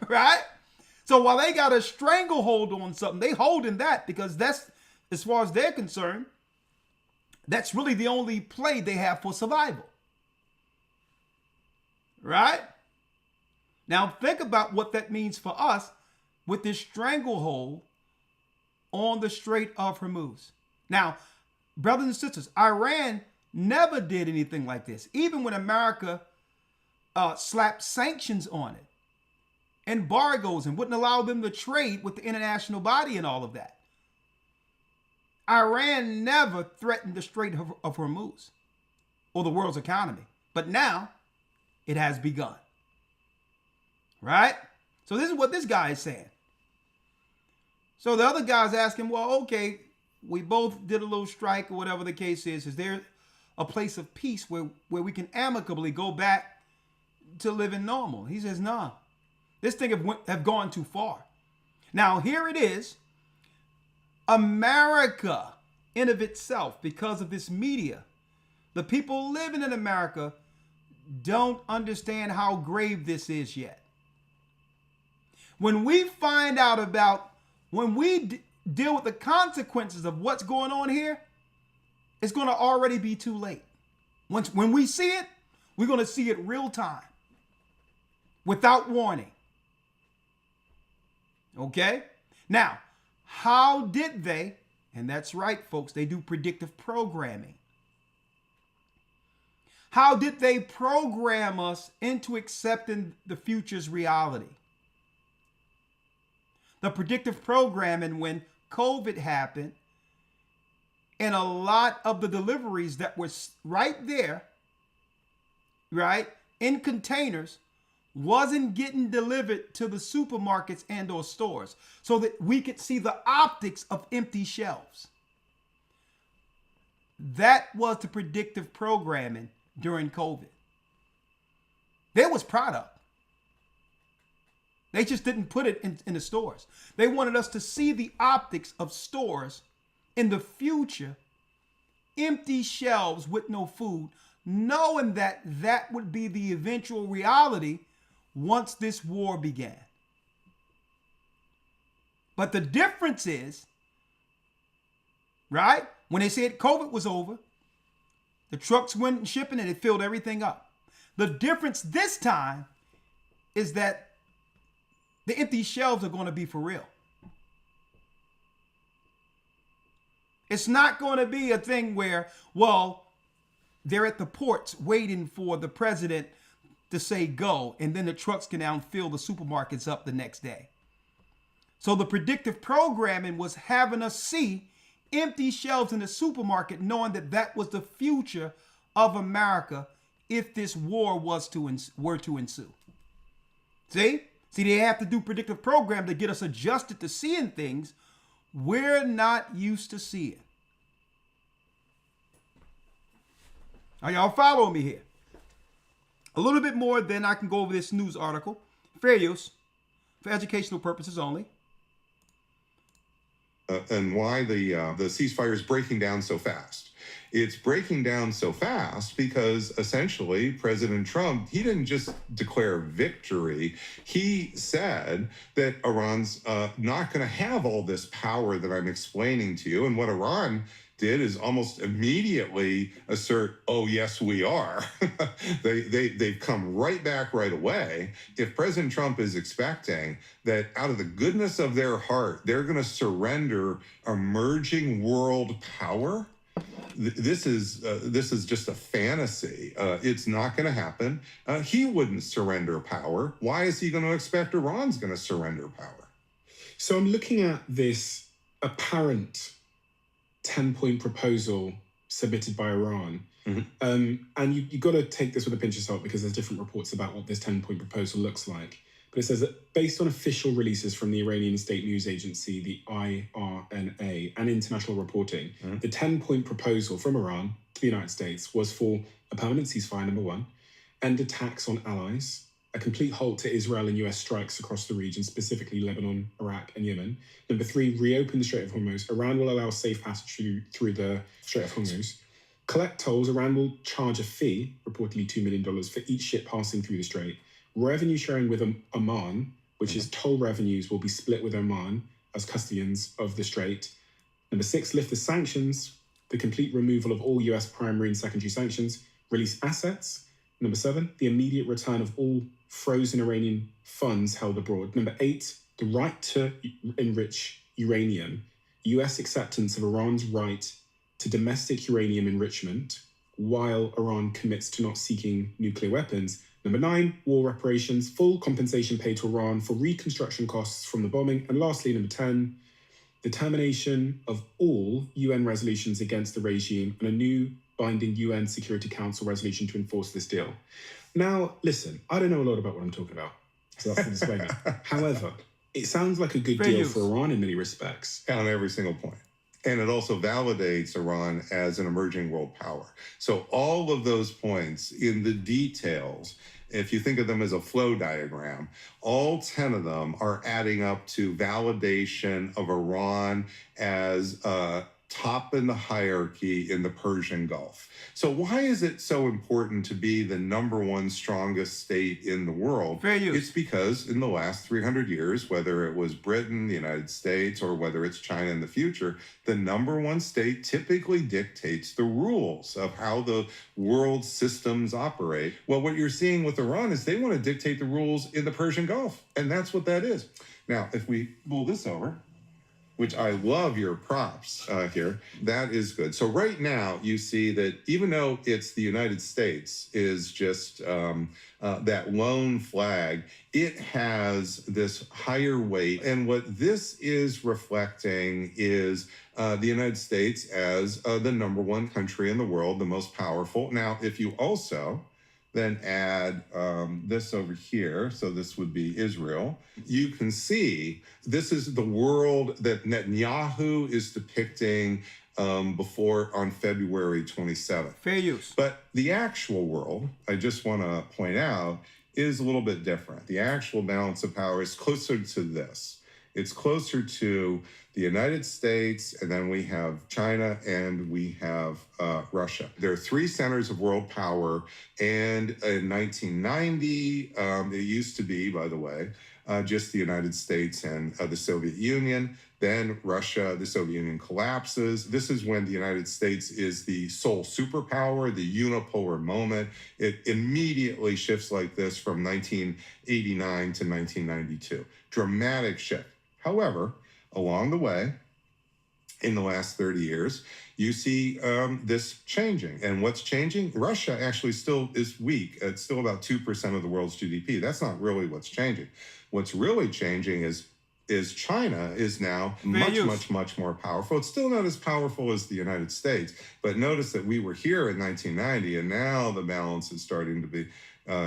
Right? So while they got a stranglehold on something, they holding that because that's, as far as they're concerned, that's really the only play they have for survival. Right? Now think about what that means for us with this stranglehold on the Strait of Hormuz. Now, brothers and sisters, Iran never did anything like this. Even when America slapped sanctions on it, embargoes, and wouldn't allow them to trade with the international body and all of that. Iran never threatened the Strait of Hormuz or the world's economy. But now it has begun. Right? So this is what this guy is saying. So the other guy's asking, well, okay, we both did a little strike or whatever the case is. Is there a place of peace where we can amicably go back to living normal? He says, no. This thing have gone too far. Now, here it is. America in of itself, because of this media, the people living in America don't understand how grave this is yet. When we find out about, when we deal with the consequences of what's going on here, it's going to already be too late. When we see it, we're going to see it real time, without warning. Okay? Now, how did they, and that's right, folks, they do predictive programming. How did they program us into accepting the future's reality? The predictive programming, when COVID happened, and a lot of the deliveries that were right there, right, in containers, wasn't getting delivered to the supermarkets and or stores so that we could see the optics of empty shelves. That was the predictive programming during COVID. There was product. They just didn't put it in the stores. They wanted us to see the optics of stores in the future, empty shelves with no food, knowing that that would be the eventual reality once this war began. But the difference is, right, when they said COVID was over, the trucks went shipping and it filled everything up. The difference this time is that the empty shelves are going to be for real. It's not going to be a thing where, well, they're at the ports waiting for the president to say go, and then the trucks can now fill the supermarkets up the next day. So the predictive programming was having us see empty shelves in the supermarket, knowing that that was the future of America if this war were to ensue. See, they have to do predictive program to get us adjusted to seeing things we're not used to seeing. Are y'all following me here? A little bit more, then I can go over this news article. Fair use, for educational purposes only. And why the ceasefire is breaking down so fast. It's breaking down so fast because essentially President Trump, he didn't just declare victory. He said that Iran's not going to have all this power that I'm explaining to you. And what Iran did is almost immediately assert, oh, yes, we are. They've come right back right away. If President Trump is expecting that out of the goodness of their heart, they're going to surrender emerging world power, this is just a fantasy. It's not going to happen. He wouldn't surrender power. Why is he going to expect Iran's going to surrender power? So I'm looking at this apparent 10-point proposal submitted by Iran. Mm-hmm. And you got to take this with a pinch of salt because there's different reports about what this 10-point proposal looks like. But it says that based on official releases from the Iranian state news agency, the IRNA, and international reporting, the 10-point proposal from Iran to the United States was for a permanent ceasefire, number one, end attacks on allies, a complete halt to Israel and US strikes across the region, specifically Lebanon, Iraq, and Yemen. Number three, reopen the Strait of Hormuz. Iran will allow safe passage through the Strait of Hormuz. Collect tolls. Iran will charge a fee, reportedly $2 million, for each ship passing through the strait. Revenue sharing with Oman, which is toll revenues, will be split with Oman as custodians of the strait. Number six, lift the sanctions, the complete removal of all US primary and secondary sanctions, release assets. Number seven, the immediate return of all frozen Iranian funds held abroad. Number eight, the right to enrich uranium, US acceptance of Iran's right to domestic uranium enrichment, while Iran commits to not seeking nuclear weapons. Number nine, war reparations, full compensation paid to Iran for reconstruction costs from the bombing. And lastly, number 10, the termination of all UN resolutions against the regime and a new binding UN Security Council resolution to enforce this deal. Now, listen, I don't know a lot about what I'm talking about, so that's the disclaimer. However, it sounds like a good deal for Iran in many respects. On every single point. And it also validates Iran as an emerging world power. So all of those points in the details, if you think of them as a flow diagram, all 10 of them are adding up to validation of Iran as top in the hierarchy in the Persian Gulf. So why is it so important to be the number one strongest state in the world? Fair use. It's because in the last 300 years, whether it was Britain, the United States, or whether it's China in the future, the number one state typically dictates the rules of how the world systems operate. Well, what you're seeing with Iran is they want to dictate the rules in the Persian Gulf, and that's what that is. Now, if we pull this over, which I love your props here. That is good. So right now you see that even though it's the United States is just that lone flag, it has this higher weight. And what this is reflecting is the United States as the number one country in the world, the most powerful. Now, if you also then add this over here. So this would be Israel. You can see this is the world that Netanyahu is depicting before on February 27th. Fair use. But the actual world, I just want to point out, is a little bit different. The actual balance of power is closer to this. It's closer to the United States, and then we have China, and we have Russia. There are three centers of world power, and in 1990, it used to be, by the way, just the United States and the Soviet Union. Then Russia, the Soviet Union collapses. This is when the United States is the sole superpower, the unipolar moment. It immediately shifts like this from 1989 to 1992. Dramatic shift. However, along the way, in the last 30 years, you see this changing. And what's changing? Russia actually still is weak. It's still about 2% of the world's GDP. That's not really what's changing. What's really changing is China is now much more powerful. It's still not as powerful as the United States, but notice that we were here in 1990, and now the balance is starting to be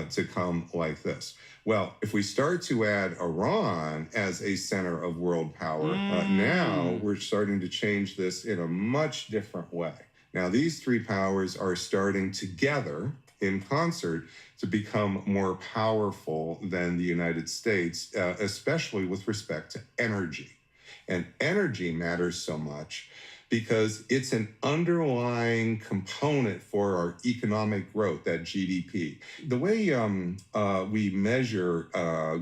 to come like this. Well, if we start to add Iran as a center of world power, now we're starting to change this in a much different way. Now, these three powers are starting together in concert to become more powerful than the United States, especially with respect to energy. And energy matters so much because it's an underlying component for our economic growth, that GDP. The way we measure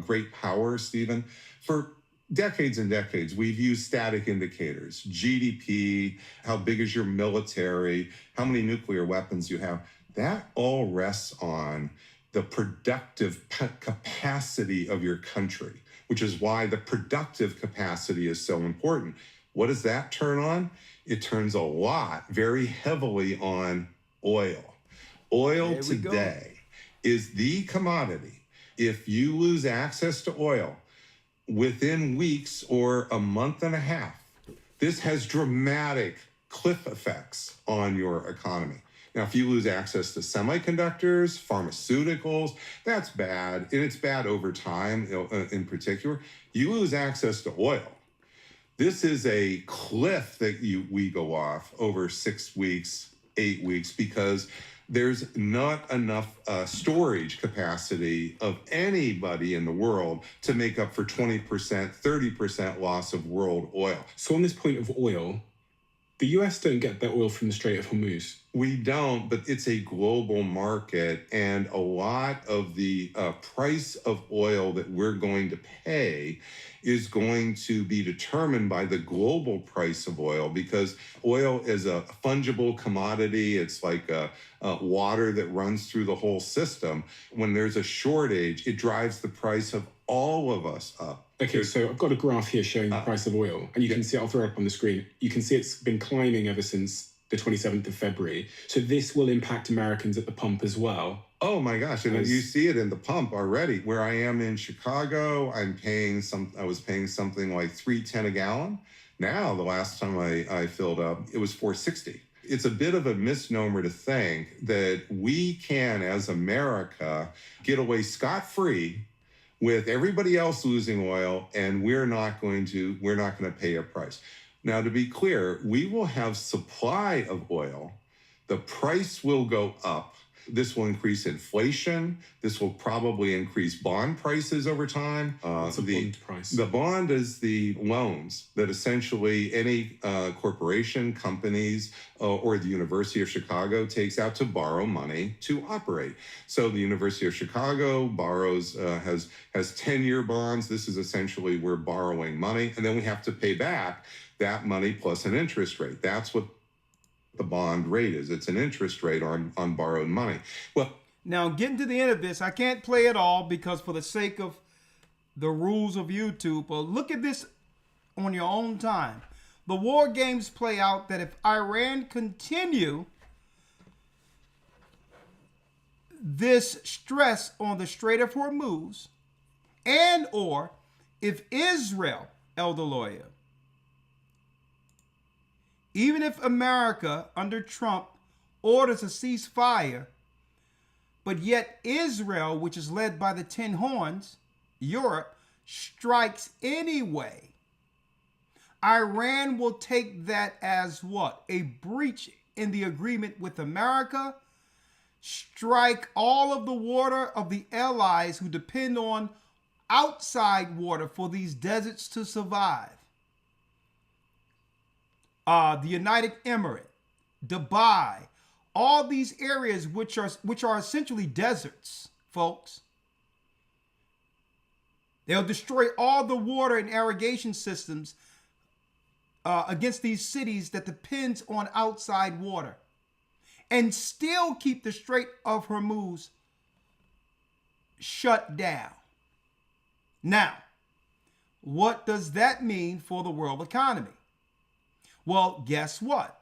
great power, Stephen, for decades and decades, we've used static indicators, GDP, how big is your military, how many nuclear weapons you have. That all rests on the productive capacity of your country, which is why the productive capacity is so important. What does that turn on? It turns a lot, very heavily on oil. Oil today is the commodity. If you lose access to oil within weeks or a month and a half, this has dramatic cliff effects on your economy. Now, if you lose access to semiconductors, pharmaceuticals, that's bad, and it's bad over time in particular. You lose access to oil. This is a cliff that we go off over 6 weeks, 8 weeks, because there's not enough storage capacity of anybody in the world to make up for 20%, 30% loss of world oil. So on this point of oil, the US don't get their oil from the Strait of Hormuz. We don't, but it's a global market, and a lot of the price of oil that we're going to pay is going to be determined by the global price of oil, because oil is a fungible commodity. It's like water that runs through the whole system. When there's a shortage, it drives the price of all of us up. Okay, so I've got a graph here showing the price of oil, and you can see, I'll throw it up on the screen. You can see it's been climbing ever since the 27th of February. So this will impact Americans at the pump as well. Oh my gosh, and you see it in the pump already. Where I am in Chicago, I was paying something like $3.10 a gallon. Now, the last time I filled up, it was $4.60. It's a bit of a misnomer to think that we can, as America, get away scot-free with everybody else losing oil, and we're not going to pay a price. Now, to be clear, we will have supply of oil. The price will go up. This will increase inflation. This will probably increase bond prices over time. What's a bond price? The bond is the loans that essentially any corporation, companies, or the University of Chicago takes out to borrow money to operate. So the University of Chicago borrows, has 10-year bonds. This is essentially we're borrowing money, and then we have to pay back that money plus an interest rate. That's what the bond rate is. It's an interest rate on borrowed money. Well, now getting to the end of this, I can't play it all because for the sake of the rules of YouTube, but look at this on your own time. The war games play out that if Iran continue this stress on the Strait of Hormuz, and or if Israel, Elder Lawyer, even if America under Trump orders a ceasefire, But yet Israel, which is led by the 10 horns, Europe, strikes anyway. Iran will take that as what? A breach in the agreement with America. Strike all of the water of the allies who depend on outside water for these deserts to survive. The United Emirates, Dubai, all these areas which are essentially deserts, folks. They'll destroy all the water and irrigation systems against these cities that depends on outside water, and still keep the Strait of Hormuz shut down. Now, what does that mean for the world economy? Well, guess what?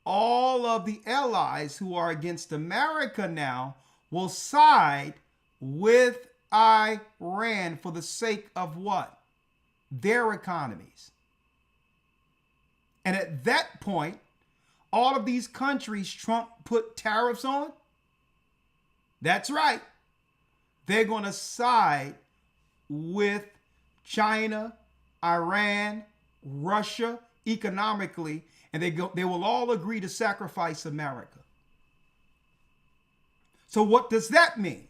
All of the allies who are against America now will side with Iran for the sake of what? Their economies. And at that point, all of these countries Trump put tariffs on, that's right, they're going to side with China, Iran, Russia economically, and they will all agree to sacrifice America. So what does that mean?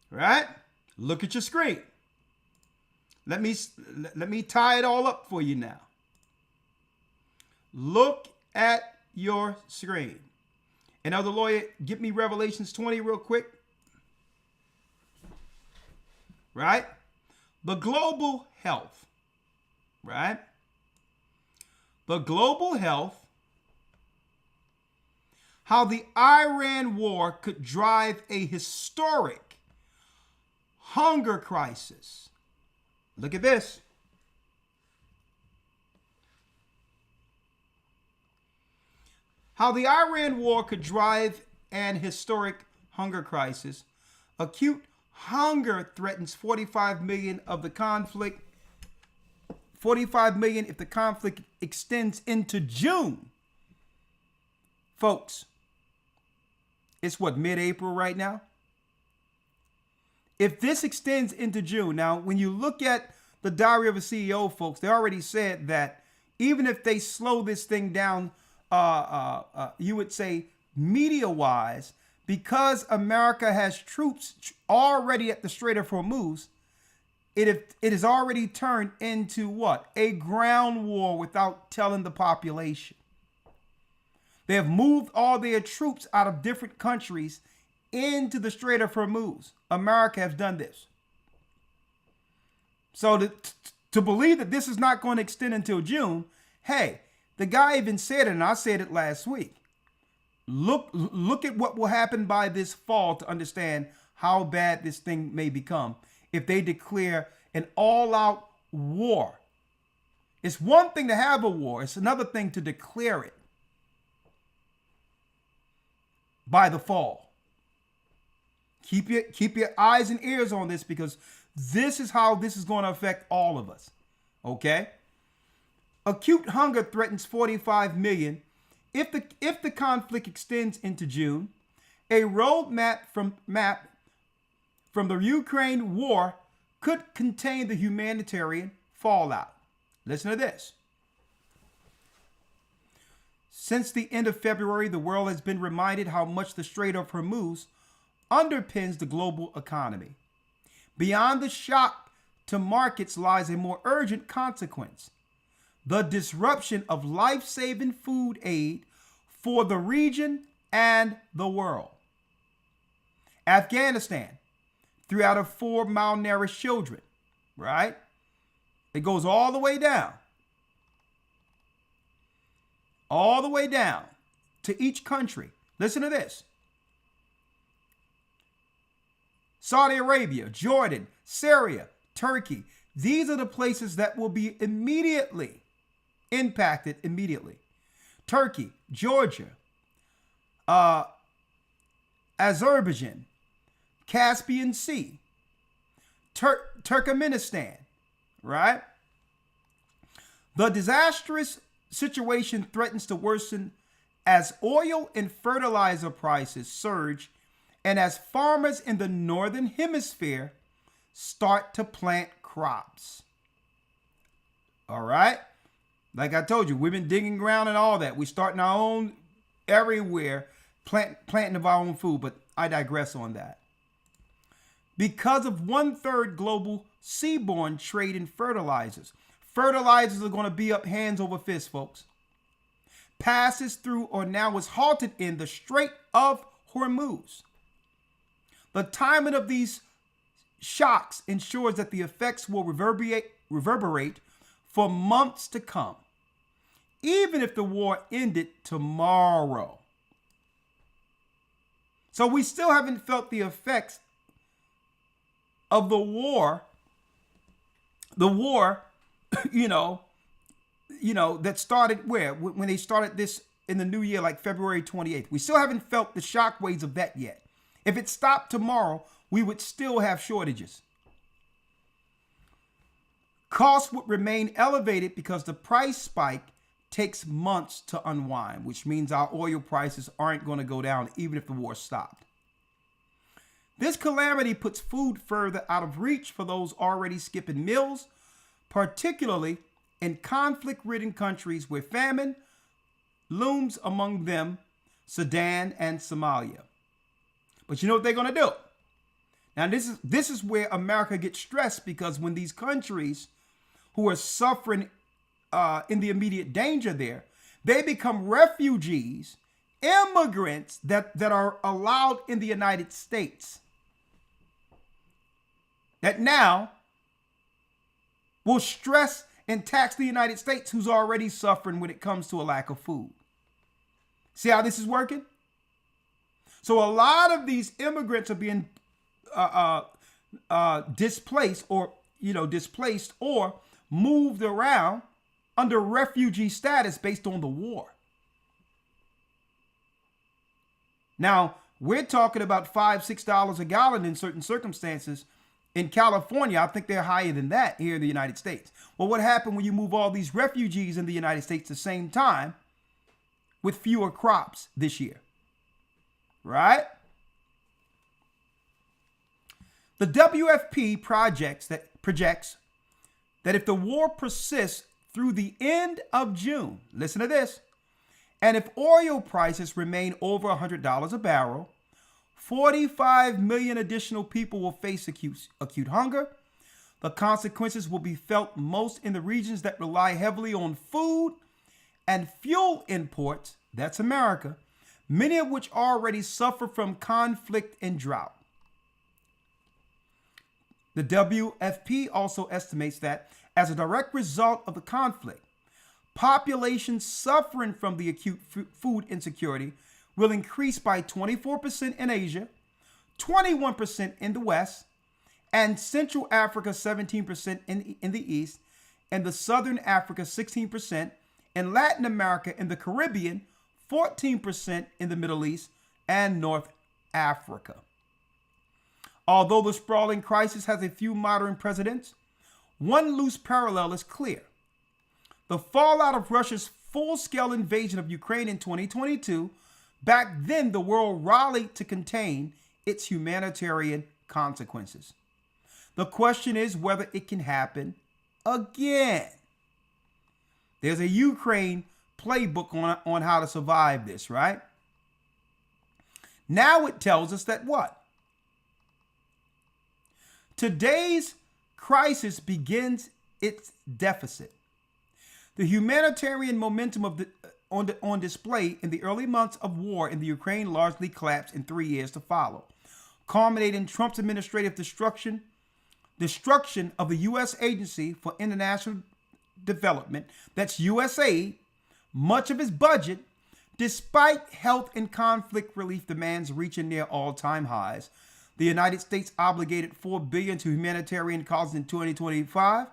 Right? Look at your screen. Let me tie it all up for you now. Look at your screen. And now the lawyer, get me Revelations 20 real quick. Right? The global health. Right? The global health. How the Iran war could drive a historic hunger crisis. Look at this. How the Iran war could drive an historic hunger crisis. Acute hunger threatens 45 million of the conflict. 45 million if the conflict extends into June. Folks, it's what, mid-April right now? If this extends into June, now when you look at the Diary of a CEO, folks, they already said that even if they slow this thing down, you would say media-wise, because America has troops already at the Strait of Hormuz, it has already turned into what? A ground war without telling the population. They have moved all their troops out of different countries into the Strait of Hormuz. America has done this. So to believe that this is not going to extend until June, hey, the guy even said it, and I said it last week. Look at what will happen by this fall to understand how bad this thing may become if they declare an all-out war. It's one thing to have a war. It's another thing to declare it by the fall. Keep your eyes and ears on this, because this is how this is going to affect all of us. Okay? Acute hunger threatens 45 million. If the conflict extends into June, a roadmap from the Ukraine war could contain the humanitarian fallout. Listen to this. Since the end of February, the world has been reminded how much the Strait of Hormuz underpins the global economy. Beyond the shock to markets lies a more urgent consequence: the disruption of life-saving food aid for the region and the world. Afghanistan, 3 out of 4 malnourished children, right? It goes all the way down. All the way down to each country. Listen to this. Saudi Arabia, Jordan, Syria, Turkey. These are the places that will be immediately impacted immediately. Turkey, Georgia, Azerbaijan, Caspian Sea, Turkmenistan, right? The disastrous situation threatens to worsen as oil and fertilizer prices surge and as farmers in the northern hemisphere start to plant crops. All right? Like I told you, we've been digging ground and all that. We're starting our own everywhere, planting of our own food, but I digress on that. Because of 1/3 global seaborne trade in fertilizers. Fertilizers are going to be up hands over fist, folks. Passes through or now is halted in the Strait of Hormuz. The timing of these shocks ensures that the effects will reverberate for months to come, even if the war ended tomorrow. So we still haven't felt the effects of the war, that started where? When they started this in the new year, like February 28th. We still haven't felt the shockwaves of that yet. If it stopped tomorrow, we would still have shortages. Costs would remain elevated because the price spike takes months to unwind, which means our oil prices aren't going to go down even if the war stopped. This calamity puts food further out of reach for those already skipping meals, particularly in conflict-ridden countries where famine looms, among them Sudan and Somalia. But you know what they're going to do? Now, this is where America gets stressed, because when these countries who are suffering in the immediate danger there, they become refugees, immigrants that are allowed in the United States, that now will stress and tax the United States, who's already suffering when it comes to a lack of food. See how this is working? So a lot of these immigrants are being displaced or moved around under refugee status based on the war. Now, we're talking about $5, $6 a gallon in certain circumstances. In California, I think they're higher than that here in the United States. Well, what happened when you move all these refugees in the United States at the same time with fewer crops this year? Right? The WFP projects that if the war persists through the end of June, listen to this, and if oil prices remain over $100 a barrel, 45 million additional people will face acute hunger. The consequences will be felt most in the regions that rely heavily on food and fuel imports, that's America, many of which already suffer from conflict and drought. The WFP also estimates that as a direct result of the conflict, populations suffering from the acute food insecurity will increase by 24% in Asia, 21% in the West, and Central Africa 17% in the East, and the Southern Africa 16%, and Latin America and the Caribbean 14% in the Middle East and North Africa. Although the sprawling crisis has a few modern precedents, one loose parallel is clear. The fallout of Russia's full-scale invasion of Ukraine in 2022, back then the world rallied to contain its humanitarian consequences. The question is whether it can happen again. There's a Ukraine playbook on how to survive this, right? Now it tells us that what? Today's crisis begins its deficit. The humanitarian momentum of on display in the early months of war in the Ukraine largely collapsed in 3 years to follow, culminating in Trump's administrative destruction of the U.S. Agency for International Development, that's USAID, much of its budget, despite health and conflict relief demands reaching near all-time highs. The United States obligated $4 billion to humanitarian causes in 2025,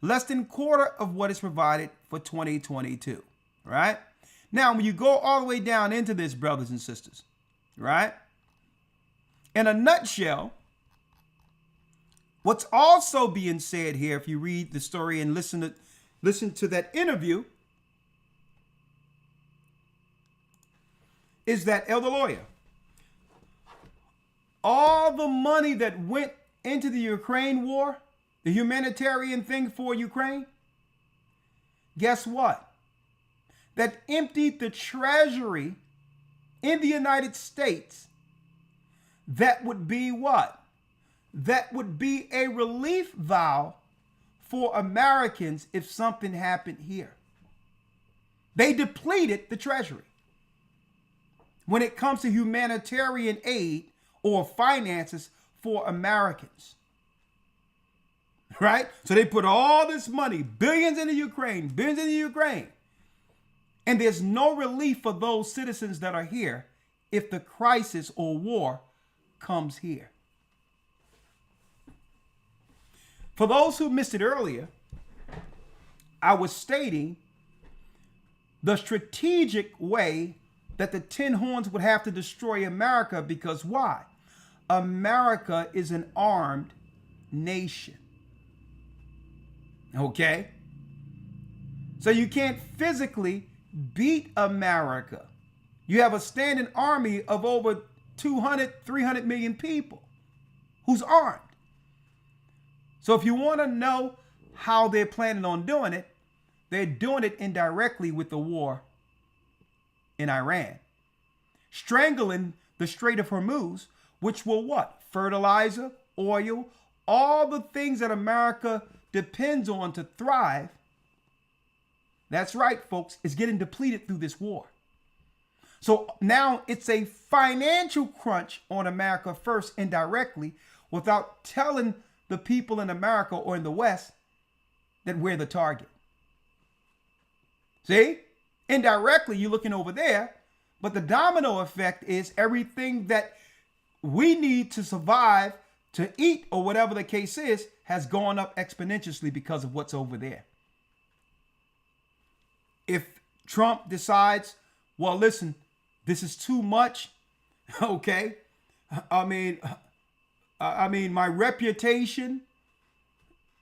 less than a quarter of what is provided for 2022, right? Now, when you go all the way down into this, brothers and sisters, right? In a nutshell, what's also being said here, if you read the story and listen to that interview, is that, Elder Lawyer, all the money that went into the Ukraine war, the humanitarian thing for Ukraine, guess what? That emptied the treasury in the United States. That would be what? That would be a relief valve for Americans if something happened here. They depleted the treasury. When it comes to humanitarian aid or finances for Americans. Right? So they put all this money, billions into Ukraine, billions into Ukraine. And there's no relief for those citizens that are here if the crisis or war comes here. For those who missed it earlier, I was stating the strategic way that the 10 horns would have to destroy America, because why? America is an armed nation. Okay? So you can't physically beat America. You have a standing army of over 200, 300 million people who's armed. So if you want to know how they're planning on doing it, they're doing it indirectly with the war in Iran. Strangling the Strait of Hormuz, which will what? Fertilizer, oil, all the things that America depends on to thrive. That's right, folks, is getting depleted through this war. So now it's a financial crunch on America first, indirectly, without telling the people in America or in the West that we're the target. See? Indirectly, you're looking over there, but the domino effect is everything that we need to survive, to eat, or whatever the case is, has gone up exponentially because of what's over there. If Trump decides, well, listen, this is too much, okay? I mean, my reputation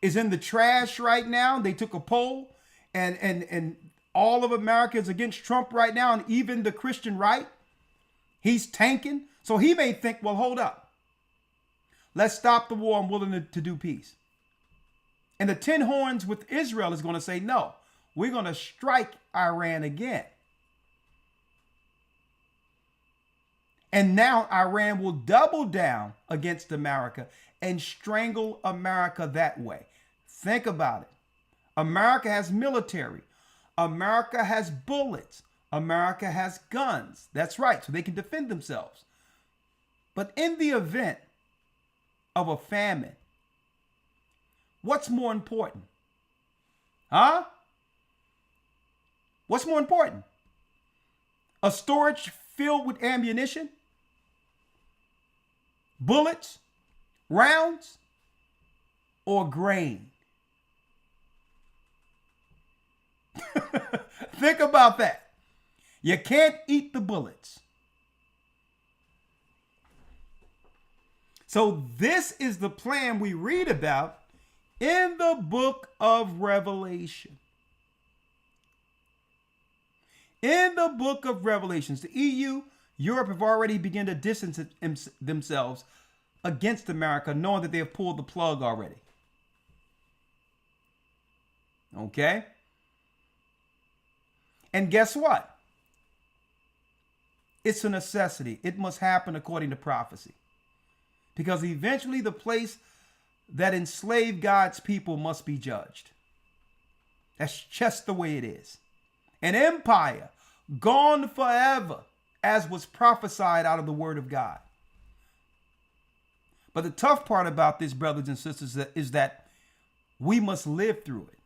is in the trash right now. They took a poll, and all of America is against Trump right now, and even the Christian right. He's tanking. So he may think, well, hold up. Let's stop the war. I'm willing to do peace. And the 10 horns with Israel is going to say, no, we're going to strike Iran again. And now Iran will double down against America and strangle America that way. Think about it. America has military. America has bullets. America has guns. That's right. So they can defend themselves. But in the event of a famine, what's more important? Huh? What's more important? A storage filled with ammunition? Bullets? Rounds? Or grain? Think about that. You can't eat the bullets. So this is the plan we read about in the book of Revelation. In the book of Revelations, the EU, Europe have already begun to distance themselves against America, knowing that they have pulled the plug already. Okay? And guess what? It's a necessity. It must happen according to prophecy. Because eventually the place that enslaved God's people must be judged. That's just the way it is. An empire gone forever, as was prophesied out of the word of God. But the tough part about this, brothers and sisters, is that we must live through it.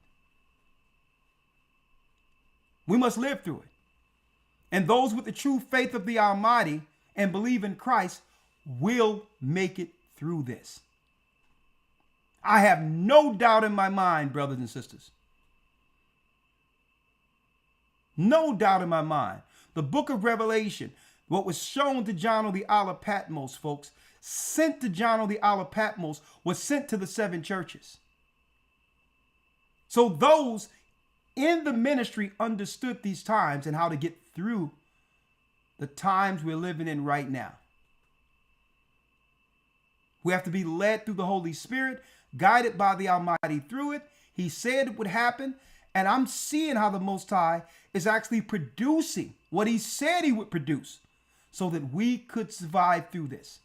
We must live through it. And those with the true faith of the Almighty and believe in Christ will make it through this. I have no doubt in my mind, brothers and sisters. No doubt in my mind. The book of Revelation, what was shown to John on the Isle of Patmos, folks, sent to John on the Isle of Patmos, was sent to the 7 churches. So those in the ministry understood these times and how to get through the times we're living in right now. We have to be led through the Holy Spirit, guided by the Almighty through it. He said it would happen, and I'm seeing how the Most High is actually producing what he said he would produce so that we could survive through this.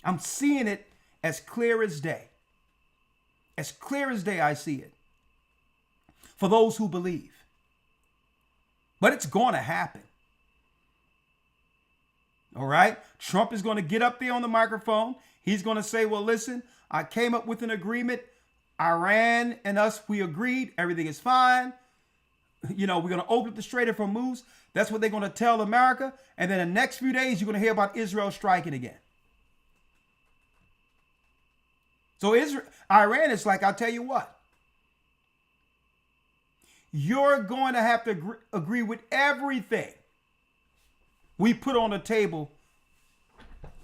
I'm seeing it as clear as day. As clear as day, I see it. For those who believe. But it's going to happen. All right? Trump is going to get up there on the microphone. He's going to say, well, listen, I came up with an agreement. Iran and us, we agreed. Everything is fine. You know, we're going to open up the Strait of Hormuz. That's what they're going to tell America. And then the next few days, you're going to hear about Israel striking again. So Iran is like, I'll tell you what. You're going to have to agree with everything we put on the table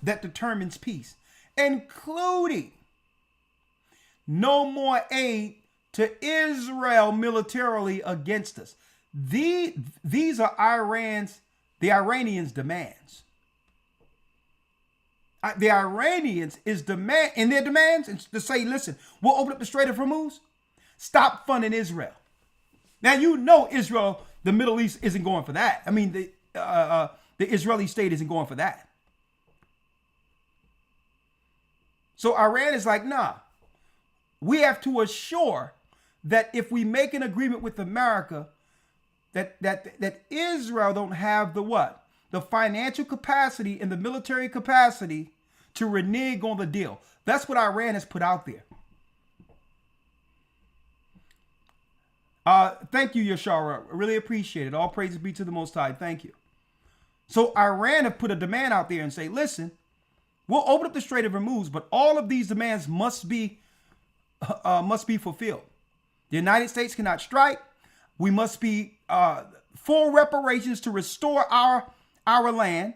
that determines peace, including no more aid to Israel militarily against us. These are the Iranians' demands. The Iranians is in their demands and to say, listen, we'll open up the Strait of Hormuz. Stop funding Israel. Now, you know Israel, the Middle East isn't going for that. I mean, the Israeli state isn't going for that. So Iran is like, nah, we have to assure that if we make an agreement with America, that Israel don't have the what? The financial capacity and the military capacity to renege on the deal. That's what Iran has put out there. Thank you, Yashara. I really appreciate it. All praises be to the Most High. Thank you. So Iran have put a demand out there and say, listen, we'll open up the Strait of Hormuz, but all of these demands must be fulfilled. The United States cannot strike. We must be full reparations to restore our land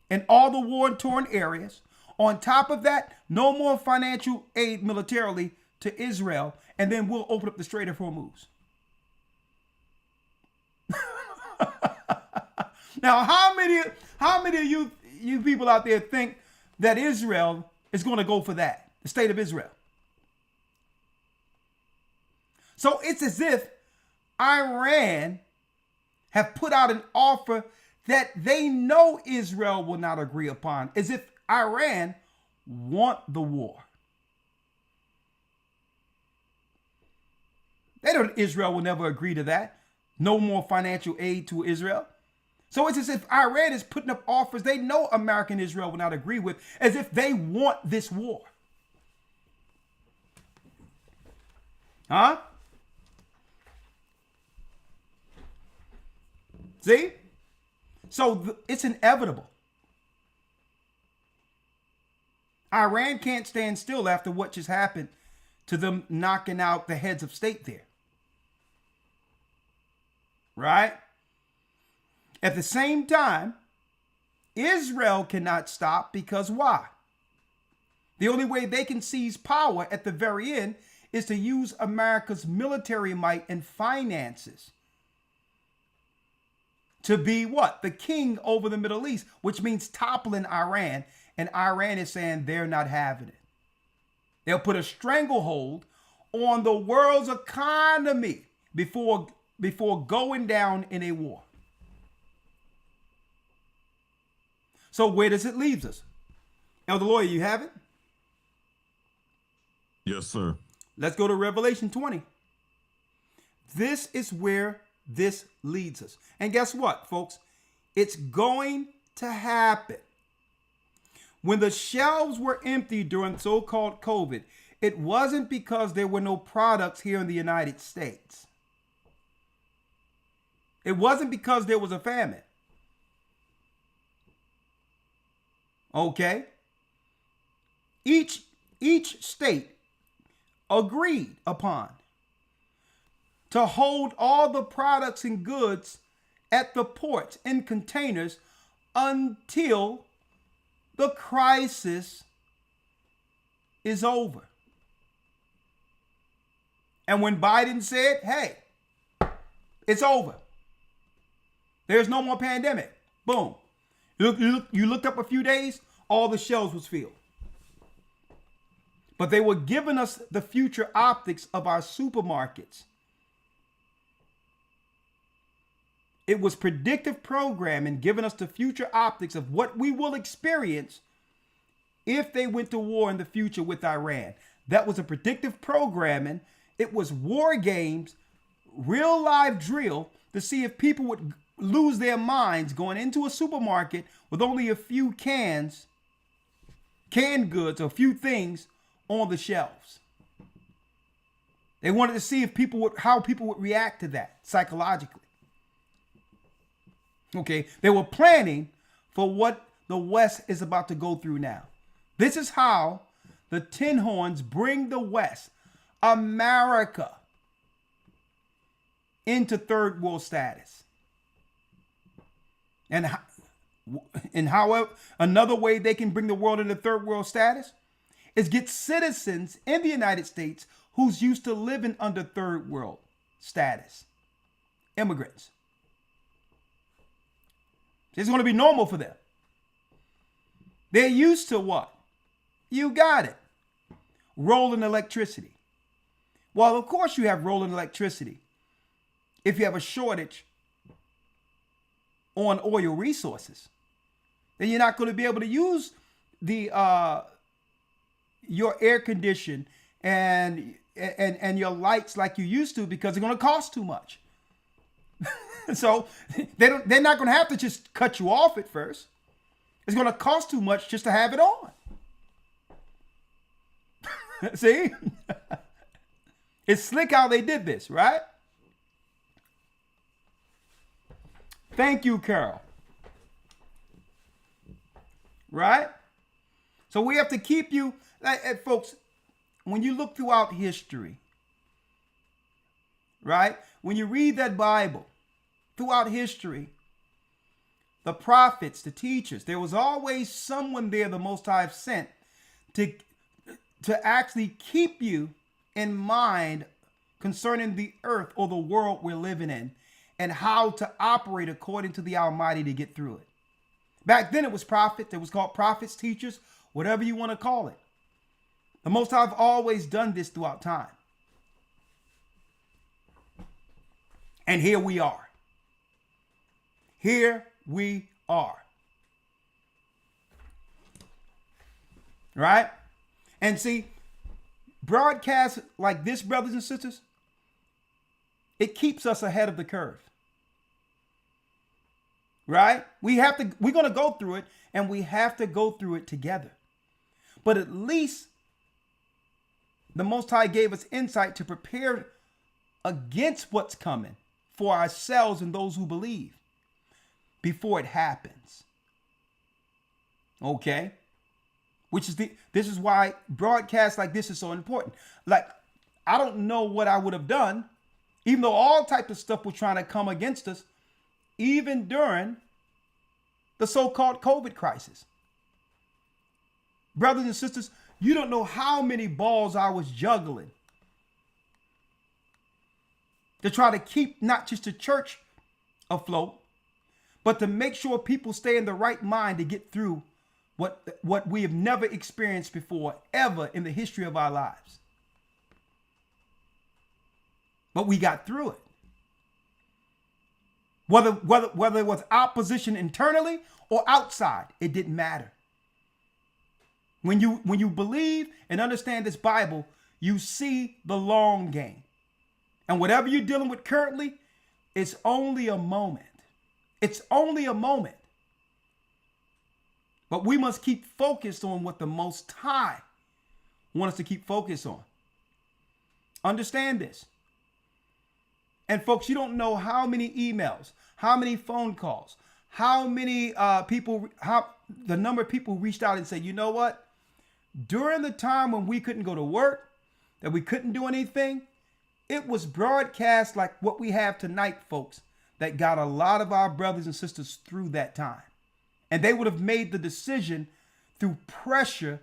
and all the war-torn areas. On top of that, no more financial aid militarily to Israel, and then we'll open up the Strait of Hormuz. Now, how many of you people out there think that Israel is going to go for that, the state of Israel? So it's as if Iran have put out an offer that they know Israel will not agree upon, as if Iran want the war. They know Israel will never agree to that. No more financial aid to Israel. So it's as if Iran is putting up offers they know America and Israel will not agree with, as if they want this war. Huh? See? So it's inevitable. Iran can't stand still after what just happened to them knocking out the heads of state there. Right? At the same time, Israel cannot stop because why? The only way they can seize power at the very end is to use America's military might and finances to be what? The king over the Middle East, which means toppling Iran. And Iran is saying they're not having it. They'll put a stranglehold on the world's economy before going down in a war. So where does it leave us? Elder Lawyer, you have it? Yes, sir. Let's go to Revelation 20. This is where this leads us. And guess what, folks? It's going to happen. When the shelves were empty during so-called COVID, it wasn't because there were no products here in the United States. It wasn't because there was a famine. Okay? Each state agreed upon to hold all the products and goods at the ports in containers until the crisis is over. And when Biden said, hey, it's over, There's no more pandemic. Boom. You looked up a few days, all the shelves was filled. But they were giving us the future optics of our supermarkets. It was predictive programming giving us the future optics of what we will experience if they went to war in the future with Iran. That was a predictive programming. It was war games, real live drill to see if people would lose their minds going into a supermarket with only a few canned goods, or a few things on the shelves. They wanted to see if how people would react to that psychologically. Okay, they were planning for what the West is about to go through now. This is how the Tin Horns bring the West, America, into third world status. And however, another way they can bring the world into third world status is get citizens in the United States who's used to living under third world status. Immigrants. It's going to be normal for them. They're used to what? You got it. Rolling electricity. Well, of course you have rolling electricity if you have a shortage on oil resources. Then you're not going to be able to use your air condition and your lights like you used to, because they're going to cost too much. So they're not going to have to just cut you off at first. It's going to cost too much just to have it on. See? It's slick how they did this, right? Thank you, Carol. Right? So we have to keep you, folks, when you look throughout history, right? When you read that Bible, throughout history, the prophets, the teachers, there was always someone there the Most High sent to actually keep you in mind concerning the earth or the world we're living in and how to operate according to the Almighty to get through it. Back then it was prophets. It was called prophets, teachers, whatever you want to call it. The Most High have always done this throughout time. And here we are. Here we are. Right? And see, broadcasts like this, brothers and sisters, it keeps us ahead of the curve. Right? We're going to go through it, and we have to go through it together. But at least the Most High gave us insight to prepare against what's coming for ourselves and those who believe before it happens. Okay? This is why broadcasts like this is so important. Like, I don't know what I would have done, even though all types of stuff was trying to come against us, even during the so-called COVID crisis. Brothers and sisters, you don't know how many balls I was juggling to try to keep not just the church afloat, but to make sure people stay in the right mind to get through what we have never experienced before, ever in the history of our lives. But we got through it. Whether it was opposition internally or outside, it didn't matter. When you believe and understand this Bible, you see the long game. And whatever you're dealing with currently, it's only a moment. It's only a moment. But we must keep focused on what the Most High wants us to keep focused on. Understand this. And folks, you don't know how many emails, how many phone calls, how many the number of people who reached out and said, you know what? During the time when we couldn't go to work, that we couldn't do anything, it was broadcast like what we have tonight, folks, that got a lot of our brothers and sisters through that time. And they would have made the decision through pressure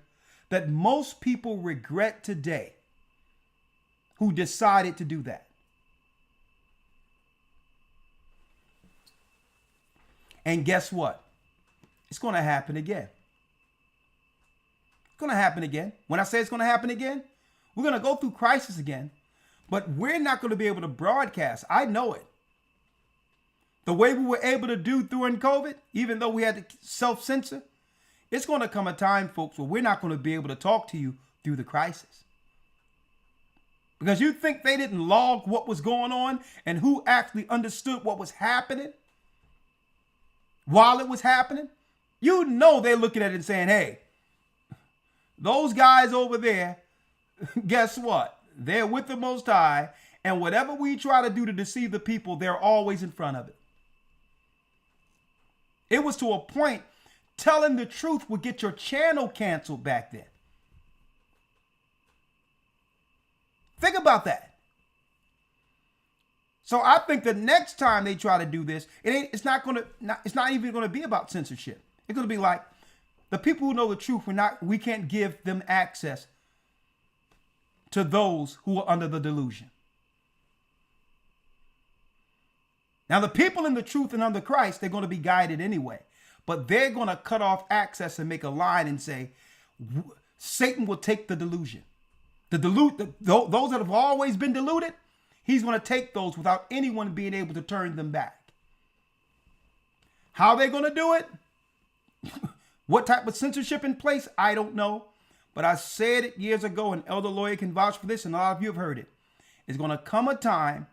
that most people regret today who decided to do that. And guess what? It's going to happen again. It's going to happen again. When I say it's going to happen again, we're going to go through crisis again, but we're not going to be able to broadcast. I know it. The way we were able to do during COVID, even though we had to self-censor, it's going to come a time, folks, where we're not going to be able to talk to you through the crisis. Because you think they didn't log what was going on and who actually understood what was happening while it was happening? You know they're looking at it and saying, hey, those guys over there, guess what? They're with the Most High, and whatever we try to do to deceive the people, they're always in front of it. It was to a point, telling the truth would get your channel canceled back then. Think about that. So I think the next time they try to do this, it's not even going to be about censorship. It's going to be like the people who know the truth. We can't give them access to those who are under the delusion. Now, the people in the truth and under Christ, they're going to be guided anyway, but they're going to cut off access and make a line and say, Satan will take the delusion. Those that have always been deluded, he's going to take those without anyone being able to turn them back. How they're going to do it? What type of censorship in place? I don't know. But I said it years ago, and Elder Lawyer can vouch for this, and a lot of you have heard it. It's going to come a time,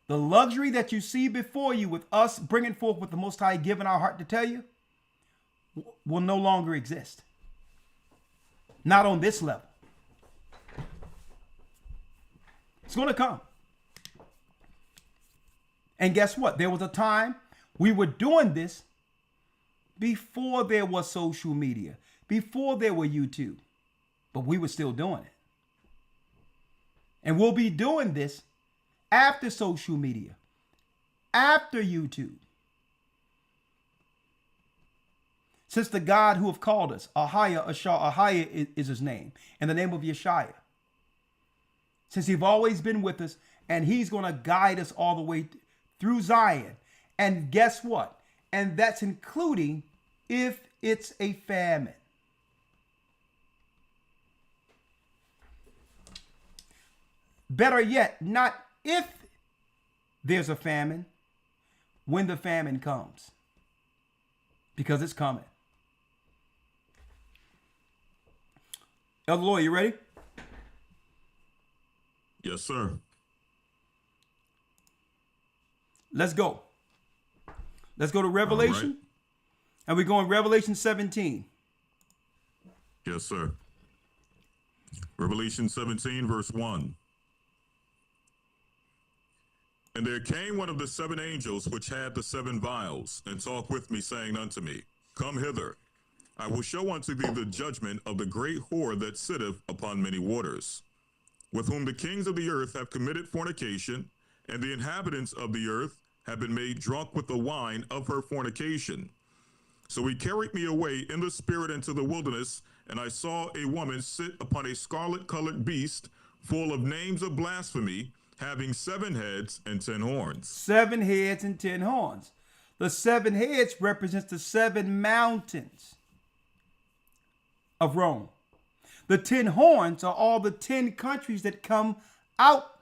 the luxury that you see before you with us bringing forth what the Most High given our heart to tell you will no longer exist. Not on this level. It's going to come. And guess what? There was a time we were doing this before there was social media, before there were YouTube, but we were still doing it. And we'll be doing this after social media, after YouTube. Since the God who have called us, Ahia is his name, and the name of Yeshua. Since he's always been with us, and he's going to guide us all the way through Zion. And guess what? And that's including if it's a famine. Better yet, not if there's a famine, when the famine comes. Because it's coming. Elder Lloyd, you ready? Yes, sir. Let's go. Let's go to Revelation. Right. And we go in Revelation 17. Yes, sir. Revelation 17, verse 1. And there came one of the seven angels which had the seven vials, and talked with me, saying unto me, Come hither, I will show unto thee the judgment of the great whore that sitteth upon many waters, with whom the kings of the earth have committed fornication, and the inhabitants of the earth have been made drunk with the wine of her fornication. So he carried me away in the spirit into the wilderness, and I saw a woman sit upon a scarlet-colored beast, full of names of blasphemy, having 7 heads and 10 horns. 7 heads and 10 horns. The 7 heads represents the 7 mountains of Rome. The 10 horns are all the 10 countries that come out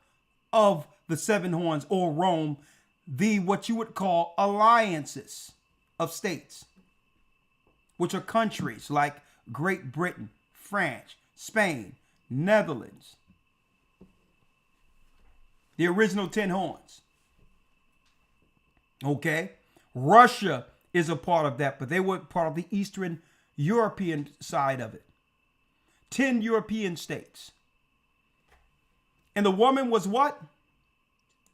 of the 7 horns, or Rome, the what you would call alliances of states, which are countries like Great Britain, France, Spain, Netherlands. The original 10 horns. Okay? Russia is a part of that, but they were part of the Eastern European side of it. 10 European states. And the woman was what?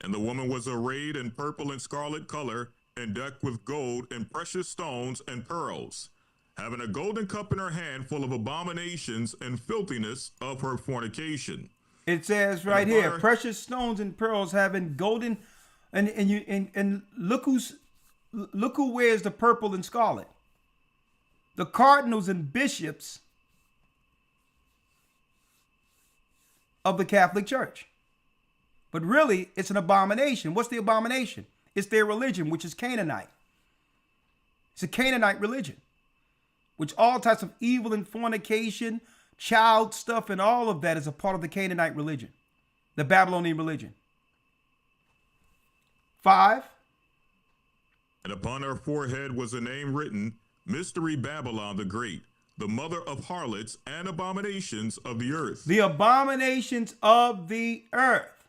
And the woman was arrayed in purple and scarlet color, and decked with gold and precious stones and pearls, having a golden cup in her hand full of abominations and filthiness of her fornication. It says right here, precious stones and pearls having golden, and look who wears the purple and scarlet. The cardinals and bishops of the Catholic Church. But really, it's an abomination. What's the abomination? It's their religion, which is Canaanite. It's a Canaanite religion, which all types of evil and fornication, child stuff, and all of that is a part of the Canaanite religion, the Babylonian religion. 5. And upon her forehead was a name written, Mystery Babylon the Great, the mother of harlots and abominations of the earth. The abominations of the earth.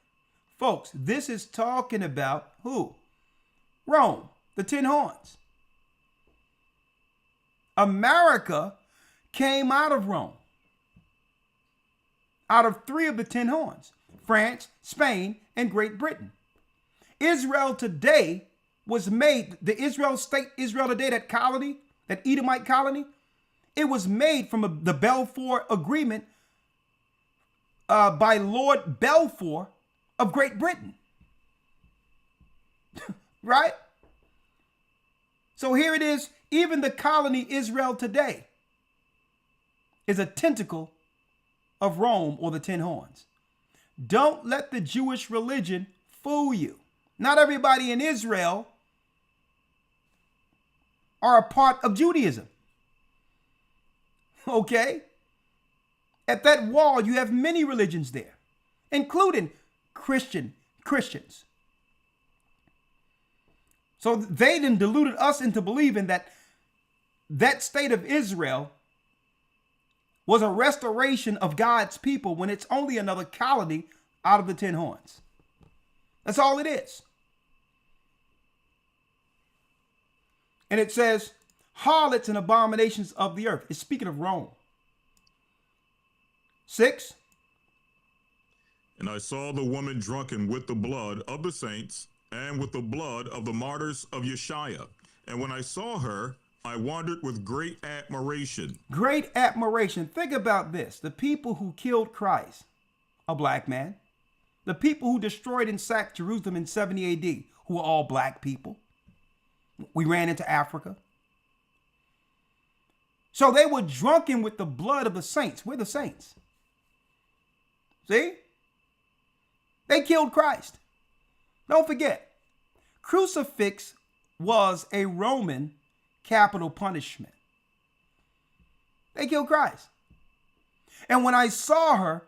Folks, this is talking about who? Rome, the 10 horns. America came out of Rome. Out of 3 of the 10 horns: France, Spain, and Great Britain. Israel today was made, the Israel state, Israel today, that colony, that Edomite colony, it was made from the Balfour Agreement by Lord Balfour of Great Britain. Right? So here it is, even the colony Israel today is a tentacle of Rome or the 10 horns. Don't let the Jewish religion fool you. Not everybody in Israel are a part of Judaism. Okay? At that wall, you have many religions there, including Christians. So they then deluded us into believing that that state of Israel was a restoration of God's people when it's only another colony out of the 10 horns. That's all it is. And it says, harlots and abominations of the earth. It's speaking of Rome. 6. And I saw the woman drunken with the blood of the saints and with the blood of the martyrs of Yeshua. And when I saw her, I wondered with great admiration. Great admiration. Think about this. The people who killed Christ, a black man. The people who destroyed and sacked Jerusalem in 70 AD, who were all black people. We ran into Africa. So they were drunken with the blood of the saints. We're the saints. See? They killed Christ. Don't forget, crucifix was a Roman capital punishment. They killed Christ. And when I saw her,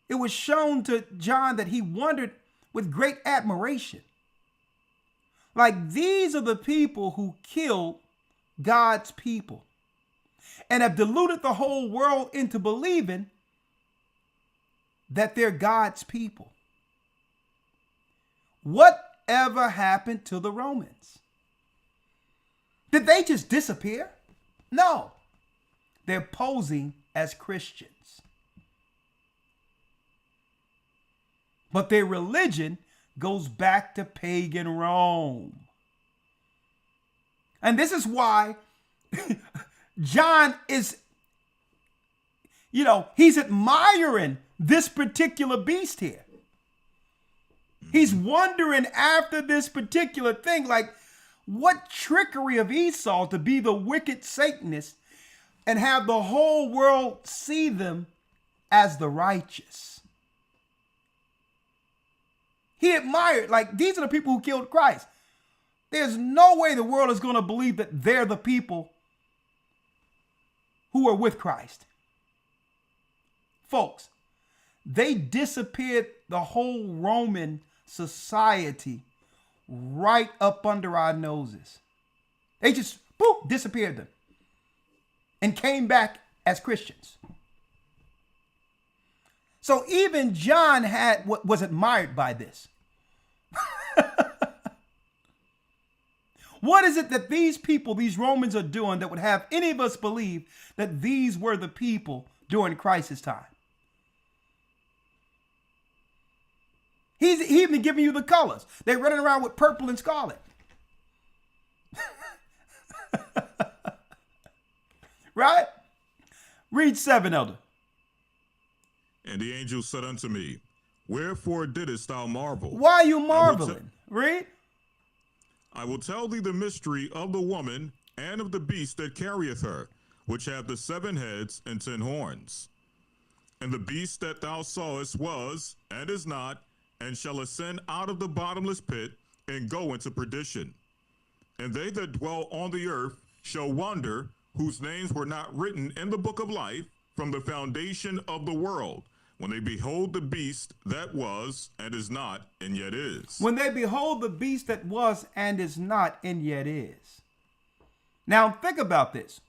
it was shown to John that he wondered with great admiration. Like, these are the people who killed God's people and have deluded the whole world into believing that they're God's people. Whatever happened to the Romans? Did they just disappear? No. They're posing as Christians. But their religion goes back to pagan Rome. And this is why John is, he's admiring this particular beast here. He's wondering after this particular thing, like, what trickery of Esau to be the wicked Satanist and have the whole world see them as the righteous. He admired, like, these are the people who killed Christ. There's no way the world is going to believe that they're the people who are with Christ. Folks, they disappeared the whole Roman society right up under our noses. They just, disappeared them and came back as Christians. So even John was admired by this. What is it that these people, these Romans, are doing that would have any of us believe that these were the people during Christ's time? He's even giving you the colors. They're running around with purple and scarlet. Right? Read 7, Elder. And the angel said unto me, wherefore didst thou marvel? Why are you marveling? Read. I will tell thee the mystery of the woman and of the beast that carrieth her, which have the 7 heads and 10 horns. And the beast that thou sawest was, and is not, and shall ascend out of the bottomless pit, and go into perdition. And they that dwell on the earth shall wonder, whose names were not written in the book of life from the foundation of the world, when they behold the beast that was and is not and yet is. When they behold the beast that was and is not and yet is. Now think about this.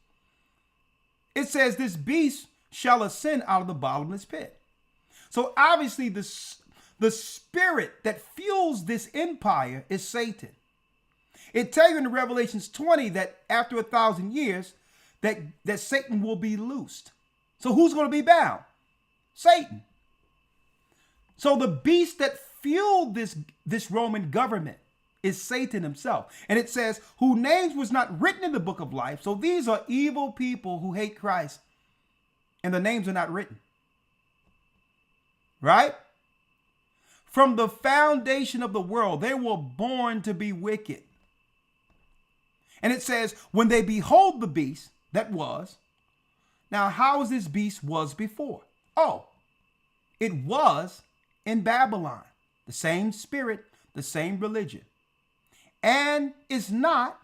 It says this beast shall ascend out of the bottomless pit. So obviously the spirit that fuels this empire is Satan. It tells you in Revelations 20 that after 1,000 years that Satan will be loosed. So who's going to be bound? Satan. So the beast that fueled this Roman government is Satan himself. And it says, whose names was not written in the book of life. So these are evil people who hate Christ, and the names are not written. Right? From the foundation of the world, they were born to be wicked. And it says, when they behold the beast that was. Now, how is this beast was before? Oh, it was in Babylon. The same spirit, the same religion. And is not,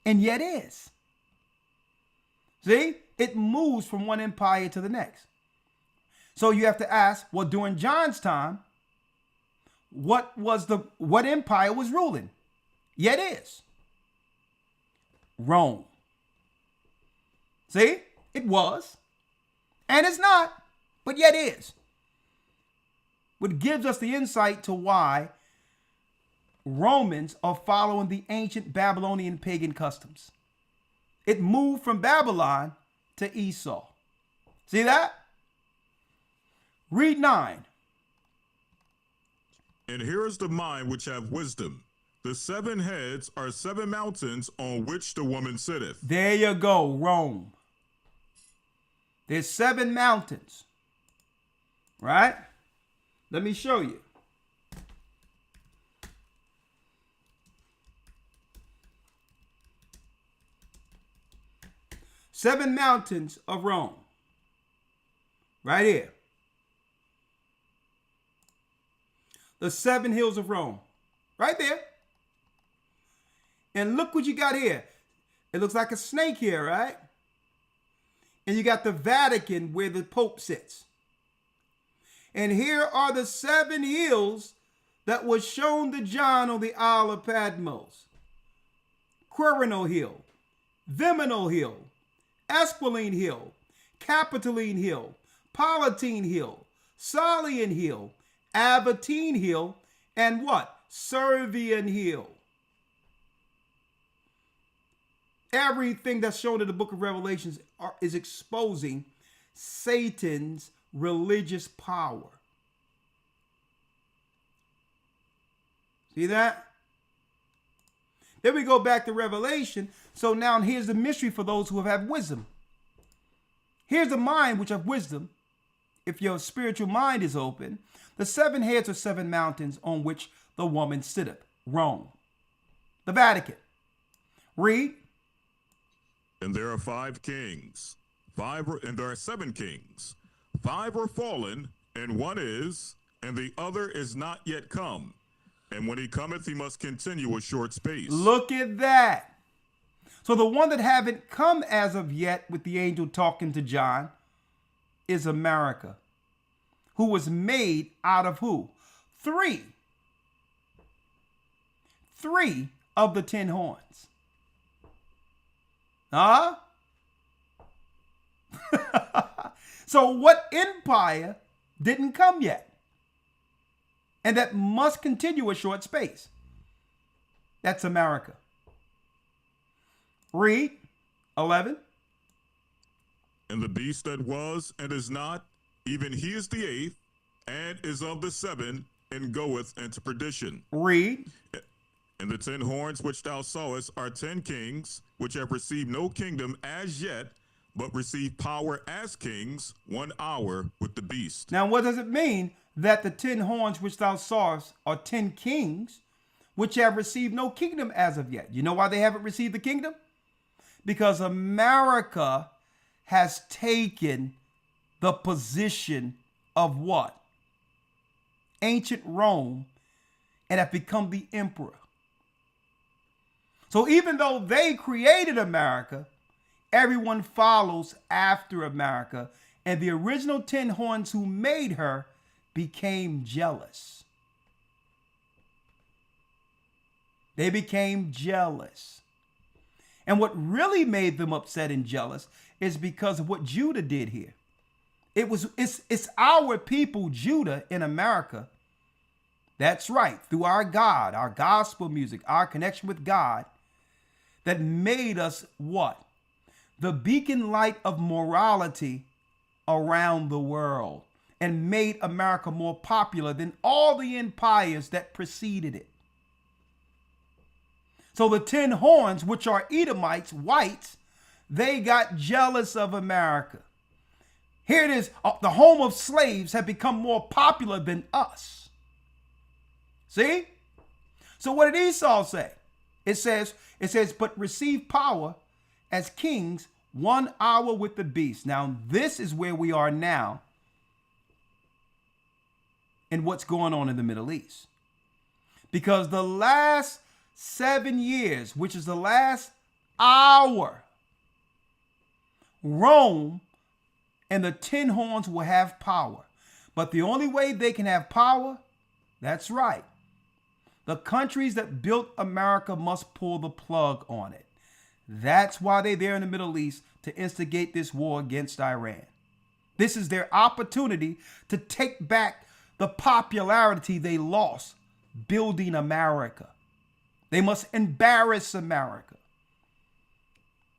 and yet is. See, it moves from one empire to the next. So you have to ask, well, during John's time, what empire was ruling? Yet is Rome. See, it was, and it's not, but yet is. Which gives us the insight to why Romans are following the ancient Babylonian pagan customs. It moved from Babylon to Esau. See that? Read 9. And here is the mind which have wisdom. The 7 heads are 7 mountains on which the woman sitteth. There you go, Rome. There's 7 mountains. Right? Let me show you. Seven mountains of Rome. Right here. The 7 hills of Rome. Right there. And look what you got here. It looks like a snake here, right? And you got the Vatican where the Pope sits. And here are the 7 hills that was shown to John on the Isle of Patmos. Quirinal Hill, Viminal Hill, Esquiline Hill, Capitoline Hill, Palatine Hill, Salian Hill, Avatine Hill, and what? Servian Hill. Everything that's shown in the book of Revelations is exposing Satan's religious power. See that? Then we go back to Revelation. So now here's the mystery for those who have had wisdom. Here's the mind which have wisdom. If your spiritual mind is open, the 7 heads are 7 mountains on which the woman sitteth. Rome. The Vatican. Read. And there are 5 kings. And there are 7 kings. 5 are fallen, and one is, and the other is not yet come. And when he cometh, he must continue a short space. Look at that. So the one that haven't come as of yet with the angel talking to John is America, who was made out of who? 3 of the 10 horns. Huh? So what empire didn't come yet? And that must continue a short space. That's America. Read 11. And the beast that was and is not, even he is the 8th, and is of the 7, and goeth into perdition. Read. And the 10 horns which thou sawest are 10 kings, which have received no kingdom as yet, but receive power as kings 1 hour with the beast. Now what does it mean that the 10 horns which thou sawest are 10 kings, which have received no kingdom as of yet? You know why they haven't received the kingdom? Because America has taken the position of what? Ancient Rome, and have become the emperor. So even though they created America, everyone follows after America. And the original Tin Horns who made her became jealous. They became jealous. And what really made them upset and jealous is because of what Judah did here. It's our people, Judah, in America. That's right, through our God, our gospel music, our connection with God, that made us what? The beacon light of morality around the world, and made America more popular than all the empires that preceded it. So the Tin Horns, which are Edomites, whites, they got jealous of America. Here it is, the home of slaves have become more popular than us. See? So what did Esau say? It says, but receive power as kings 1 hour with the beast. Now, this is where we are now in what's going on in the Middle East. Because the last 7 years, which is the last hour, Rome and the Tin Horns will have power. But the only way they can have power, that's right, the countries that built America must pull the plug on it. That's why they're there in the Middle East, to instigate this war against Iran. This is their opportunity to take back the popularity they lost building America. They must embarrass America.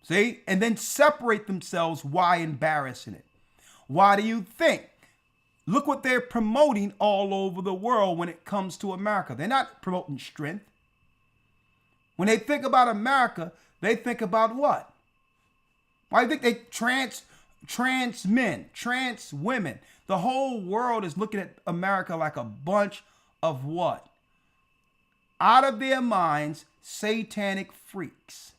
See? And then separate themselves. Why embarrassing it? Why do you think? Look what they're promoting all over the world when it comes to America. They're not promoting strength. When they think about America, they think about what? Why do you think they trans men, trans women? The whole world is looking at America like a bunch of what? Out of their minds, satanic freaks.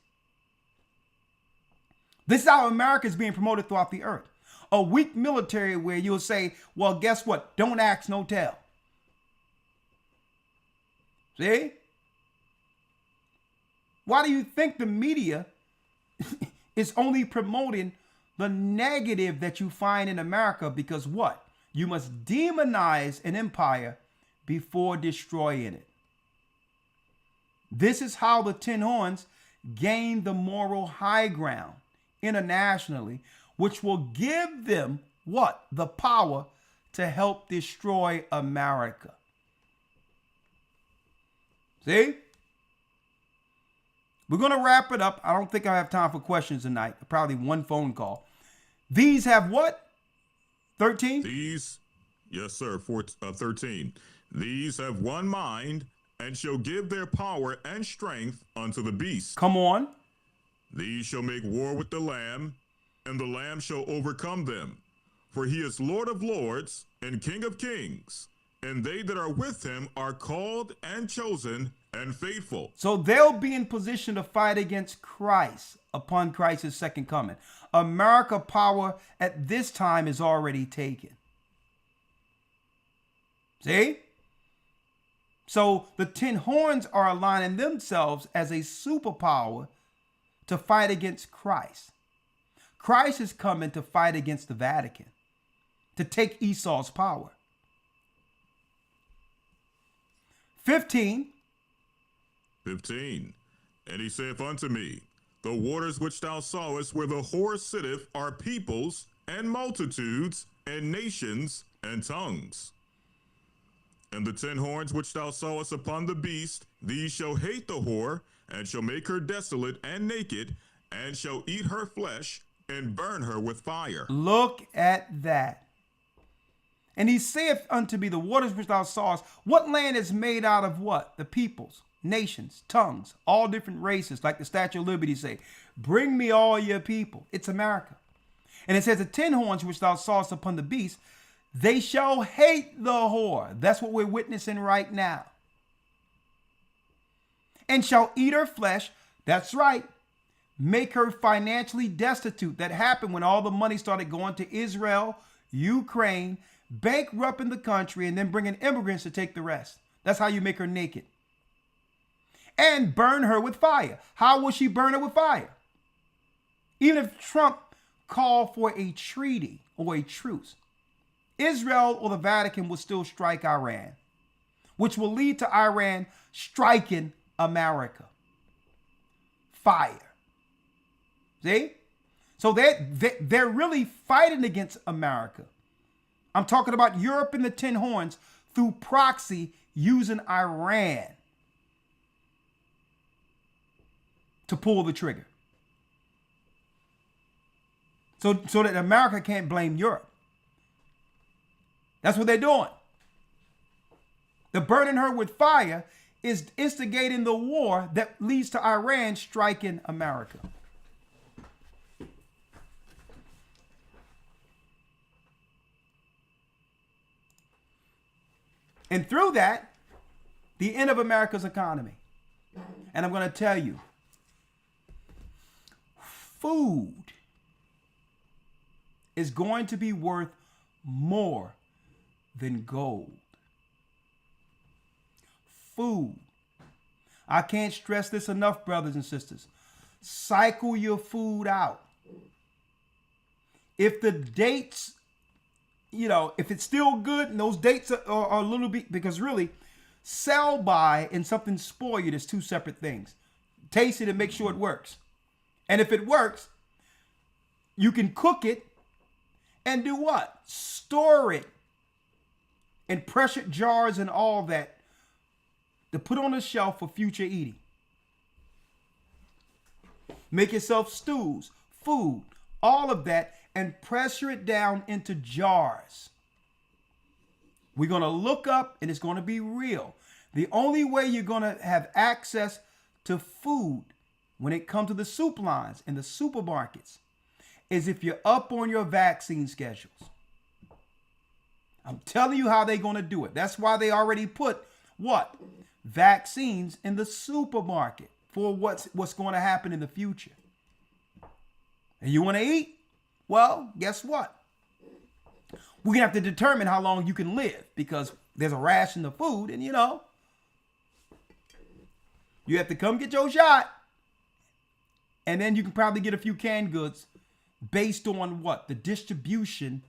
This is how America is being promoted throughout the earth. A weak military where you'll say, well, guess what? Don't ask, no tell. See? Why do you think the media is only promoting the negative that you find in America? Because what? You must demonize an empire before destroying it. This is how the Tin Horns gain the moral high ground internationally, which will give them what? The power to help destroy America. See? We're going to wrap it up. I don't think I have time for questions tonight. Probably one phone call. These have what? 13? These, yes, sir, 13. These have one mind and shall give their power and strength unto the beast. Come on. These shall make war with the Lamb, and the Lamb shall overcome them. For he is Lord of lords and King of kings, and they that are with him are called and chosen and faithful. So they'll be in position to fight against Christ upon Christ's second coming. America power at this time is already taken. See? So the Tin Horns are aligning themselves as a superpower to fight against Christ. Christ is coming to fight against the Vatican, to take Esau's power. 15. And he saith unto me, the waters which thou sawest where the whore sitteth are peoples and multitudes and nations and tongues. And the 10 horns which thou sawest upon the beast, these shall hate the whore, and shall make her desolate and naked, and shall eat her flesh, and burn her with fire. Look at that. And he saith unto me, the waters which thou sawest, what land is made out of what? The peoples, nations, tongues, all different races, like the Statue of Liberty say. Bring me all your people. It's America. And it says the 10 horns which thou sawest upon the beast, they shall hate the whore. That's what we're witnessing right now. And shall eat her flesh. That's right. Make her financially destitute. That happened when all the money started going to Israel, Ukraine, bankrupting the country, and then bringing immigrants to take the rest. That's how you make her naked. and burn her with fire. How will she burn her with fire? Even if Trump called for a treaty or a truce, Israel or the Vatican will still strike Iran, which will lead to Iran striking America. Fire. See? So they're really fighting against America. I'm talking about Europe and the Tin Horns through proxy using Iran to pull the trigger. So that America can't blame Europe. That's what they're doing. The burning her with fire is instigating the war that leads to Iran striking America. And through that, the end of America's economy. And I'm going to tell you, food is going to be worth more than gold. Food. I can't stress this enough, brothers and sisters. Cycle your food out. If the dates, if it's still good and those dates are a little bit, because really, sell by and something spoiled is two separate things. Taste it and make sure it works. And if it works, you can cook it and do what? Store it in pressure jars and all that to put on the shelf for future eating. Make yourself stews, food, all of that, and pressure it down into jars. We're going to look up and it's going to be real. The only way you're going to have access to food when it comes to the soup lines and the supermarkets is if you're up on your vaccine schedules. I'm telling you how they're going to do it. That's why they already put what? Vaccines in the supermarket for what's going to happen in the future. And you want to eat? Well, guess what? We're going to have to determine how long you can live because there's a ration of food and, you have to come get your shot. And then you can probably get a few canned goods based on what? The distribution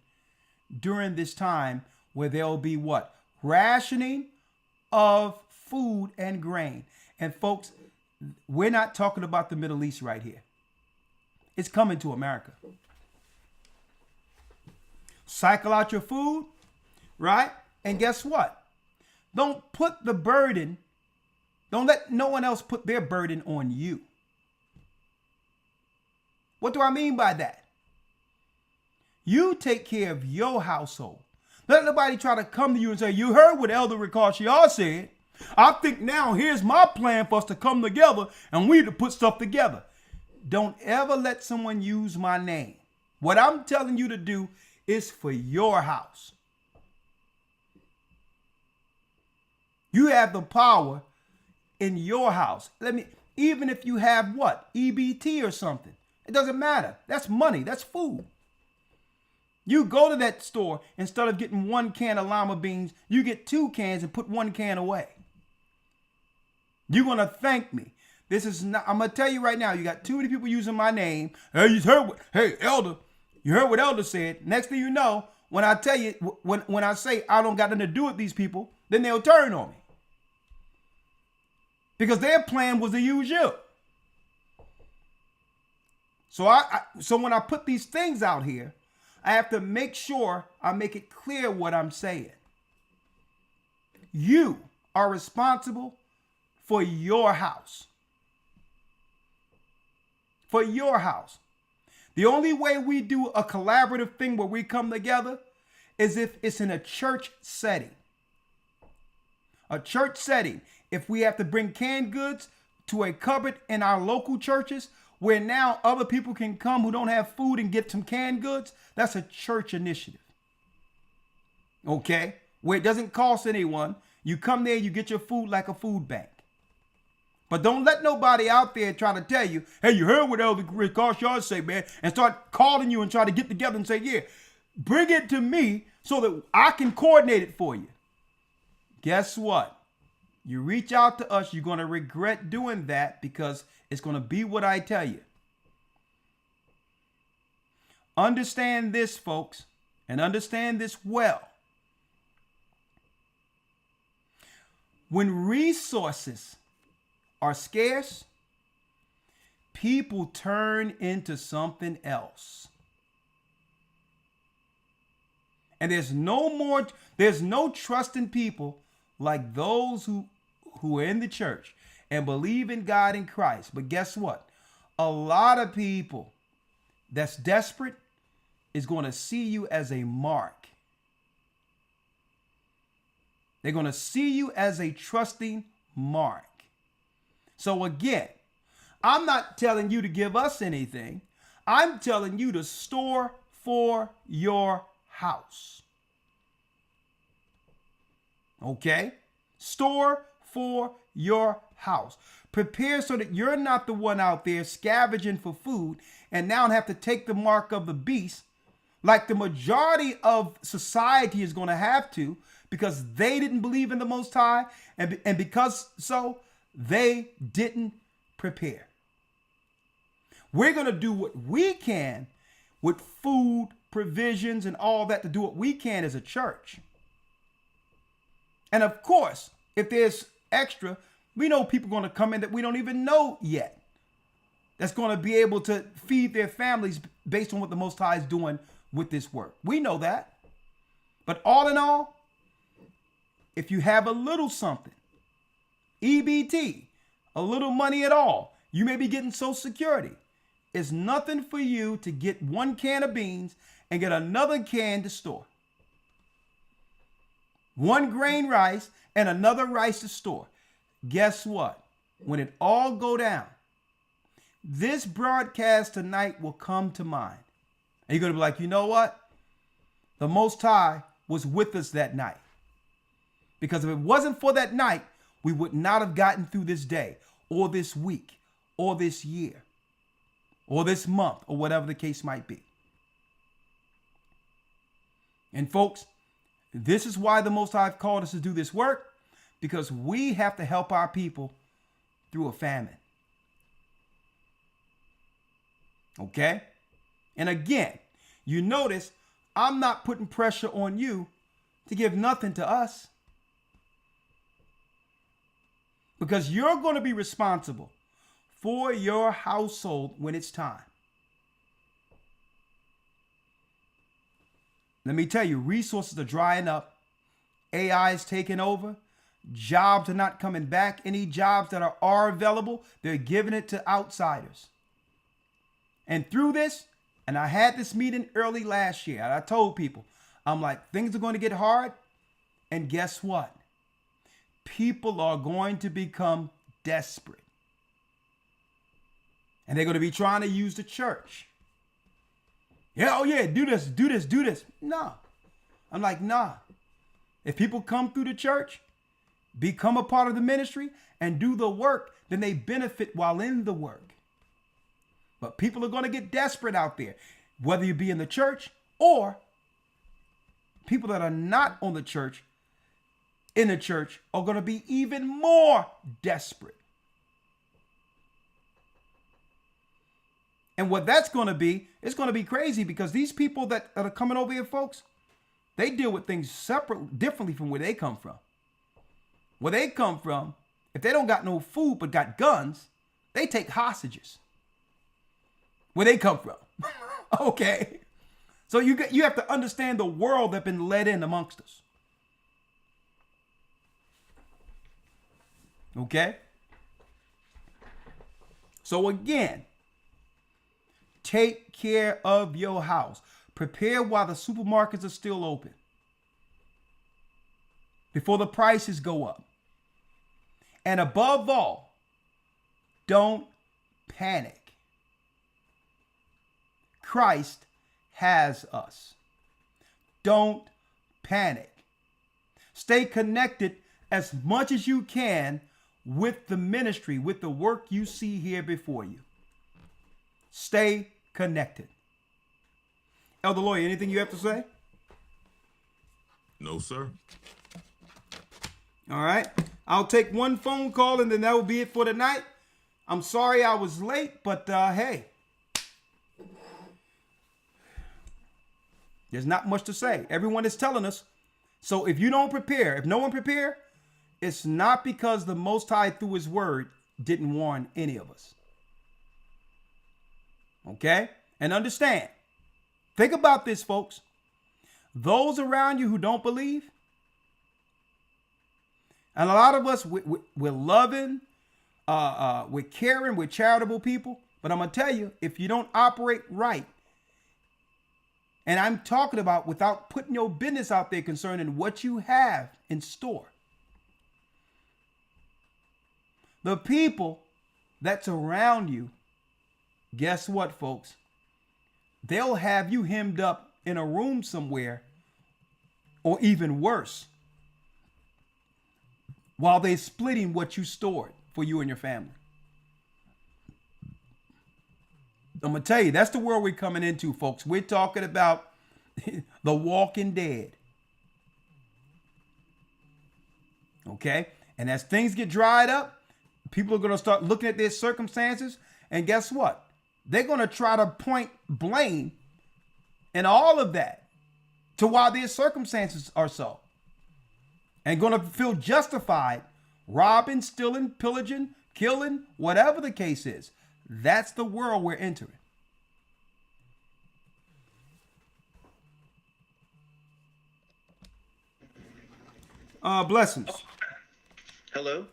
during this time where there'll be what? Rationing of food and grain. And folks, we're not talking about the Middle East right here. It's coming to America. Cycle out your food, right? And guess what? Don't put the burden, don't let no one else put their burden on you. What do I mean by that? You take care of your household. Let nobody try to come to you and say, you heard what Elder Ricard said. I think now here's my plan for us to come together and we need to put stuff together. Don't ever let someone use my name. What I'm telling you to do is for your house. You have the power in your house. Even if you have what? EBT or something. It doesn't matter. That's money. That's food. You go to that store, instead of getting 1 can of lima beans, you get 2 cans and put 1 can away. You're going to thank me. This is not, I'm going to tell you right now, you got too many people using my name. Hey, Elder, you heard what Elder said. Next thing you know, when I tell you, when I say I don't got nothing to do with these people, then they'll turn on me. Because their plan was to use you. So when I put these things out here, I have to make sure I make it clear what I'm saying. You are responsible for your house. For your house. The only way we do a collaborative thing where we come together is if it's in a church setting. A church setting. If we have to bring canned goods to a cupboard in our local churches where now other people can come who don't have food and get some canned goods, that's a church initiative. Okay? Where it doesn't cost anyone. You come there, you get your food like a food bank. But don't let nobody out there try to tell you, hey, you heard what Elder Ricard say, man, and start calling you and try to get together and say, yeah, bring it to me so that I can coordinate it for you. Guess what? You reach out to us, you're going to regret doing that because it's going to be what I tell you. Understand this, folks, and understand this well. When resources are scarce, people turn into something else. And there's no trust in people like those who are in the church and believe in God and Christ. But guess what? A lot of people that's desperate is going to see you as a mark. They're going to see you as a trusting mark. So again, I'm not telling you to give us anything. I'm telling you to store for your house. Okay? Store for your house. Prepare so that you're not the one out there scavenging for food and now have to take the mark of the beast like the majority of society is going to have to, because they didn't believe in the Most High, and because so they didn't prepare. We're going to do what we can with food, provisions, and all that, to do what we can as a church. And of course, if there's extra, we know people are going to come in that we don't even know yet, that's going to be able to feed their families based on what the Most High is doing with this work. We know that. But all in all, if you have a little something, EBT, a little money at all, you may be getting Social Security. It's nothing for you to get one can of beans and get another can to store. One grain rice and another rice to store. Guess what? When it all go down, this broadcast tonight will come to mind. And you're going to be like, you know what? The Most High was with us that night. Because if it wasn't for that night, we would not have gotten through this day or this week or this year or this month or whatever the case might be. And folks, this is why the Most High called us to do this work, because we have to help our people through a famine. Okay? And again, you notice I'm not putting pressure on you to give nothing to us, because you're going to be responsible for your household when it's time. Let me tell you, resources are drying up. AI is taking over. Jobs are not coming back. Any jobs that are available, they're giving it to outsiders. And through this, and I had this meeting early last year, and I told people, I'm like, things are going to get hard. And guess what? People are going to become desperate. And they're going to be trying to use the church. Yeah, oh yeah, do this, do this, do this. No. I'm like, nah. If people come through the church, become a part of the ministry, and do the work, then they benefit while in the work. But people are going to get desperate out there, whether you be in the church or people that are not on the church, in the church, are going to be even more desperate. And what that's going to be, it's going to be crazy, because these people that are coming over here, folks, they deal with things differently from where they come from. Where they come from, if they don't got no food but got guns, they take hostages. Where they come from. Okay. So you have to understand the world that's been led in amongst us. Okay. So again, take care of your house. Prepare while the supermarkets are still open, before the prices go up. And above all, don't panic. Christ has us. Don't panic. Stay connected as much as you can with the ministry, with the work you see here before you. Stay connected. Elder Lawyer, anything you have to say? No, sir. All right. I'll take one phone call and then that will be it for tonight. I'm sorry I was late, but hey, there's not much to say. Everyone is telling us. So if you don't prepare, if no one prepare, it's not because the Most High through his word didn't warn any of us. Okay? And understand. Think about this, folks. Those around you who don't believe, and a lot of us, we're loving, we're caring, we're charitable people. But I'm going to tell you, if you don't operate right, and I'm talking about without putting your business out there concerning what you have in store, the people that's around you, guess what, folks? They'll have you hemmed up in a room somewhere, or even worse, while they're splitting what you stored for you and your family. I'm going to tell you, that's the world we're coming into, folks. We're talking about the walking dead. Okay? And as things get dried up, people are going to start looking at their circumstances. And guess what? They're going to try to point blame and all of that to why their circumstances are so. And going to feel justified robbing, stealing, pillaging, killing, whatever the case is. That's the world we're entering. Blessings. Hello.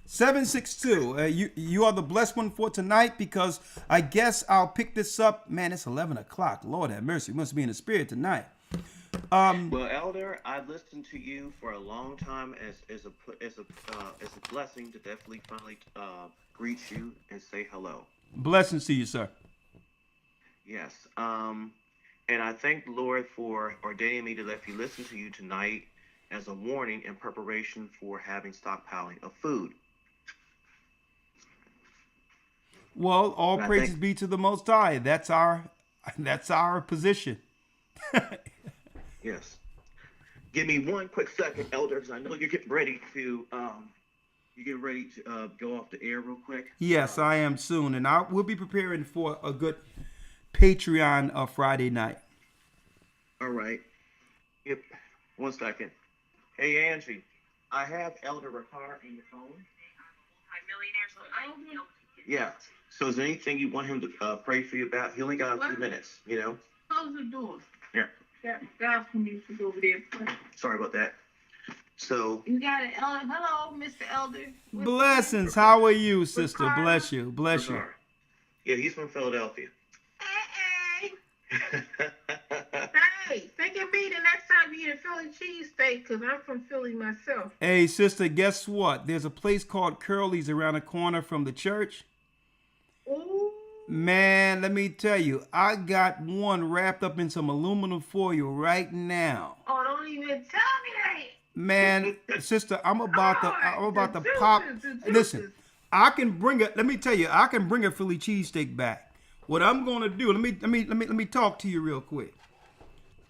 762. You are the blessed one for tonight, because I guess I'll pick this up. Man, it's 11 o'clock. Lord have mercy. Must be in the spirit tonight. Well, Elder, I've listened to you for a long time. As a blessing to definitely finally greet you and say hello. Blessings to you, sir. Yes. And I thank the Lord for ordaining me to let you listen to you tonight as a warning in preparation for having stockpiling of food. Well, all praises be to the Most High. That's our position. Yes. Give me one quick second, Elder, because I know you're getting ready to go off the air real quick. Yes, I am soon, and we'll be preparing for a good Patreon Friday night. All right. Yep. 1 second. Hey, Angie, I have Elder Ricard on the phone. Yeah. So is there anything you want him to pray for you about? He only got a few minutes, you know? Close the door. Yeah. God needs to go over there. Sorry about that. So You got it, Elder. Hello, Mr. Elder. Blessings. How are you, sister? Ricard. Bless you. Bless you. Ricard. Yeah, he's from Philadelphia. Hey. Hey, think of me the next time you eat a Philly cheesesteak, because I'm from Philly myself. Hey, sister, guess what? There's a place called Curly's around the corner from the church. Ooh. Man, let me tell you, I got one wrapped up in some aluminum foil right now. Oh, don't even tell me that. Man, sister, I'm about to the pop. juices. Listen, I can bring it. Let me tell you, I can bring a Philly cheesesteak back. What I'm gonna do? Let me talk to you real quick.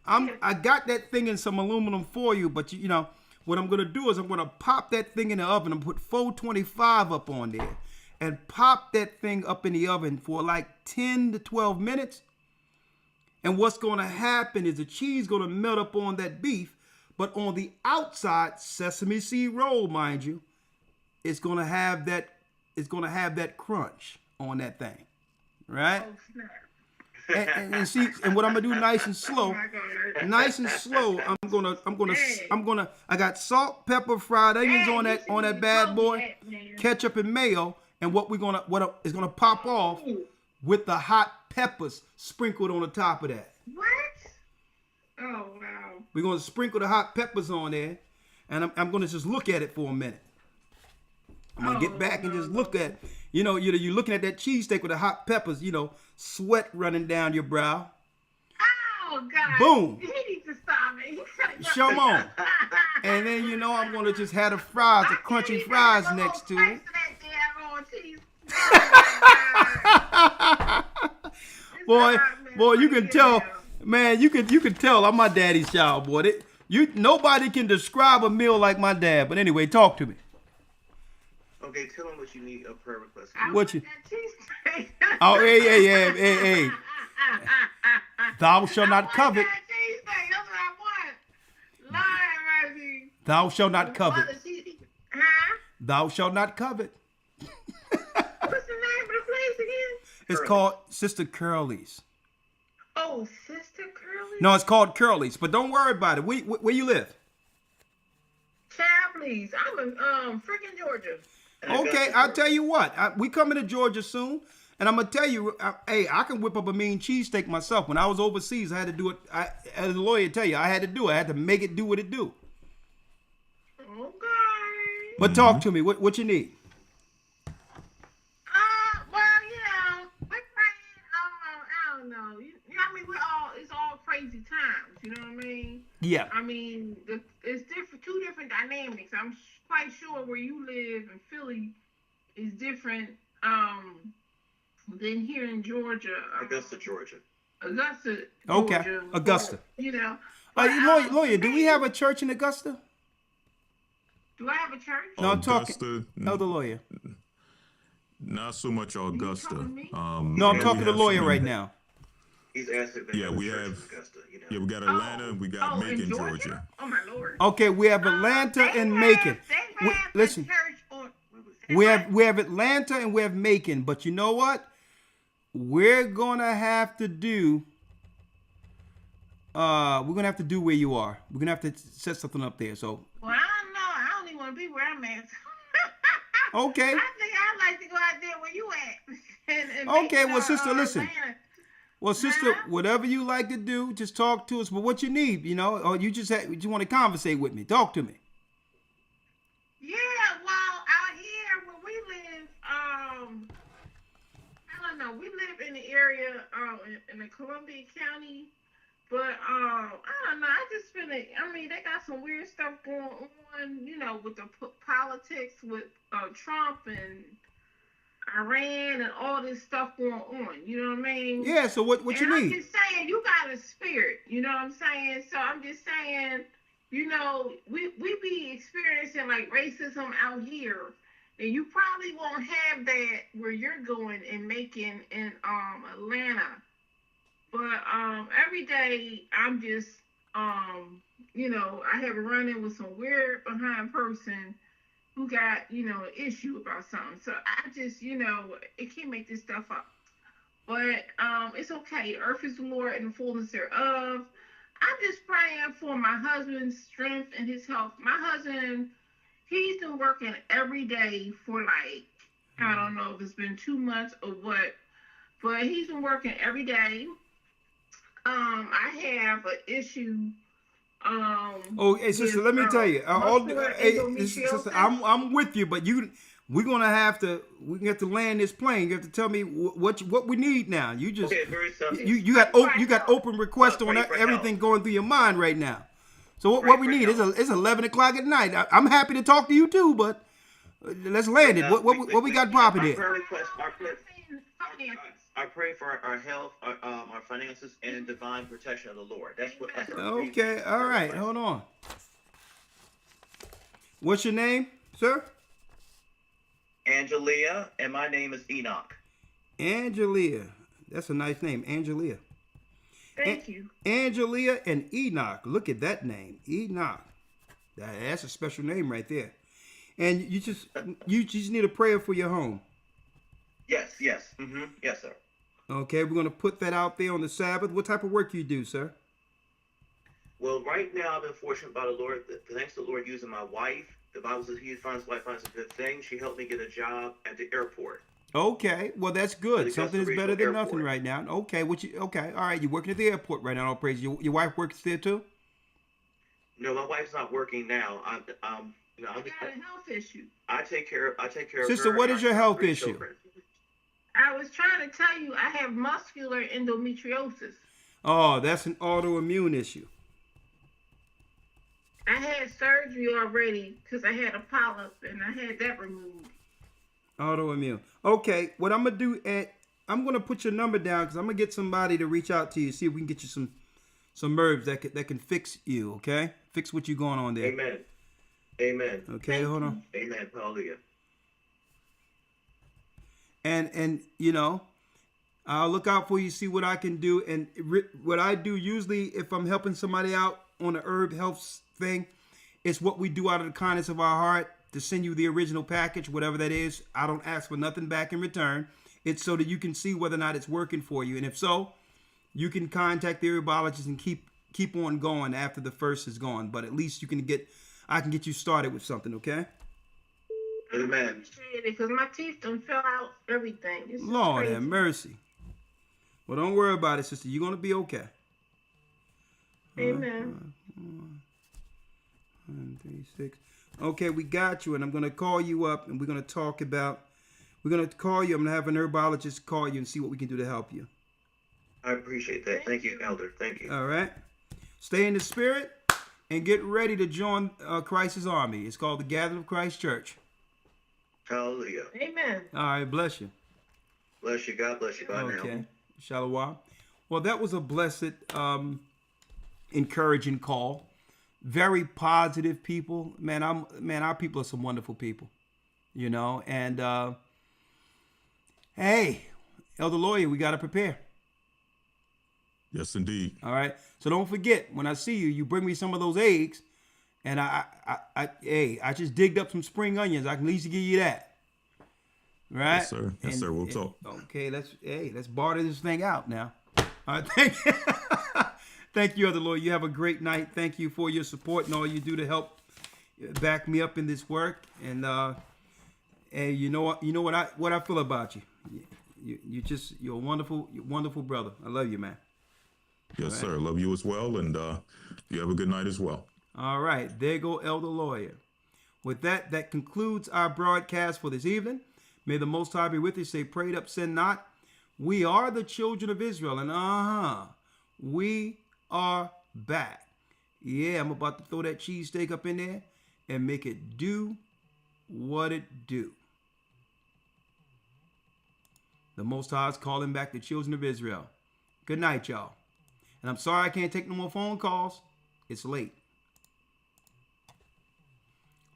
I got that thing in some aluminum foil, but you know what I'm gonna do is I'm gonna pop that thing in the oven and put 425 up on there, and pop that thing up in the oven for like 10 to 12 minutes. And what's gonna happen is the cheese gonna melt up on that beef, but on the outside, sesame seed roll, mind you, it's gonna have that crunch on that thing, right? Oh, snap. And see, and what I'm gonna do nice and slow, I got salt, pepper, fried onions on that bad boy, ketchup and mayo, and what is gonna pop off with the hot peppers sprinkled on the top of that. What? Oh, wow. We're gonna sprinkle the hot peppers on there, and I'm gonna just look at it for a minute. I'm gonna get back and just look at, you're looking at that cheesesteak with the hot peppers, sweat running down your brow. Oh, God. Boom. He needs to stop it. Show 'em on. And then, I'm going to just have the fries, the crunchy fries next to it. Boy, you can tell, man, you can tell I'm my daddy's child, boy. Nobody can describe a meal like my dad. But anyway, talk to me. Okay, tell them what you need a prayer request. What you? Oh, hey. Thou shalt not covet. Thou shalt not covet. Thou shalt not covet. What's the name of the place again? It's called Sister Curly's. Oh, Sister Curly's? No, it's called Curly's, but don't worry about it. Where you live? Chapley's. I'm in freaking Georgia. Okay, I'll tell you what. We coming to Georgia soon, and I'm gonna tell you, hey, I can whip up a mean cheesesteak myself. When I was overseas, I had to do it. As a lawyer, tell you, I had to do it. I had to make it do what it do. Okay. But talk to me. What you need? Well, we're praying. I don't know. I mean, it's all crazy times. You know what I mean? Yeah. I mean, it's different, two different dynamics. I'm quite sure where you live in Philly is different than here in Georgia. Augusta, Georgia. Augusta, Okay, Georgia, Augusta. Lawyer, do we have a church in Augusta? Do I have a church? No, I'm Augusta, talking. Elder lawyer. Not so much Augusta. No, I'm talking to the lawyer right now. He's asking. Yeah, we have. Augusta, Yeah, we got Atlanta and we got Macon, in Georgia. Oh my Lord. Okay, we have Atlanta and Macon. Listen, we have Atlanta and we have Macon, but you know what? We're gonna have to do. We're gonna have to do where you are. We're gonna have to set something up there. So. Well, I don't know. I don't even want to be where I'm at. Okay. I think I'd like to go out there where you at. and Okay, make, well, sister, listen. Atlanta. Well, sister, whatever you like to do, just talk to us. But what you need, or you just want to conversate with me. Talk to me. Yeah, well, out here where we live, I don't know. We live in the area in the Columbia County, but I don't know. I just feel it. I mean, they got some weird stuff going on, with the politics with Trump and Iran and all this stuff going on. You know what I mean? Yeah. So what you need? I'm just saying, you got a spirit. You know what I'm saying? So I'm just saying, we be experiencing like racism out here, and you probably won't have that where you're going and Macon in Atlanta. But every day I'm just I have a run-in with some weird behind person who got, an issue about something. So I just, it can't make this stuff up. But it's okay. Earth is the Lord and the fullness thereof. I'm just praying for my husband's strength and his health. My husband, he's been working every day for I don't know if it's been 2 months or what, but he's been working every day. I have an issue. Hey, sister, let me tell you. Sister, I'm with you, but we're gonna have to land this plane. You have to tell me what we need now. You just you got open requests on everything going through your mind right now. So what we need is it's 11 o'clock at night. I'm happy to talk to you too, but let's land it. What we got popping here? I pray for our health, our finances, and divine protection of the Lord. That's what. Okay, all right. Hold on. What's your name, sir? Angelia, and my name is Enoch. Angelia. That's a nice name, Angelia. Thank you. Angelia and Enoch. Look at that name, Enoch. That's a special name right there. And you just need a prayer for your home. Yes. Mm-hmm. Yes, sir. Okay, we're going to put that out there on the Sabbath. What type of work you do, sir? Well, right now I've been fortunate by the Lord. Thanks to the Lord using my wife. The Bible says he finds wife finds a good thing. She helped me get a job at the airport. Okay, well that's good. Something is better than airport. Nothing right now. Okay, all right. You're working at the airport right now. All praise. Your wife works there too? No, my wife's not working now. I got a health issue. I take care of Sister, her. What is your health issue? Children. I was trying to tell you I have muscular endometriosis. Oh, that's an autoimmune issue. I had surgery already because I had a polyp and I had that removed. Autoimmune. Okay, what I'm going to do, I'm going to put your number down because I'm going to get somebody to reach out to you, see if we can get you some herbs that can fix you, okay? Fix what you going on there. Amen. Okay, hold on. Amen. Hallelujah. And you know, I'll look out for you, see what I can do. And what I do usually, if I'm helping somebody out on the herb health thing, it's what we do out of the kindness of our heart to send you the original package, whatever that is. I don't ask for nothing back in return. It's so that you can see whether or not it's working for you. And if so, you can contact the herbologist and keep on going after the first is gone. But at least I can get you started with something, okay? Amen. Because my teeth done fell out, everything. This Lord is have mercy. Well, don't worry about it, sister. You're going to be okay. Amen. 1, 3, 6. Okay, we got you, and I'm going to call you up, and we're going to talk about, I'm going to have an herbologist call you and see what we can do to help you. I appreciate that. Thank you, Elder. Thank you. All right. Stay in the spirit and get ready to join Christ's army. It's called the Gathering of Christ Church. Hallelujah. Amen. All right, bless you. Bless you. God bless you. Bye now. Okay. Shalom. Well, that was a blessed, encouraging call. Very positive people. Man, our people are some wonderful people. You know, and hey, Elder Lawyer, we got to prepare. Yes, indeed. All right. So don't forget, when I see you, you bring me some of those eggs, and I just digged up some spring onions. I can at least give you that. Right? Yes, sir. Yes, sir. We'll talk. Okay. Let's barter this thing out now. All right. Thank you. Thank you, Elder Lawyer. You have a great night. Thank you for your support and all you do to help back me up in this work. And you know what I feel about you. You're a wonderful brother. I love you, man. Yes, sir. Love you as well, and you have a good night as well. All right. There go Elder Lawyer. With that concludes our broadcast for this evening. May the Most High be with you. Say, prayed up, sin not. We are the children of Israel, and we are back. Yeah, I'm about to throw that cheesesteak up in there and make it do what it do. The Most High is calling back the children of Israel. Good night, y'all. And I'm sorry I can't take no more phone calls. It's late.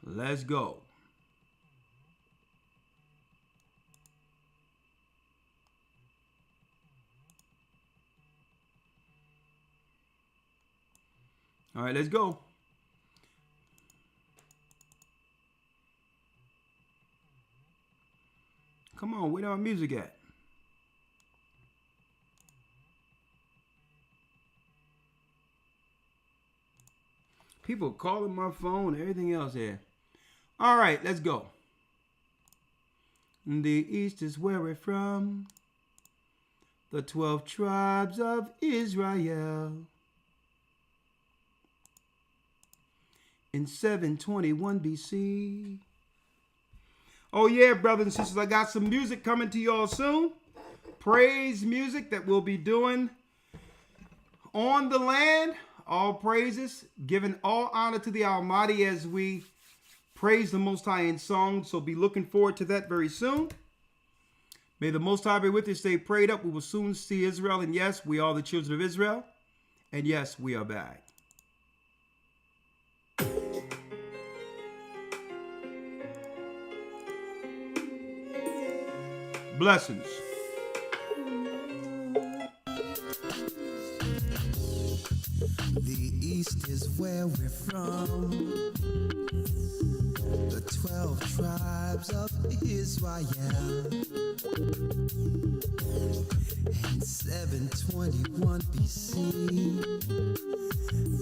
Let's go. All right, let's go. Come on, where our music at? People calling my phone, everything else here. All right, let's go. The east is where we're from. The 12 tribes of Israel. In 721 BC. Oh yeah, brothers and sisters, I got some music coming to y'all soon. Praise music that we'll be doing on the land. All praises, giving all honor to the Almighty as we praise the Most High in song. So be looking forward to that very soon. May the Most High be with you. Stay prayed up. We will soon see Israel. And yes, we are the children of Israel. And yes, we are back. Blessings. The east is where we're from. The 12 tribes of Israel. In 721 BC,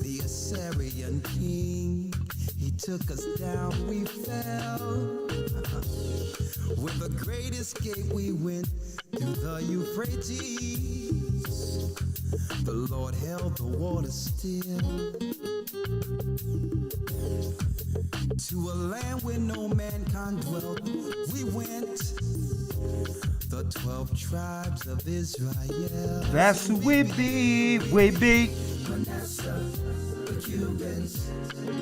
the Assyrian king, he took us down, we fell. With a great escape we went through the Euphrates. The Lord held the water still. To a land where no mankind dwelt, we went. The 12 tribes of Israel. That's who we be, Manasseh, the Cubans,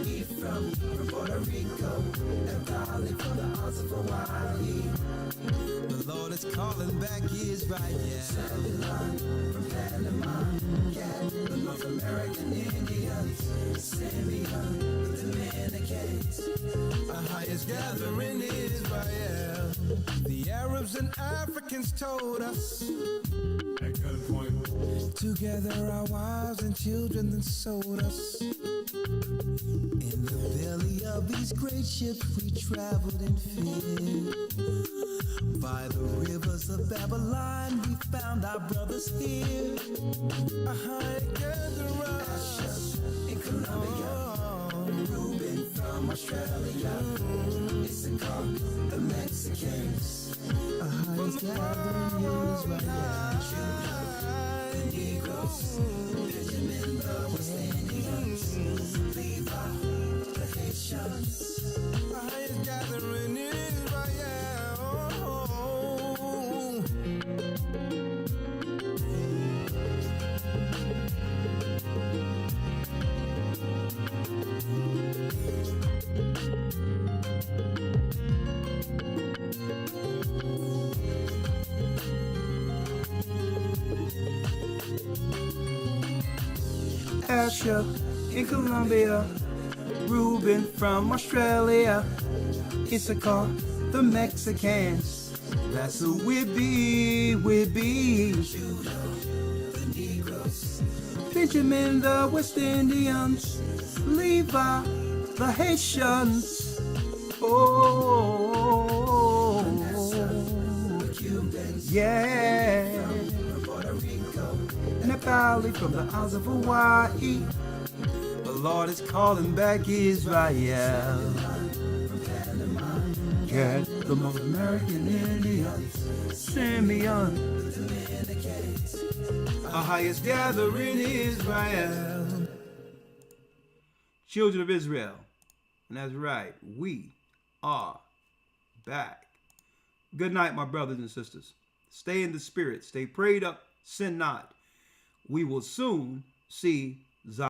Ephraim from Puerto Rico, and Valley from the Isles of Hawaii. The Lord is calling back Israel. Zebulon from Panama, Gad, the North American Indians, Simeon, the Dominicans, our highest gathering Israel. The Arabs and Africans told us, At gunpoint. together our wives and children then sold us. In the belly of these great ships we traveled in fear. By the rivers of Babylon we found our brothers here. Together us in Colombia, Reuben from Australia, Issachar, the Mexicans, the highest gathering is right here. The Negroes, Benjamin, the West Indians, Levi, the Haitians, the highest gathering is right here. Asher in Colombia, Reuben from Australia, Issachar, the Mexicans, that's who we be, Benjamin, the West Indians, Levi, the Haitians, oh, yeah. Nepali from the Isles of Hawaii. The Lord is calling back Israel. Yeah, the most American Indians, Simeon, our highest gathering Israel. Children of Israel, and that's right, we are back. Good night, my brothers and sisters. Stay in the spirit, stay prayed up, sin not. We will soon see Zion.